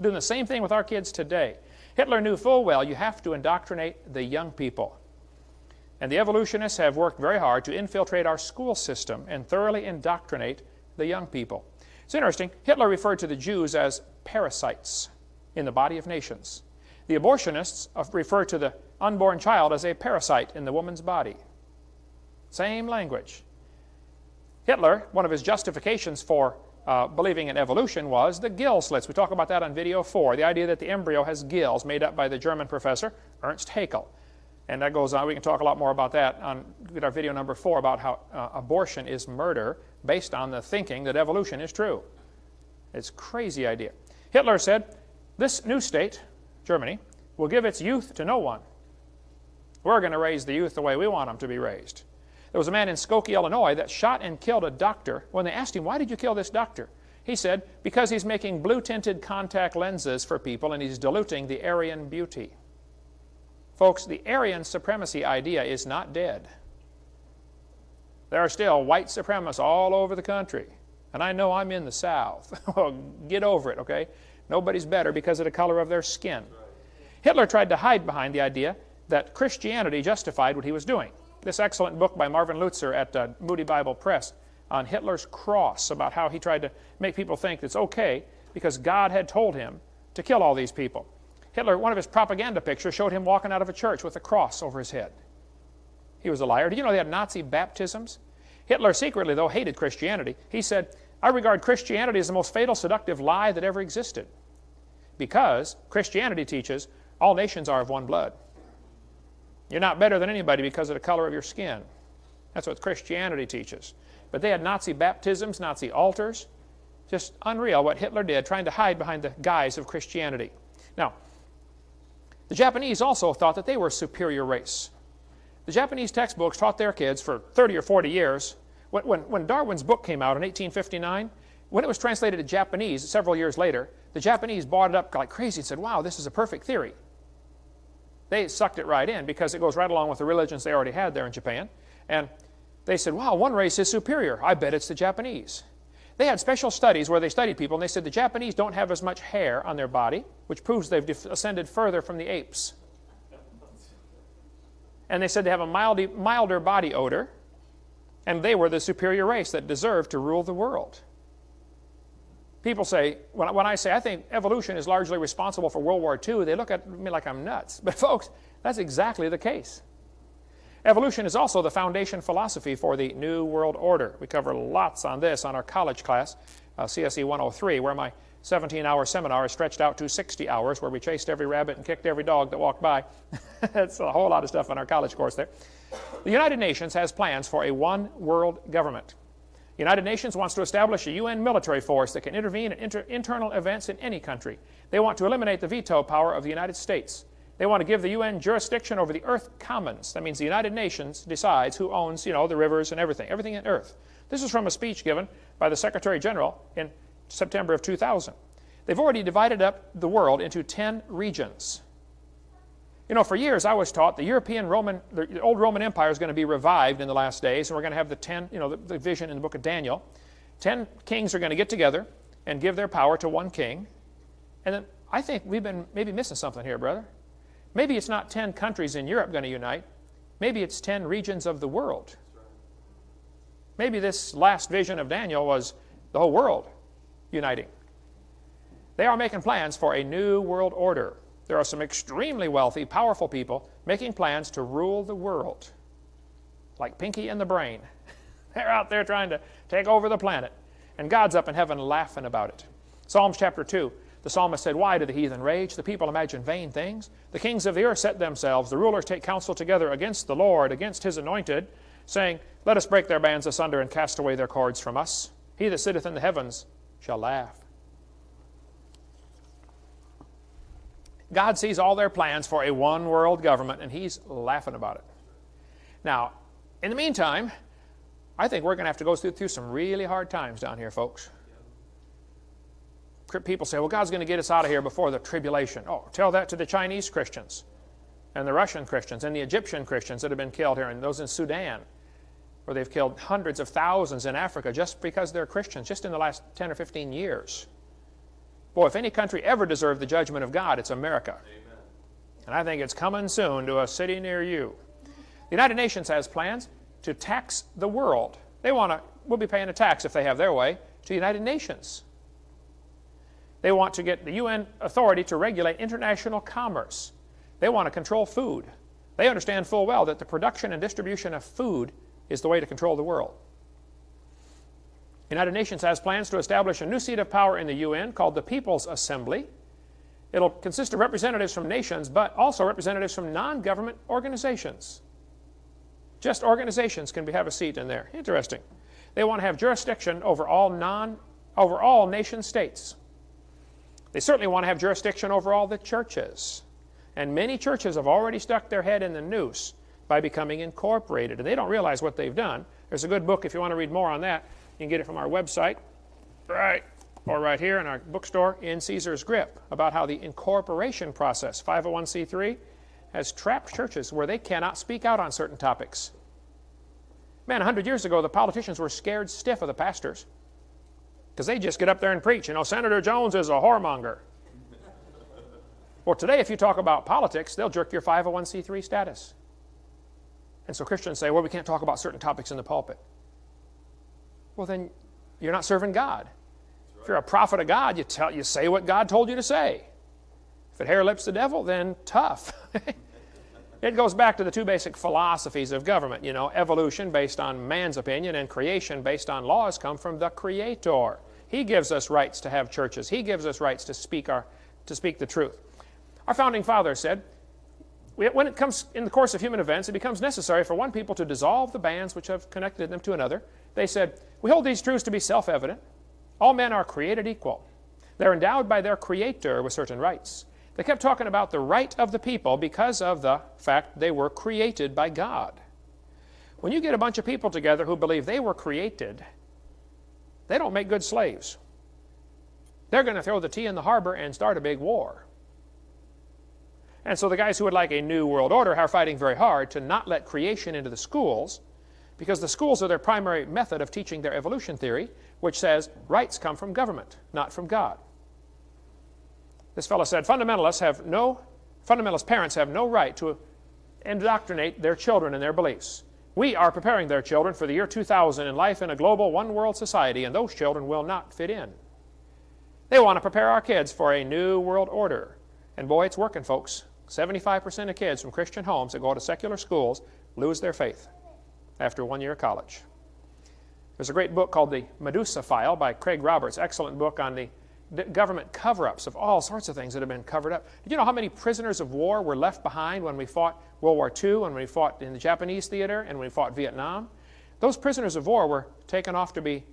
Doing the same thing with our kids today. Hitler knew full well you have to indoctrinate the young people. And the evolutionists have worked very hard to infiltrate our school system and thoroughly indoctrinate the young people. It's interesting, Hitler referred to the Jews as parasites in the body of nations. The abortionists refer to the unborn child as a parasite in the woman's body. Same language. Hitler, one of his justifications for believing in evolution was the gill slits. We talk about that on video 4, the idea that the embryo has gills made up by the German professor Ernst Haeckel. And that goes on. We can talk a lot more about that on our video number 4 about how abortion is murder based on the thinking that evolution is true. It's a crazy idea. Hitler said, this new state, Germany, will give its youth to no one. We're going to raise the youth the way we want them to be raised. There was a man in Skokie, Illinois that shot and killed a doctor. When they asked him, why did you kill this doctor? He said, because he's making blue-tinted contact lenses for people and he's diluting the Aryan beauty. Folks, the Aryan supremacy idea is not dead. There are still white supremacists all over the country. And I know I'm in the South. Get over it, okay? Nobody's better because of the color of their skin. Hitler tried to hide behind the idea that Christianity justified what he was doing. This excellent book by Marvin Lutzer at Moody Bible Press on Hitler's cross, about how he tried to make people think it's okay because God had told him to kill all these people. Hitler, one of his propaganda pictures showed him walking out of a church with a cross over his head. He was a liar. Did you know they had Nazi baptisms? Hitler secretly, though, hated Christianity. He said, I regard Christianity as the most fatal, seductive lie that ever existed, because Christianity teaches all nations are of one blood. You're not better than anybody because of the color of your skin. That's what Christianity teaches. But they had Nazi baptisms, Nazi altars. Just unreal what Hitler did, trying to hide behind the guise of Christianity. Now, the Japanese also thought that they were a superior race. The Japanese textbooks taught their kids for 30 or 40 years. When Darwin's book came out in 1859, when it was translated to Japanese several years later, the Japanese bought it up like crazy and said, wow, this is a perfect theory. They sucked it right in because it goes right along with the religions they already had there in Japan. And they said, wow, one race is superior. I bet it's the Japanese. They had special studies where they studied people, and they said the Japanese don't have as much hair on their body, which proves they've ascended further from the apes. And they said they have a milder body odor, and they were the superior race that deserved to rule the world. People say, when I say I think evolution is largely responsible for World War II, they look at me like I'm nuts. But folks, that's exactly the case. Evolution is also the foundation philosophy for the New World Order. We cover lots on this on our college class, CSE 103, where my 17-hour seminar is stretched out to 60 hours, where we chased every rabbit and kicked every dog that walked by. That's a whole lot of stuff on our college course there. The United Nations has plans for a one-world government. The United Nations wants to establish a UN military force that can intervene in internal events in any country. They want to eliminate the veto power of the United States. They want to give the UN jurisdiction over the Earth Commons. That means the United Nations decides who owns, the rivers and everything in Earth. This is from a speech given by the Secretary General in September of 2000. They've already divided up the world into 10 regions. For years I was taught the the old Roman Empire is going to be revived in the last days, and we're going to have the 10, the vision in the book of Daniel. 10 kings are going to get together and give their power to one king. And then I think we've been maybe missing something here, brother. Maybe it's not 10 countries in Europe going to unite. Maybe it's 10 regions of the world. Maybe this last vision of Daniel was the whole world uniting. They are making plans for a new world order. There are some extremely wealthy, powerful people making plans to rule the world, like Pinky and the Brain. They're out there trying to take over the planet, and God's up in heaven laughing about it. Psalms chapter 2, the psalmist said, why do the heathen rage? The people imagine vain things. The kings of the earth set themselves. The rulers take counsel together against the Lord, against his anointed, saying, let us break their bands asunder and cast away their cords from us. He that sitteth in the heavens shall laugh. God sees all their plans for a one-world government, and he's laughing about it. Now, in the meantime, I think we're going to have to go through some really hard times down here, folks. People say, well, God's going to get us out of here before the tribulation. Oh, tell that to the Chinese Christians and the Russian Christians and the Egyptian Christians that have been killed here, and those in Sudan, where they've killed hundreds of thousands in Africa just because they're Christians, just in the last 10 or 15 years. Boy, if any country ever deserved the judgment of God, it's America. Amen. And I think it's coming soon to a city near you. The United Nations has plans to tax the world. We'll be paying a tax if they have their way to the United Nations. They want to get the UN authority to regulate international commerce. They want to control food. They understand full well that the production and distribution of food is the way to control the world. The United Nations has plans to establish a new seat of power in the UN called the People's Assembly. It'll consist of representatives from nations, but also representatives from non-government organizations. Just organizations can have a seat in there. Interesting. They want to have jurisdiction over all nation states. They certainly want to have jurisdiction over all the churches. And many churches have already stuck their head in the noose by becoming incorporated, and they don't realize what they've done. There's a good book if you want to read more on that. You can get it from our website. Right or right here in our bookstore, In Caesar's Grip, about how the incorporation process, 501c3, has trapped churches where they cannot speak out on certain topics. Man, 100 years ago, the politicians were scared stiff of the pastors because they just get up there and preach. You know, Senator Jones is a whoremonger. Well, today, if you talk about politics, they'll jerk your 501c3 status. And so Christians say, well, we can't talk about certain topics in the pulpit. Well, then you're not serving God. If you're a prophet of God, you say what God told you to say. If it hair lips the devil, then tough. It goes back to the two basic philosophies of government. You know, evolution based on man's opinion and creation based on laws come from the Creator. He gives us rights to have churches. He gives us rights to speak the truth. Our founding fathers said, when it comes in the course of human events, it becomes necessary for one people to dissolve the bands which have connected them to another. They said, we hold these truths to be self-evident. All men are created equal. They're endowed by their Creator with certain rights. They kept talking about the right of the people because of the fact they were created by God. When you get a bunch of people together who believe they were created, they don't make good slaves. They're going to throw the tea in the harbor and start a big war. And so the guys who would like a new world order are fighting very hard to not let creation into the schools, because the schools are their primary method of teaching their evolution theory, which says rights come from government, not from God. This fellow said, fundamentalist parents have no right to indoctrinate their children in their beliefs. We are preparing their children for the year 2000 in life in a global one-world society, and those children will not fit in. They want to prepare our kids for a new world order. And boy, it's working, folks. 75% of kids from Christian homes that go to secular schools lose their faith after 1 year of college. There's a great book called The Medusa File by Craig Roberts, excellent book on the government cover-ups of all sorts of things that have been covered up. Did you know how many prisoners of war were left behind when we fought World War II, when we fought in the Japanese theater, and when we fought Vietnam? Those prisoners of war were taken off to be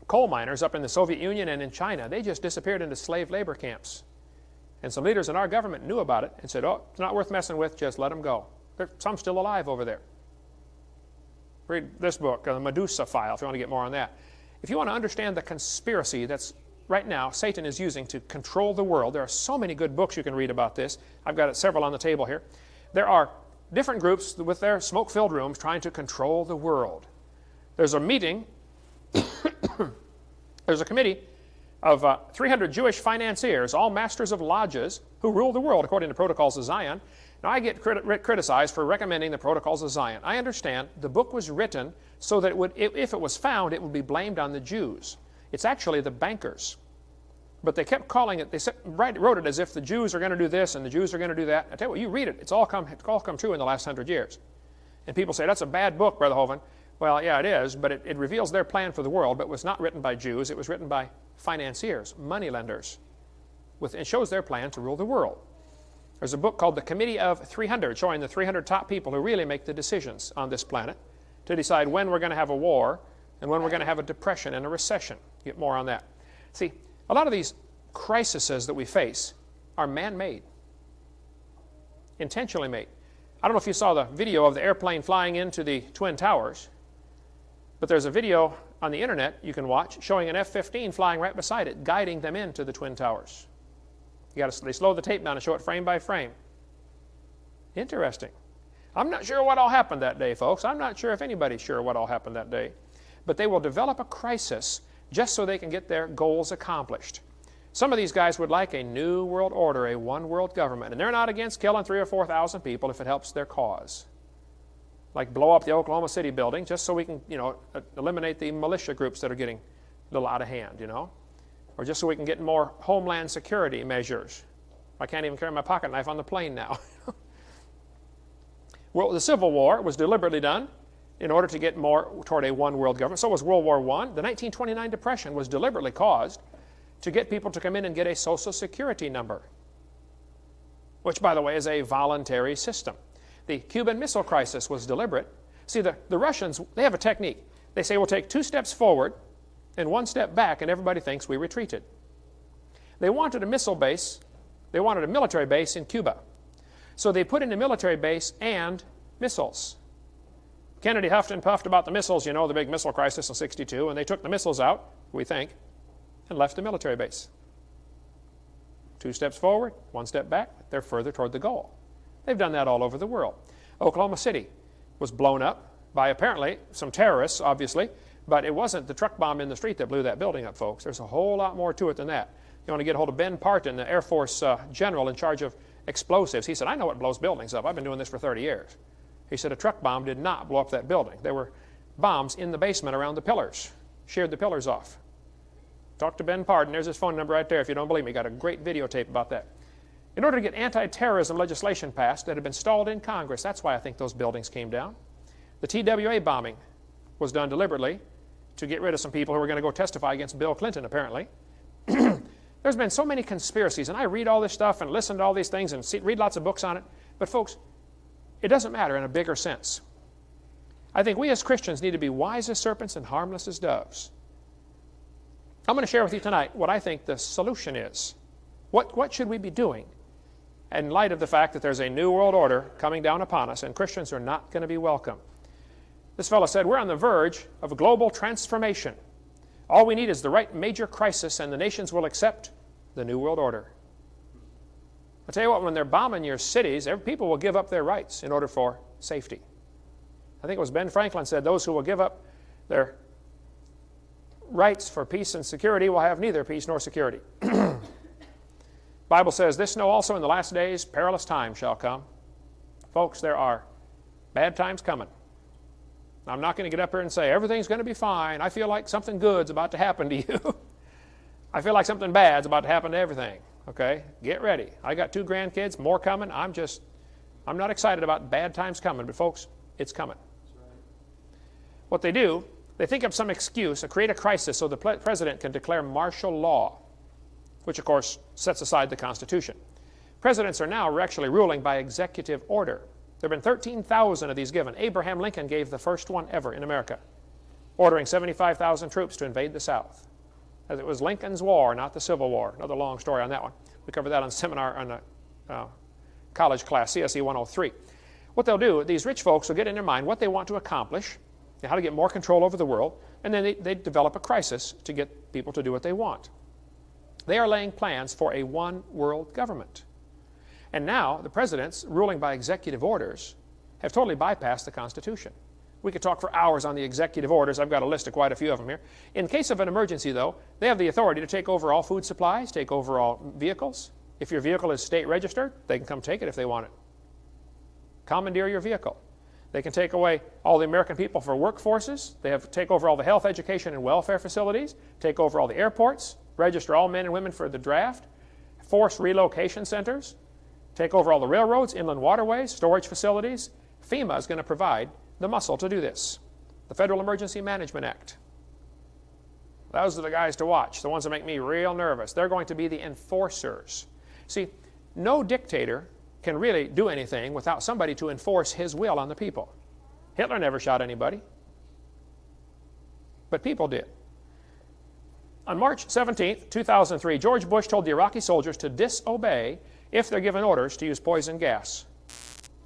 coal miners up in the Soviet Union and in China. They just disappeared into slave labor camps. And some leaders in our government knew about it and said, oh, it's not worth messing with, just let them go. There's some still alive over there. Read this book, The Medusa File, if you want to get more on that. If you want to understand the conspiracy that's right now Satan is using to control the world, there are so many good books you can read about this. I've got several on the table here. There are different groups with their smoke-filled rooms trying to control the world. There's a meeting, there's a committee of 300 Jewish financiers, all masters of lodges, who rule the world according to Protocols of Zion. Now, I get criticized for recommending the Protocols of Zion. I understand the book was written so that if it was found, it would be blamed on the Jews. It's actually the bankers. But they kept calling it, wrote it as if the Jews are going to do this and the Jews are going to do that. I tell you what, you read it, it's all come true in the last 100 years. And people say, that's a bad book, Brother Hovind. Well, yeah, it is, but it reveals their plan for the world, but it was not written by Jews. It was written by financiers, moneylenders. It shows their plan to rule the world. There's a book called The Committee of 300, showing the 300 top people who really make the decisions on this planet to decide when we're going to have a war and when we're going to have a depression and a recession. Get more on that. See, a lot of these crises that we face are man-made, intentionally made. I don't know if you saw the video of the airplane flying into the Twin Towers, but there's a video on the internet you can watch showing an F-15 flying right beside it, guiding them into the Twin Towers. They slow the tape down and show it frame by frame. Interesting. I'm not sure what all happened that day, folks. I'm not sure if anybody's sure what all happened that day. But they will develop a crisis just so they can get their goals accomplished. Some of these guys would like a new world order, a one-world government, and they're not against killing 3,000 or 4,000 people if it helps their cause. Like blow up the Oklahoma City building just so we can, eliminate the militia groups that are getting a little out of hand, Or just so we can get more homeland security measures. I can't even carry my pocket knife on the plane now. Well, the Civil War was deliberately done in order to get more toward a one-world government. So was World War I. The 1929 Depression was deliberately caused to get people to come in and get a Social Security number, which, by the way, is a voluntary system. The Cuban Missile Crisis was deliberate. See, the Russians, they have a technique. They say, we'll take 2 steps forward and 1 step back, and everybody thinks we retreated. They wanted a missile base. They wanted a military base in Cuba. So they put in a military base and missiles. Kennedy huffed and puffed about the missiles, the big missile crisis in '62, and they took the missiles out, we think. and left the military base. 2 steps forward, 1 step back, they're further toward the goal. They've done that all over the world. Oklahoma City was blown up by apparently some terrorists, obviously, but it wasn't the truck bomb in the street that blew that building up, folks. There's a whole lot more to it than that. You want to get a hold of Ben Parton, the Air Force general in charge of explosives. He said, I know what blows buildings up. I've been doing this for 30 years. He said a truck bomb did not blow up that building. There were bombs in the basement around the pillars, sheared the pillars off. Talk to Ben Parton. There's his phone number right there if you don't believe me. Got a great videotape about that. In order to get anti-terrorism legislation passed that had been stalled in Congress, that's why I think those buildings came down. The TWA bombing was done deliberately to get rid of some people who were going to go testify against Bill Clinton, apparently. There's been so many conspiracies, and I read all this stuff and listen to all these things and read lots of books on it. But folks, it doesn't matter in a bigger sense. I think we as Christians need to be wise as serpents and harmless as doves. I'm going to share with you tonight what I think the solution is. What should we be doing in light of the fact that there's a new world order coming down upon us and Christians are not going to be welcome? This fellow said, we're on the verge of a global transformation. All we need is the right major crisis and the nations will accept the new world order. I'll tell you what, when they're bombing your cities, people will give up their rights in order for safety. I think it was Ben Franklin said, those who will give up their rights for peace and security will have neither peace nor security. Bible says, this know also in the last days perilous times shall come. Folks, there are bad times coming. I'm not going to get up here and say, everything's going to be fine. I feel like something good's about to happen to you. I feel like something bad's about to happen to everything. Okay? Get ready. I got 2 grandkids, more coming. I'm not excited about bad times coming, but folks, it's coming. What they do, they think of some excuse, create a crisis so the president can declare martial law, which of course sets aside the Constitution. Presidents are now actually ruling by executive order. There have been 13,000 of these given. Abraham Lincoln gave the first one ever in America, ordering 75,000 troops to invade the South. As it was Lincoln's War, not the Civil War. Another long story on that one. We covered that on seminar on a college class, CSE 103. What they'll do, these rich folks will get in their mind what they want to accomplish, and how to get more control over the world, and then they develop a crisis to get people to do what they want. They are laying plans for a one-world government. And now the presidents, ruling by executive orders, have totally bypassed the Constitution. We could talk for hours on the executive orders. I've got a list of quite a few of them here. In case of an emergency, though, they have the authority to take over all food supplies, take over all vehicles. If your vehicle is state registered, they can come take it if they want it. Commandeer your vehicle. They can take away all the American people for workforces. They have to take over all the health, education, and welfare facilities, take over all the airports, register all men and women for the draft, force relocation centers, take over all the railroads, inland waterways, storage facilities. FEMA is going to provide the muscle to do this. The Federal Emergency Management Act. Those are the guys to watch, the ones that make me real nervous. They're going to be the enforcers. See, no dictator can really do anything without somebody to enforce his will on the people. Hitler never shot anybody, but people did. On March 17, 2003, George Bush told the Iraqi soldiers to disobey if they're given orders to use poison gas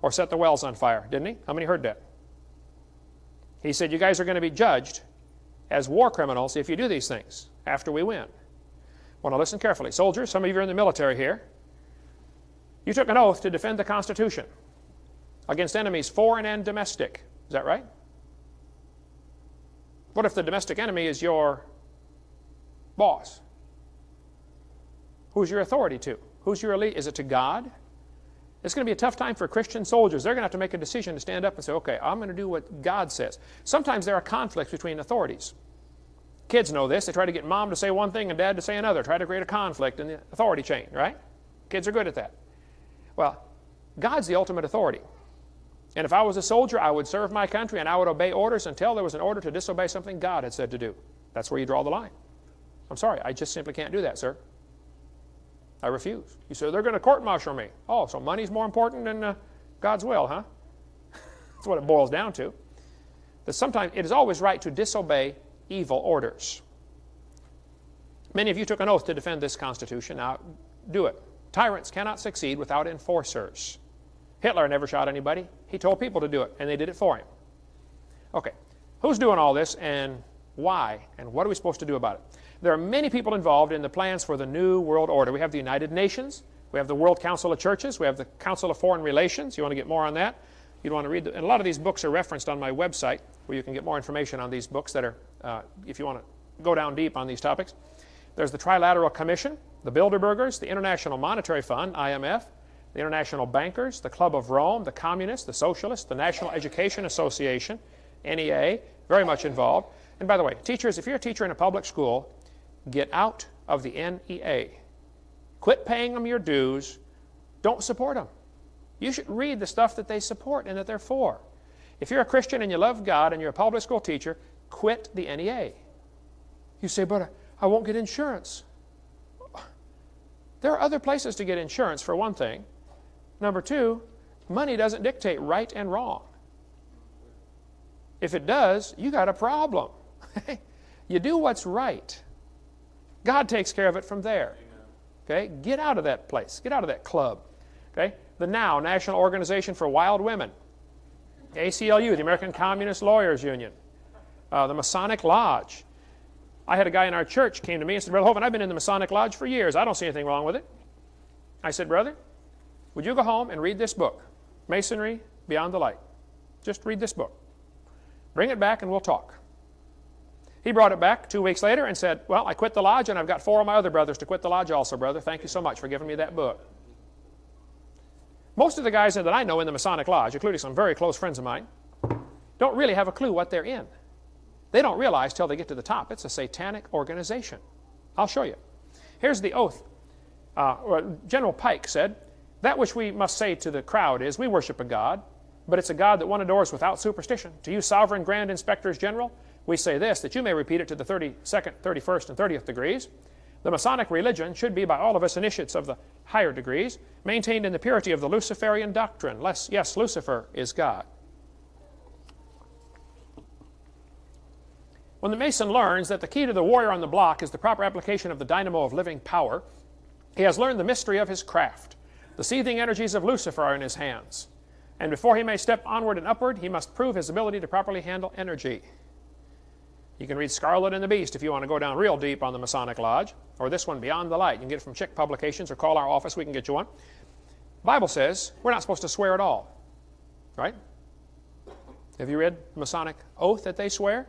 or set the wells on fire, didn't he? How many heard that? He said, you guys are going to be judged as war criminals if you do these things after we win. Want to listen carefully. Soldiers, some of you are in the military here. You took an oath to defend the Constitution against enemies foreign and domestic. Is that right? What if the domestic enemy is your boss? Who's your authority to? Who's your elite? Is it to God? It's going to be a tough time for Christian soldiers. They're going to have to make a decision to stand up and say, okay, I'm going to do what God says. Sometimes there are conflicts between authorities. Kids know this. They try to get mom to say one thing and dad to say another. Try to create a conflict in the authority chain, right? Kids are good at that. Well, God's the ultimate authority. And if I was a soldier, I would serve my country and I would obey orders until there was an order to disobey something God had said to do. That's where you draw the line. I'm sorry, I just simply can't do that, sir. I refuse. You say, they're going to court-martial me. Oh, so money's more important than God's will, huh? That's what it boils down to. That sometimes it is always right to disobey evil orders. Many of you took an oath to defend this Constitution. Now, do it. Tyrants cannot succeed without enforcers. Hitler never shot anybody. He told people to do it, and they did it for him. Okay, who's doing all this, and why, and what are we supposed to do about it? There are many people involved in the plans for the New World Order. We have the United Nations. We have the World Council of Churches. We have the Council of Foreign Relations. You want to get more on that? You'd want to read, and a lot of these books are referenced on my website, where you can get more information on these books that are, if you want to go down deep on these topics. There's the Trilateral Commission, the Bilderbergers, the International Monetary Fund, IMF, the International Bankers, the Club of Rome, the Communists, the Socialists, the National Education Association, NEA, very much involved. And by the way, teachers, if you're a teacher in a public school, get out of the NEA. Quit paying them your dues. Don't support them. You should read the stuff that they support and that they're for. If you're a Christian and you love God and you're a public school teacher, quit the NEA. You say, but I won't get insurance. There are other places to get insurance, for one thing. Number two, money doesn't dictate right and wrong. If it does, you got a problem. You do what's right. God takes care of it from there. Okay? Get out of that place. Get out of that club. Okay? The NOW, National Organization for Wild Women. ACLU, the American Communist Lawyers Union. The Masonic Lodge. I had a guy in our church came to me and said, Brother Hovind, I've been in the Masonic Lodge for years. I don't see anything wrong with it. I said, brother, would you go home and read this book, Masonry Beyond the Light? Just read this book. Bring it back and we'll talk. He brought it back 2 weeks later and said, well, I quit the lodge and I've got 4 of my other brothers to quit the lodge also, brother. Thank you so much for giving me that book. Most of the guys that I know in the Masonic Lodge, including some very close friends of mine, don't really have a clue what they're in. They don't realize till they get to the top. It's a satanic organization. I'll show you. Here's the oath. General Pike said, that which we must say to the crowd is, we worship a God, but it's a God that one adores without superstition. To you, sovereign grand inspectors general, we say this, that you may repeat it to the 32nd, 31st, and 30th degrees. The Masonic religion should be by all of us initiates of the higher degrees, maintained in the purity of the Luciferian doctrine. Yes, Lucifer is God. When the Mason learns that the key to the warrior on the block is the proper application of the dynamo of living power, he has learned the mystery of his craft. The seething energies of Lucifer are in his hands. And before he may step onward and upward, he must prove his ability to properly handle energy. You can read Scarlet and the Beast if you want to go down real deep on the Masonic Lodge, or this one, Beyond the Light. You can get it from Chick Publications or call our office. We can get you one. The Bible says we're not supposed to swear at all, right? Have you read the Masonic oath that they swear?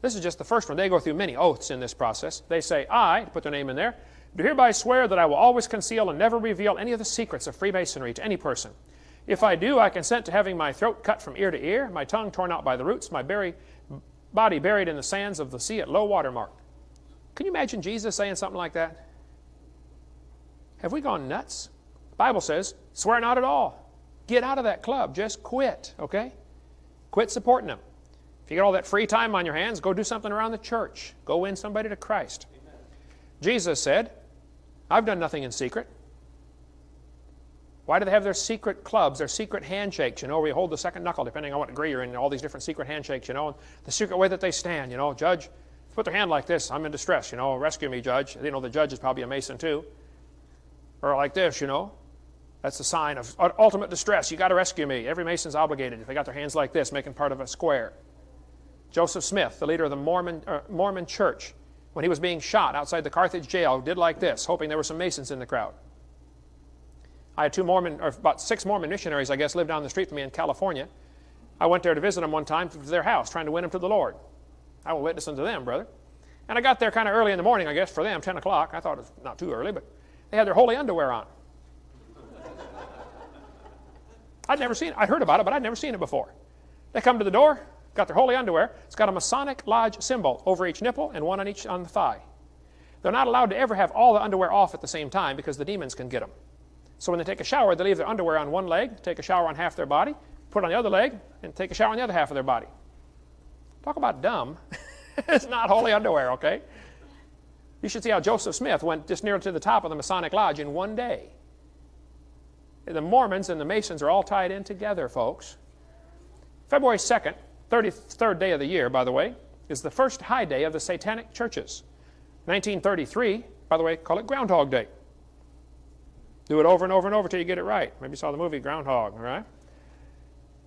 This is just the first one. They go through many oaths in this process. They say, I, put their name in there, do hereby swear that I will always conceal and never reveal any of the secrets of Freemasonry to any person. If I do, I consent to having my throat cut from ear to ear, my tongue torn out by the roots, my body buried in the sands of the sea at low water mark. Can you imagine Jesus saying something like that? Have we gone nuts? The Bible says, swear not at all. Get out of that club. Just quit, okay? Quit supporting them. If you get all that free time on your hands, go do something around the church. Go win somebody to Christ. Amen. Jesus said, I've done nothing in secret. Why do they have their secret clubs, their secret handshakes, where you hold the second knuckle, depending on what degree you're in, all these different secret handshakes, and the secret way that they stand, Judge, put their hand like this, I'm in distress, rescue me, Judge. The judge is probably a Mason too. Or like this, that's a sign of ultimate distress. You got to rescue me. Every Mason's obligated if they got their hands like this, making part of a square. Joseph Smith, the leader of the Mormon church, when he was being shot outside the Carthage jail, did like this, hoping there were some Masons in the crowd. I had about 6 Mormon missionaries, I guess, lived down the street from me in California. I went there to visit them one time to their house, trying to win them to the Lord. I will witness unto them, brother. And I got there kind of early in the morning, I guess, for them, 10 o'clock. I thought it was not too early, but they had their holy underwear on. I'd heard about it, but I'd never seen it before. They come to the door, got their holy underwear. It's got a Masonic Lodge symbol over each nipple and one on each on the thigh. They're not allowed to ever have all the underwear off at the same time because the demons can get them. So when they take a shower, they leave their underwear on one leg, take a shower on half their body, put it on the other leg, and take a shower on the other half of their body. Talk about dumb. It's not holy underwear, okay? You should see how Joseph Smith went just near to the top of the Masonic Lodge in one day. The Mormons and the Masons are all tied in together, folks. February 2nd, 33rd day of the year, by the way, is the first high day of the Satanic churches. 1933, by the way, call it Groundhog Day. Do it over and over and over till you get it right. Maybe you saw the movie Groundhog, all right?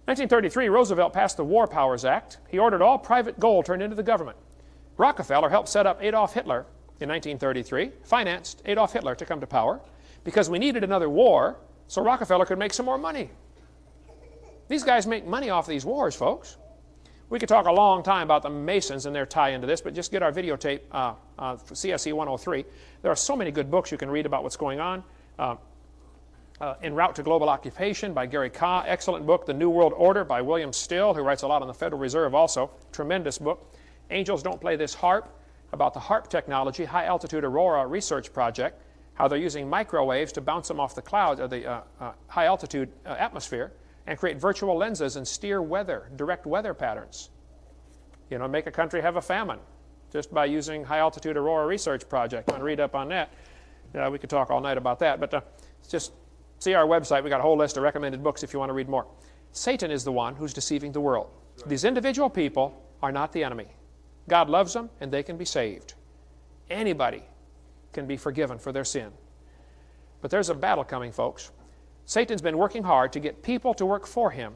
1933, Roosevelt passed the War Powers Act. He ordered all private gold turned into the government. Rockefeller helped set up Adolf Hitler in 1933 financed Adolf Hitler to come to power because we needed another war so Rockefeller could make some more money. These guys make money off these wars, folks. We could talk a long time about the Masons and their tie into this, but just get our videotape, CSE 103. There are so many good books you can read about what's going on. En Route to Global Occupation by Gary Kah, excellent book. The New World Order by William Still, who writes a lot on the Federal Reserve also, tremendous book. Angels Don't Play This Harp, about the HARP technology, High Altitude Aurora Research Project, how they're using microwaves to bounce them off the clouds of the high altitude atmosphere and create virtual lenses and steer weather, direct weather patterns. You know, make a country have a famine just by using High Altitude Aurora Research Project. Want to read up on that? We could talk all night about that, but just see our website. We got a whole list of recommended books if you want to read more. Satan is the one who's deceiving the world. These individual people are not the enemy. God loves them and they can be saved. Anybody can be forgiven for their sin. But there's a battle coming, folks. Satan's been working hard to get people to work for him.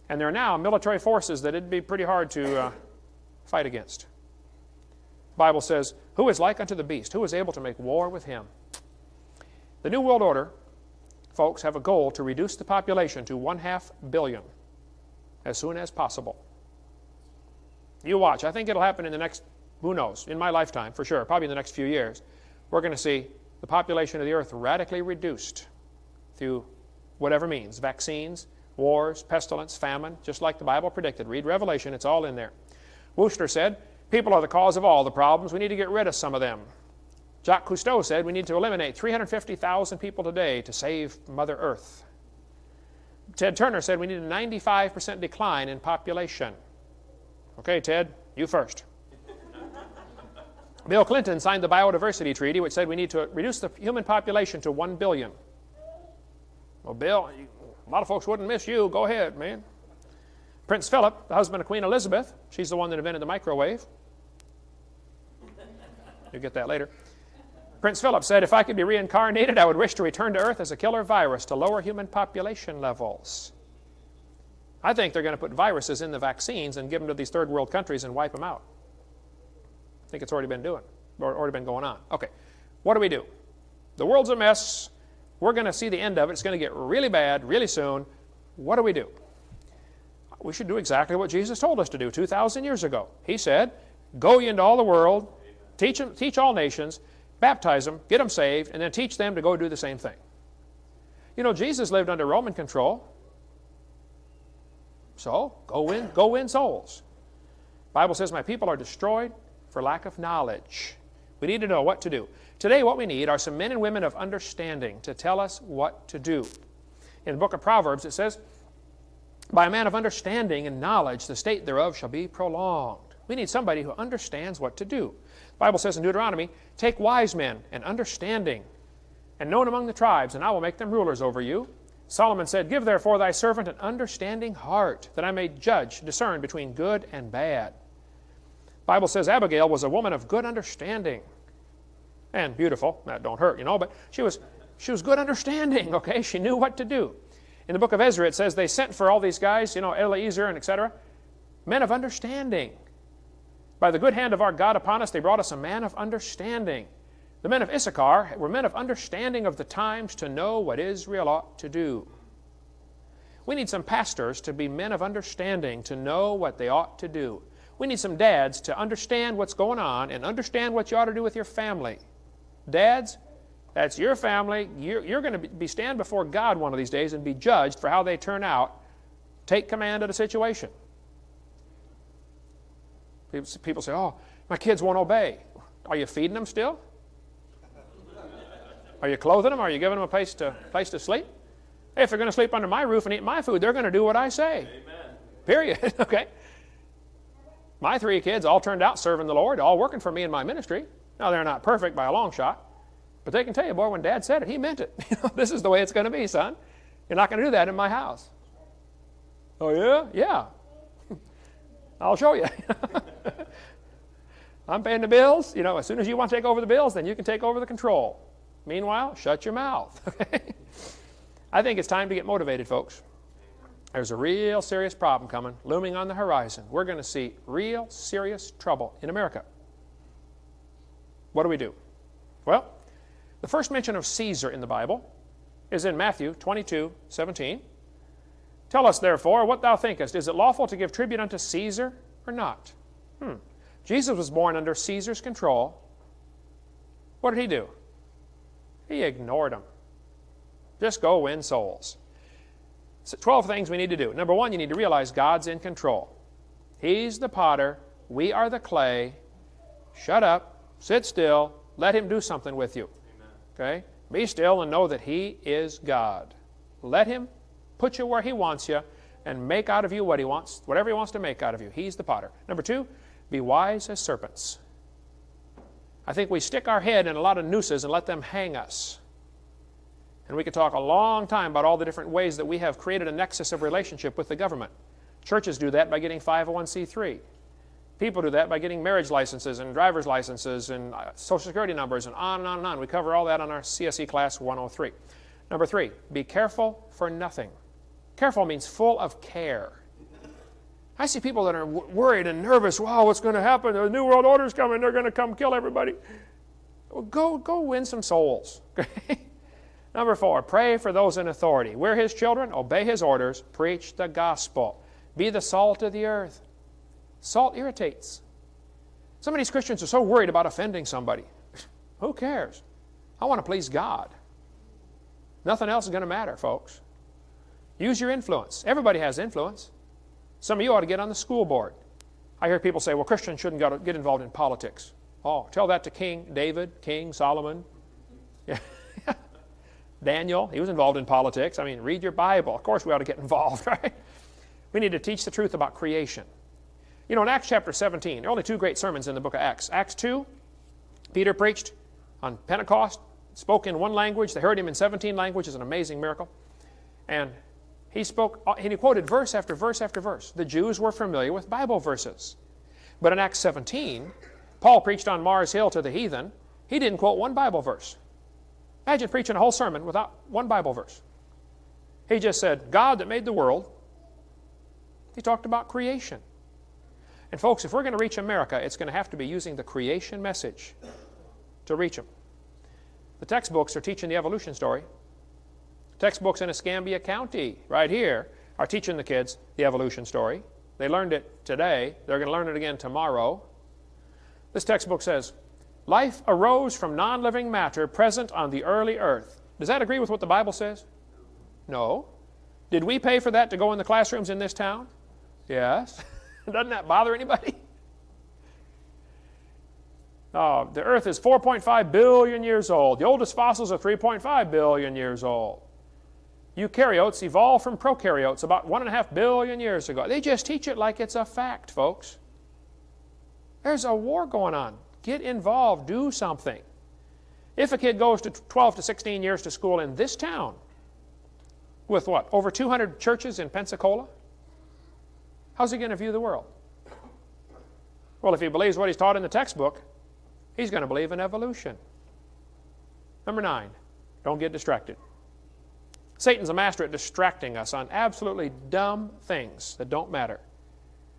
And there are now military forces that it'd be pretty hard to fight against. The Bible says, who is like unto the beast? Who is able to make war with him? The New World Order, folks, have a goal to reduce the population to 1/2 billion as soon as possible. You watch. I think it'll happen in the next, who knows, in my lifetime for sure, probably in the next few years. We're going to see the population of the earth radically reduced through whatever means, vaccines, wars, pestilence, famine, just like the Bible predicted. Read Revelation, it's all in there. Wooster said, people are the cause of all the problems. We need to get rid of some of them. Jacques Cousteau said we need to eliminate 350,000 people today to save Mother Earth. Ted Turner said we need a 95% decline in population. Okay, Ted, you first. Bill Clinton signed the Biodiversity Treaty, which said we need to reduce the human population to 1 billion. Well, Bill, a lot of folks wouldn't miss you. Go ahead, man. Prince Philip, the husband of Queen Elizabeth, she's the one that invented the microwave. You'll get that later. Prince Philip said, if I could be reincarnated, I would wish to return to Earth as a killer virus to lower human population levels. I think they're going to put viruses in the vaccines and give them to these third world countries and wipe them out. I think it's already been going on. Okay, what do we do? The world's a mess. We're going to see the end of it. It's going to get really bad really soon. What do we do? We should do exactly what Jesus told us to do 2,000 years ago. He said, go ye into all the world, teach all nations, baptize them, get them saved, and then teach them to go do the same thing. You know, Jesus lived under Roman control. So, go win souls. The Bible says, my people are destroyed for lack of knowledge. We need to know what to do. Today, what we need are some men and women of understanding to tell us what to do. In the book of Proverbs, it says, by a man of understanding and knowledge, the state thereof shall be prolonged. We need somebody who understands what to do. The Bible says in Deuteronomy, take wise men and understanding and known among the tribes, and I will make them rulers over you. Solomon said, give therefore thy servant an understanding heart, that I may discern between good and bad. The Bible says Abigail was a woman of good understanding. And beautiful. That don't hurt, you know, but she was good understanding, okay? She knew what to do. In the book of Ezra, it says they sent for all these guys, you know, Eliezer and etc., men of understanding. By the good hand of our God upon us, they brought us a man of understanding. The men of Issachar were men of understanding of the times to know what Israel ought to do. We need some pastors to be men of understanding to know what they ought to do. We need some dads to understand what's going on and understand what you ought to do with your family. Dads, that's your family. You're going to stand before God one of these days and be judged for how they turn out. Take command of the situation. People say, oh, my kids won't obey. Are you feeding them still? Are you clothing them? Are you giving them a place to sleep? Hey, if they're going to sleep under my roof and eat my food, they're going to do what I say. Amen. Period. Okay. My 3 kids all turned out serving the Lord, all working for me in my ministry. Now, they're not perfect by a long shot, but they can tell you, boy, when Dad said it, he meant it. This is the way it's going to be, son. You're not going to do that in my house. Oh, yeah? Yeah. I'll show you. I'm paying the bills. You know, as soon as you want to take over the bills, then you can take over the control. Meanwhile, shut your mouth. I think it's time to get motivated, folks. There's a real serious problem coming, looming on the horizon. We're going to see real serious trouble in America. what do? Well, the first mention of Caesar in the Bible is in Matthew 22:17. Tell us, therefore, what thou thinkest. Is it lawful to give tribute unto Caesar or not? Jesus was born under Caesar's control. What did he do? He ignored him. Just go win souls. So 12 things we need to do. Number one, you need to realize God's in control. He's the potter. We are the clay. Shut up. Sit still. Let him do something with you. Okay? Be still and know that he is God. Let him put you where he wants you and make out of you what he wants, whatever he wants to make out of you. He's the potter. Number two, be wise as serpents. I think we stick our head in a lot of nooses and let them hang us. And we could talk a long time about all the different ways that we have created a nexus of relationship with the government. Churches do that by getting 501c3. People do that by getting marriage licenses and driver's licenses and Social Security numbers and on and on and on. We cover all that on our CSE class 103. Number three, be careful for nothing. Careful means full of care. I see people that are worried and nervous. Wow, what's going to happen? The New World Order's coming. They're going to come kill everybody. Well, go win some souls. Number four, pray for those in authority. We're his children. Obey his orders. Preach the gospel. Be the salt of the earth. Salt irritates. Some of these Christians are so worried about offending somebody. Who cares? I want to please God. Nothing else is going to matter, folks. Use your influence. Everybody has influence. Some of you ought to get on the school board. I hear people say, well, Christians shouldn't get involved in politics. Oh, tell that to King David, King Solomon. Yeah. Daniel, he was involved in politics. I mean, read your Bible. Of course we ought to get involved, right? We need to teach the truth about creation. You know, in Acts chapter 17, there are only two great sermons in the book of Acts. Acts 2, Peter preached on Pentecost, spoke in one language. They heard him in 17 languages, an amazing miracle. And he spoke, and he quoted verse after verse after verse. The Jews were familiar with Bible verses. But in Acts 17, Paul preached on Mars Hill to the heathen. He didn't quote one Bible verse. Imagine preaching a whole sermon without one Bible verse. He just said, God that made the world. He talked about creation. And folks, if we're going to reach America, it's going to have to be using the creation message to reach them. The textbooks are teaching the evolution story. Textbooks in Escambia County, right here, are teaching the kids the evolution story. They learned it today. They're going to learn it again tomorrow. This textbook says, life arose from non-living matter present on the early earth. Does that agree with what the Bible says? No. Did we pay for that to go in the classrooms in this town? Yes. Doesn't that bother anybody? Oh, the earth is 4.5 billion years old. The oldest fossils are 3.5 billion years old. Eukaryotes evolved from prokaryotes about 1.5 billion years ago. They just teach it like it's a fact, folks. There's a war going on. Get involved. Do something. If a kid goes to 12 to 16 years to school in this town with what? Over 200 churches in Pensacola? How's he going to view the world? Well, if he believes what he's taught in the textbook, he's going to believe in evolution. Number 9, don't get distracted. Satan's a master at distracting us on absolutely dumb things that don't matter.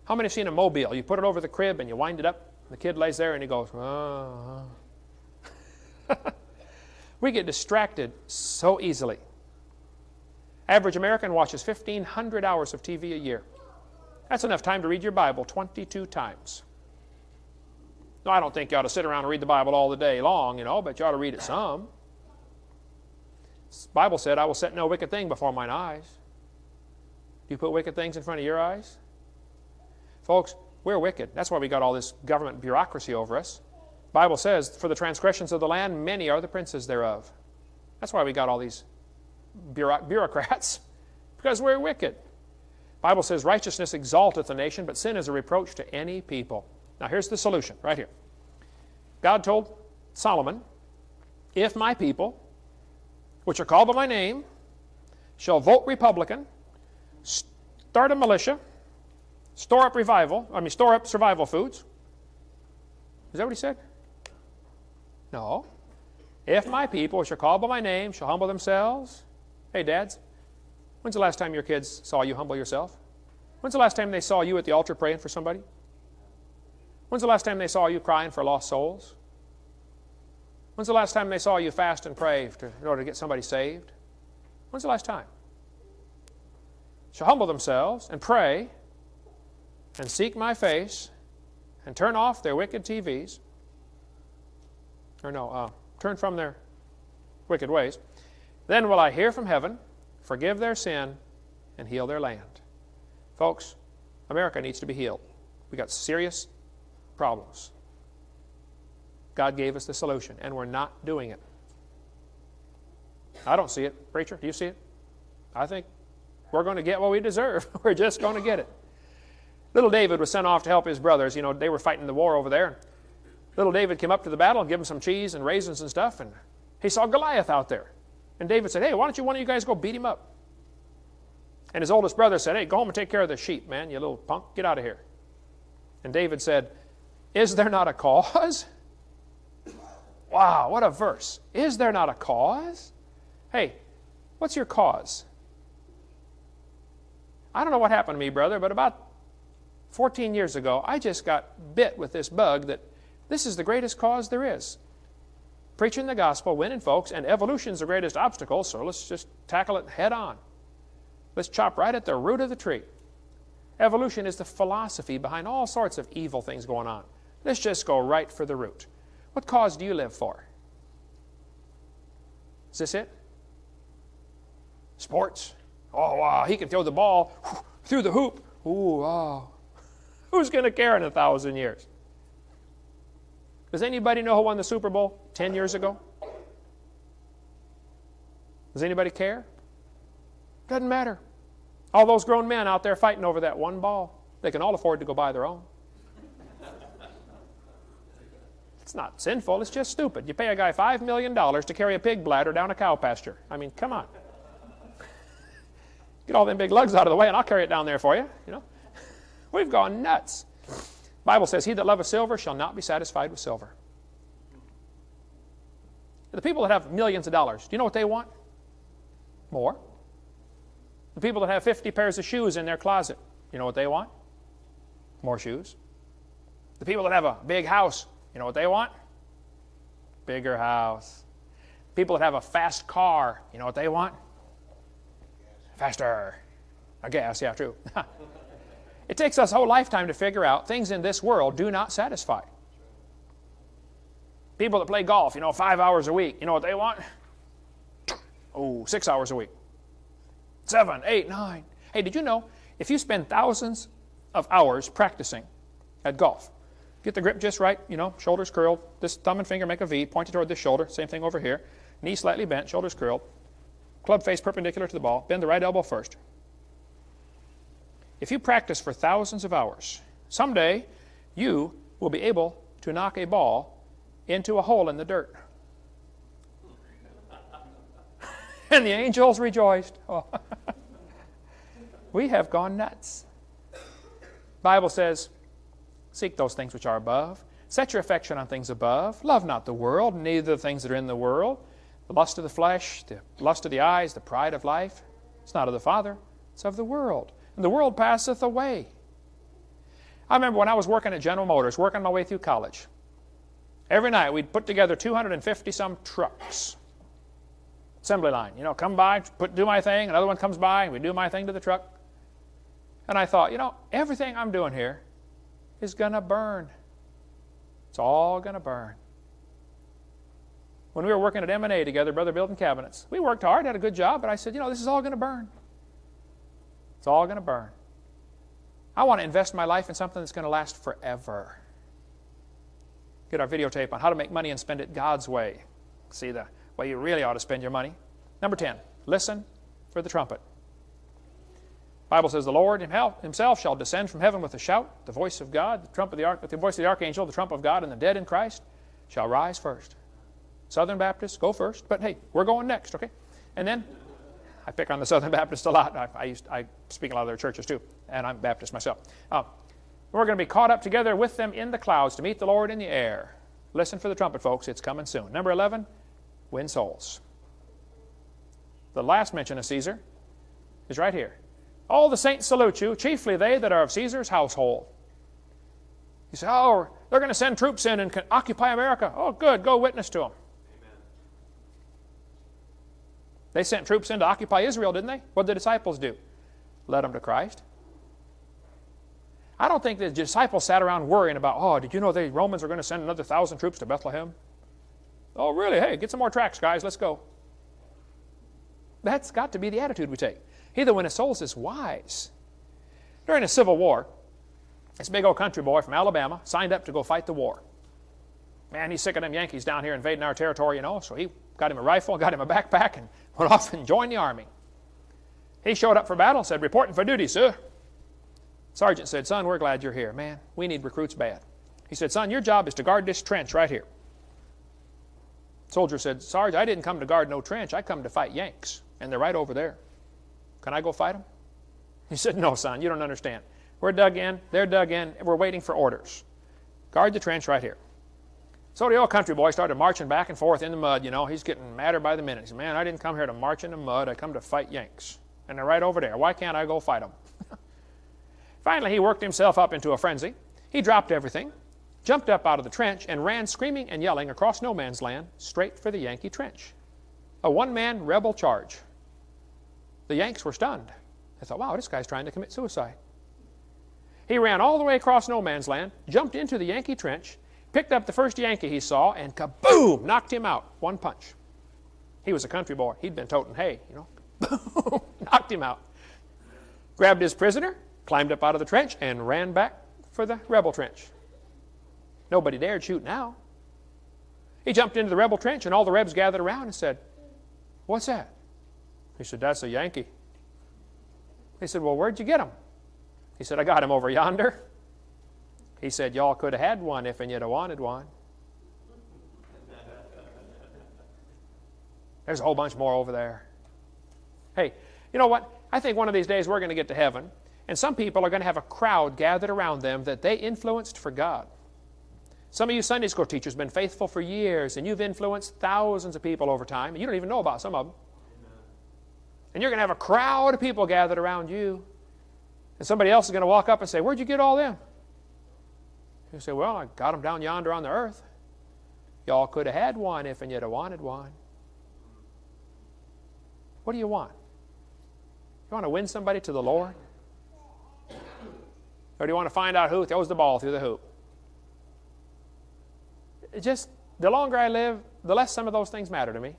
How many have seen a mobile? You put it over the crib and you wind it up, and the kid lays there and he goes, oh. We get distracted so easily. Average American watches 1,500 hours of TV a year. That's enough time to read your Bible 22 times. No, I don't think you ought to sit around and read the Bible all the day long, but you ought to read it some. The Bible said, I will set no wicked thing before mine eyes. Do you put wicked things in front of your eyes? Folks, we're wicked. That's why we got all this government bureaucracy over us. The Bible says, for the transgressions of the land, many are the princes thereof. That's why we got all these bureaucrats, because we're wicked. The Bible says, righteousness exalteth a nation, but sin is a reproach to any people. Now here's the solution, right here. God told Solomon, if my people, which are called by my name, shall vote Republican, start a militia, store up survival foods. Is that what he said? No. If my people, which are called by my name, shall humble themselves. Hey, dads, when's the last time your kids saw you humble yourself? When's the last time they saw you at the altar praying for somebody? When's the last time they saw you crying for lost souls? When's the last time they saw you fast and pray in order to get somebody saved? When's the last time? Shall humble themselves and pray and seek my face and turn off their wicked TVs. Turn from their wicked ways. Then will I hear from heaven, forgive their sin, and heal their land. Folks, America needs to be healed. We got serious problems. God gave us the solution, and we're not doing it. I don't see it. Preacher, do you see it? I think we're going to get what we deserve. We're just going to get it. Little David was sent off to help his brothers. You know, they were fighting the war over there. Little David came up to the battle and gave him some cheese and raisins and stuff, and he saw Goliath out there. And David said, hey, why don't one of you guys go beat him up? And his oldest brother said, hey, go home and take care of the sheep, man, you little punk. Get out of here. And David said, is there not a cause? Wow, what a verse. Is there not a cause? Hey, what's your cause? I don't know what happened to me, brother, but about 14 years ago, I just got bit with this bug that this is the greatest cause there is. Preaching the gospel, winning folks, and evolution's the greatest obstacle, so let's just tackle it head on. Let's chop right at the root of the tree. Evolution is the philosophy behind all sorts of evil things going on. Let's just go right for the root. What cause do you live for? Is this it? Sports. Oh, wow, he can throw the ball through the hoop. Ooh, wow. Who's going to care in 1,000 years? Does anybody know who won the Super Bowl 10 years ago? Does anybody care? Doesn't matter. All those grown men out there fighting over that one ball, they can all afford to go buy their own. It's not sinful, it's just stupid. You pay a guy $5 million to carry a pig bladder down a cow pasture. I mean, come on. Get all them big lugs out of the way and I'll carry it down there for you. You know, we've gone nuts. The Bible says, he that loveth silver shall not be satisfied with silver. The people that have millions of dollars, do you know what they want? More. The people that have 50 pairs of shoes in their closet, you know what they want? More shoes. The people that have a big house, you know what they want? Bigger house. People that have a fast car, you know what they want? Faster. A gas, yeah, true. It takes us a whole lifetime to figure out things in this world do not satisfy. People that play golf, 5 hours a week, you know what they want? 6 hours a week. 7, 8, 9. Hey, did you know if you spend thousands of hours practicing at golf, get the grip just right, shoulders curled, this thumb and finger make a V, pointed toward this shoulder, same thing over here, knee slightly bent, shoulders curled, club face perpendicular to the ball, bend the right elbow first. If you practice for thousands of hours, someday you will be able to knock a ball into a hole in the dirt. And the angels rejoiced. Oh. We have gone nuts. The Bible says, seek those things which are above. Set your affection on things above. Love not the world, neither the things that are in the world. The lust of the flesh, the lust of the eyes, the pride of life. It's not of the Father, it's of the world. And the world passeth away. I remember when I was working at General Motors, working my way through college. Every night we'd put together 250-some trucks. Assembly line, come by, do my thing, another one comes by, and we do my thing to the truck. And I thought, everything I'm doing here is going to burn. It's all going to burn. When we were working at M&A together, brother, building cabinets, we worked hard, had a good job, but I said, this is all going to burn. It's all going to burn. I want to invest my life in something that's going to last forever. Get our videotape on how to make money and spend it God's way. See the way you really ought to spend your money. Number 10, listen for the trumpet. The Bible says, the Lord himself shall descend from heaven with a shout, the voice of God, the voice of the archangel, the trump of God, and the dead in Christ shall rise first. Southern Baptists, go first, but hey, we're going next, okay? And then, I pick on the Southern Baptists a lot. I speak in a lot of their churches too, and I'm Baptist myself. We're going to be caught up together with them in the clouds to meet the Lord in the air. Listen for the trumpet, folks. It's coming soon. Number 11, win souls. The last mention of Caesar is right here. All the saints salute you, chiefly they that are of Caesar's household. You say, they're going to send troops in and occupy America. Oh, good, go witness to them. They sent troops in to occupy Israel, didn't they? What did the disciples do? Led them to Christ. I don't think the disciples sat around worrying about, oh, did you know the Romans are going to send another 1,000 troops to Bethlehem? Oh, really? Hey, get some more tracts, guys. Let's go. That's got to be the attitude we take. He that winneth souls is wise. During the Civil War, this big old country boy from Alabama signed up to go fight the war. Man, he's sick of them Yankees down here invading our territory, you know, so he got him a rifle, got him a backpack, and went off and joined the army. He showed up for battle and said, reporting for duty, sir. Sergeant said, son, we're glad you're here. Man, we need recruits bad. He said, son, your job is to guard this trench right here. Soldier said, Sarge, I didn't come to guard no trench. I come to fight Yanks, and they're right over there. Can I go fight them? He said, no, son, you don't understand. We're dug in, they're dug in, and we're waiting for orders. Guard the trench right here. So the old country boy started marching back and forth in the mud, you know. He's getting madder by the minute. He said, man, I didn't come here to march in the mud. I come to fight Yanks. And they're right over there. Why can't I go fight them? Finally, he worked himself up into a frenzy. He dropped everything, jumped up out of the trench, and ran screaming and yelling across no man's land straight for the Yankee trench. A one-man rebel charge. The Yanks were stunned. They thought, wow, this guy's trying to commit suicide. He ran all the way across no man's land, jumped into the Yankee trench, picked up the first Yankee he saw, and kaboom, knocked him out. One punch. He was a country boy. He'd been toting hay, you know. Boom, knocked him out. Grabbed his prisoner, climbed up out of the trench, and ran back for the rebel trench. Nobody dared shoot now. He jumped into the rebel trench, and all the rebs gathered around and said, what's that? He said, that's a Yankee. They said, well, where'd you get him? He said, I got him over yonder. He said, y'all could have had one if and you'd have wanted one. There's a whole bunch more over there. Hey, you know what? I think one of these days we're going to get to heaven, and some people are going to have a crowd gathered around them that they influenced for God. Some of you Sunday school teachers have been faithful for years, and you've influenced thousands of people over time, and you don't even know about some of them. And you're going to have a crowd of people gathered around you, and somebody else is going to walk up and say, where'd you get all them? You say, well, I got them down yonder on the earth. Y'all could have had one if and you'd have wanted one. What do you want? You want to win somebody to the Lord? Or do you want to find out who throws the ball through the hoop? Just, the longer I live, the less some of those things matter to me.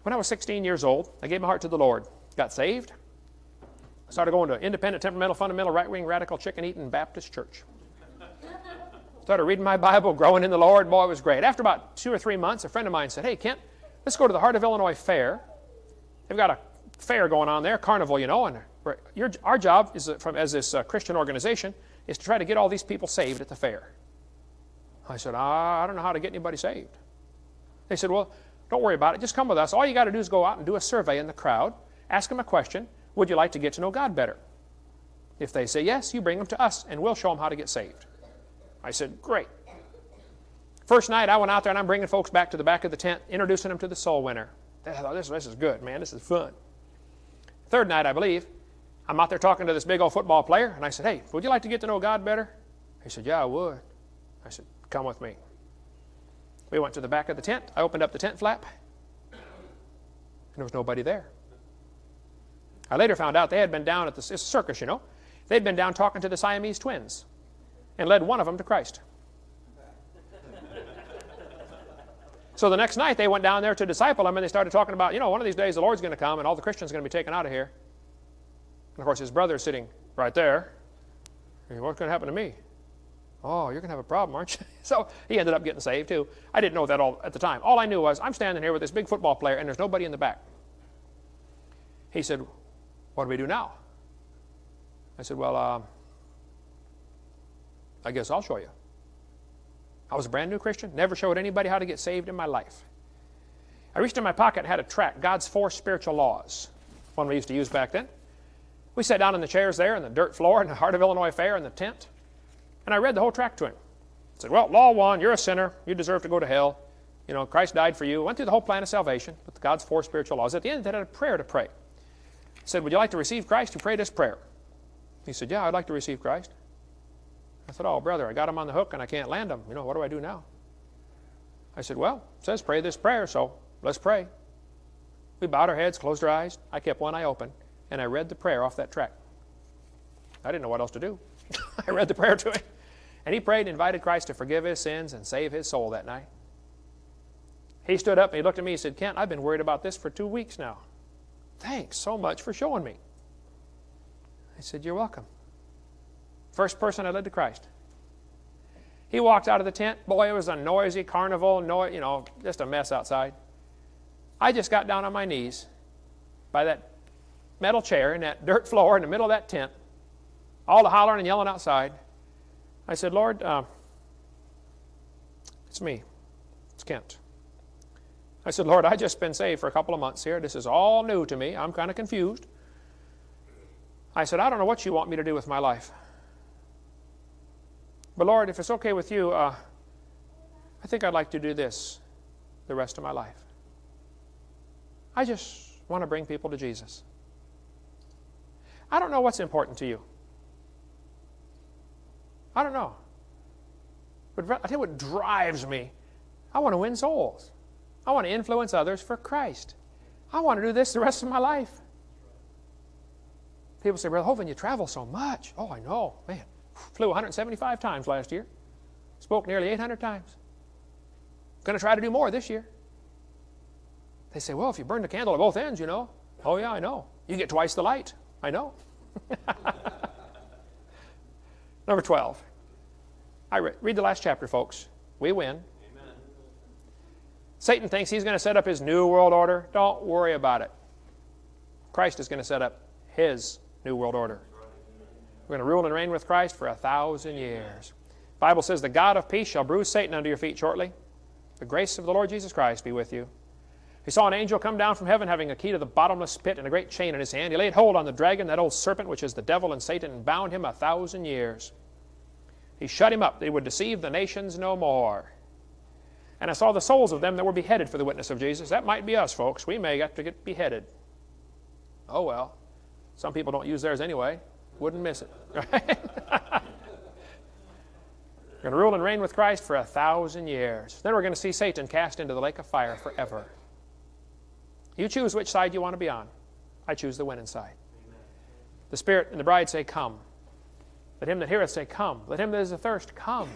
When I was 16 years old, I gave my heart to the Lord. Got saved. Started going to independent, temperamental, fundamental, right-wing, radical, chicken-eating Baptist church. Started reading my Bible, growing in the Lord. Boy, it was great. After about 2 or 3 months, a friend of mine said, hey, Kent, let's go to the Heart of Illinois Fair. They've got a fair going on there, carnival, you know, and our job is, as this Christian organization is to try to get all these people saved at the fair. I said, I don't know how to get anybody saved. They said, well, don't worry about it. Just come with us. All you got to do is go out and do a survey in the crowd. Ask them a question. Would you like to get to know God better? If they say yes, you bring them to us, and we'll show them how to get saved. I said, great. First night, I went out there, and I'm bringing folks back to the back of the tent, introducing them to the soul winner. I thought, this is good, man. This is fun. Third night, I believe, I'm out there talking to this big old football player, and I said, hey, would you like to get to know God better? He said, yeah, I would. I said, come with me. We went to the back of the tent. I opened up the tent flap, and there was nobody there. I later found out they had been down at the circus, you know. They'd been down talking to the Siamese twins and led one of them to Christ. So the next night they went down there to disciple them, and they started talking about, you know, one of these days the Lord's going to come and all the Christians are going to be taken out of here. And of course his brother's sitting right there. What's going to happen to me? Oh, you're going to have a problem, aren't you? So he ended up getting saved too. I didn't know that all at the time. All I knew was I'm standing here with this big football player and there's nobody in the back. He said, what do we do now? I said, well, I guess I'll show you. I was a brand new Christian, never showed anybody how to get saved in my life. I reached in my pocket and had a tract, God's 4 Spiritual Laws, one we used to use back then. We sat down in the chairs there in the dirt floor in the Heart of Illinois Fair in the tent, and I read the whole tract to him. I said, well, Law 1, you're a sinner, you deserve to go to hell. You know, Christ died for you. Went through the whole plan of salvation with God's 4 Spiritual Laws. At the end, they had a prayer to pray. I said, would you like to receive Christ? You pray this prayer. He said, yeah, I'd like to receive Christ. I said, oh, brother, I got him on the hook and I can't land him. You know, what do I do now? I said, well, it says pray this prayer, so let's pray. We bowed our heads, closed our eyes. I kept one eye open, and I read the prayer off that tract. I didn't know what else to do. I read the prayer to him. And he prayed and invited Christ to forgive his sins and save his soul that night. He stood up and he looked at me and said, Kent, I've been worried about this for 2 weeks now. Thanks so much for showing me. I said, you're welcome. First person I led to Christ. He walked out of the tent. Boy, it was a noisy carnival, just a mess outside. I just got down on my knees by that metal chair in that dirt floor in the middle of that tent, all the hollering and yelling outside. I said, Lord, it's me. It's Kent. I said, Lord, I've just been saved for a couple of months here. This is all new to me. I'm kind of confused. I said, I don't know what you want me to do with my life. But Lord, if it's okay with you, I think I'd like to do this the rest of my life. I just want to bring people to Jesus. I don't know what's important to you. I don't know. But I tell you what drives me. I want to win souls. I want to influence others for Christ. I want to do this the rest of my life. People say, Brother Hovind, you travel so much. Oh, I know. Man, flew 175 times last year. Spoke nearly 800 times. Going to try to do more this year. They say, well, if you burn the candle at both ends, Oh, yeah, I know. You get twice the light. I know. Number 12. Read the last chapter, folks. We win. Amen. Satan thinks he's going to set up his new world order. Don't worry about it. Christ is going to set up his new world order. We're going to rule and reign with Christ for 1,000 years. The Bible says, the God of peace shall bruise Satan under your feet shortly. The grace of the Lord Jesus Christ be with you. He saw an angel come down from heaven having a key to the bottomless pit and a great chain in his hand. He laid hold on the dragon, that old serpent, which is the devil and Satan, and bound him 1,000 years. He shut him up that he would deceive the nations no more. And I saw the souls of them that were beheaded for the witness of Jesus. That might be us, folks. We may have to get beheaded. Oh, well. Some people don't use theirs anyway. Wouldn't miss it. Right? We're going to rule and reign with Christ for 1,000 years. Then we're going to see Satan cast into the lake of fire forever. You choose which side you want to be on. I choose the winning side. Amen. The Spirit and the bride say, come. Let him that heareth say, come. Let him that is athirst, come.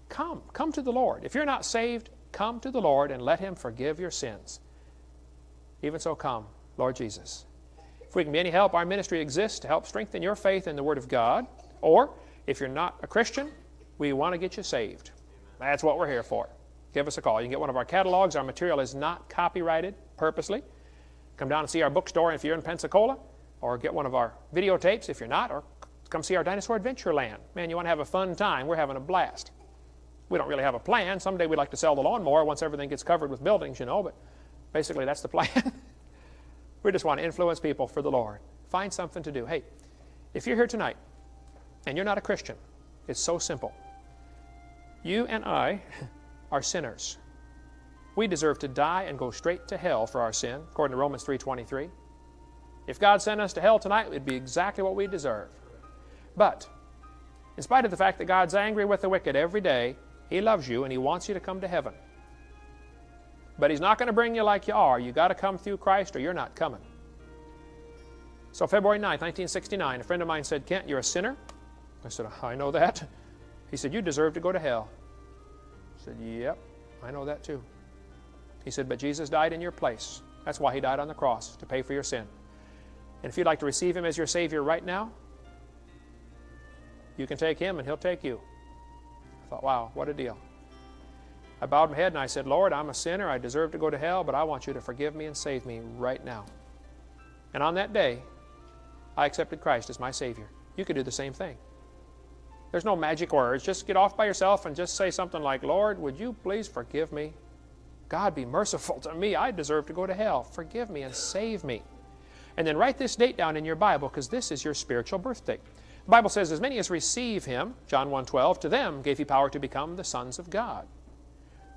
Come. Come to the Lord. If you're not saved, come to the Lord and let him forgive your sins. Even so, come, Lord Jesus. If we can be any help, our ministry exists to help strengthen your faith in the Word of God. Or, if you're not a Christian, we want to get you saved. Amen. That's what we're here for. Give us a call. You can get one of our catalogs. Our material is not copyrighted purposely. Come down and see our bookstore if you're in Pensacola, or get one of our videotapes if you're not, or come see our Dinosaur Adventureland. Man, you want to have a fun time. We're having a blast. We don't really have a plan. Someday we'd like to sell the lawnmower once everything gets covered with buildings, but basically that's the plan. We just want to influence people for the Lord. Find something to do. Hey, if you're here tonight and you're not a Christian, it's so simple. You and I are sinners. We deserve to die and go straight to hell for our sin, according to Romans 3:23. If God sent us to hell tonight, it would be exactly what we deserve. But, in spite of the fact that God's angry with the wicked every day, He loves you and He wants you to come to heaven. But He's not going to bring you like you are. You've got to come through Christ or you're not coming. So February 9th, 1969, a friend of mine said, Kent, you're a sinner? I said, I know that. He said, you deserve to go to hell. I said, yep, I know that too. He said, but Jesus died in your place. That's why He died on the cross, to pay for your sin. And if you'd like to receive Him as your Savior right now, you can take Him and He'll take you. I thought, wow, what a deal. I bowed my head and I said, Lord, I'm a sinner. I deserve to go to hell, but I want you to forgive me and save me right now. And on that day, I accepted Christ as my Savior. You could do the same thing. There's no magic words. Just get off by yourself and just say something like, Lord, would you please forgive me? God, be merciful to me. I deserve to go to hell. Forgive me and save me. And then write this date down in your Bible, because this is your spiritual birthday. The Bible says, as many as receive Him, John 1:12, to them gave He power to become the sons of God.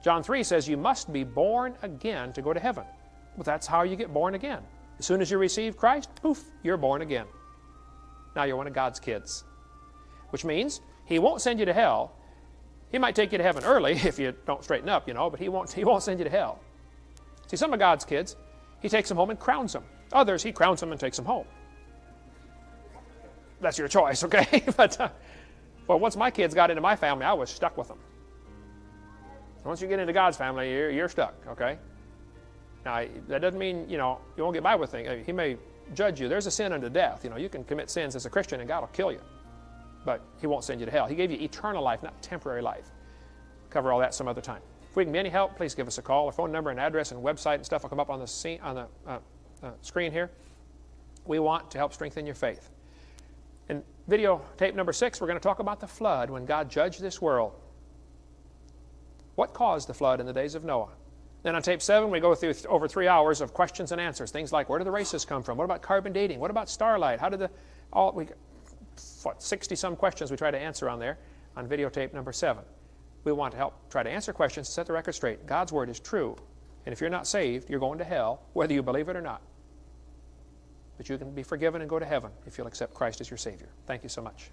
John 3 says you must be born again to go to heaven. Well, that's how you get born again. As soon as you receive Christ, poof, you're born again. Now you're one of God's kids. Which means He won't send you to hell. He might take you to heaven early if you don't straighten up, but He won't send you to hell. See, some of God's kids, he takes them home and crowns them. Others, he crowns them and takes them home. That's your choice, okay? But well, once my kids got into my family, I was stuck with them. Once you get into God's family, you're stuck, okay? Now, that doesn't mean, you won't get by with things. He may judge you. There's a sin unto death. You can commit sins as a Christian and God will kill you. But he won't send you to hell. He gave you eternal life, not temporary life. Cover all that some other time. If we can be any help, please give us a call. Our phone number and address and website and stuff will come up on the screen here. We want to help strengthen your faith. In video tape number 6, we're going to talk about the flood when God judged this world. What caused the flood in the days of Noah? Then on tape 7, we go through over 3 hours of questions and answers. Things like, where did the races come from? What about carbon dating? What about starlight? How did 60-some questions we try to answer on there on videotape number 7. We want to help try to answer questions, set the record straight. God's Word is true. And if you're not saved, you're going to hell, whether you believe it or not. But you can be forgiven and go to heaven if you'll accept Christ as your Savior. Thank you so much.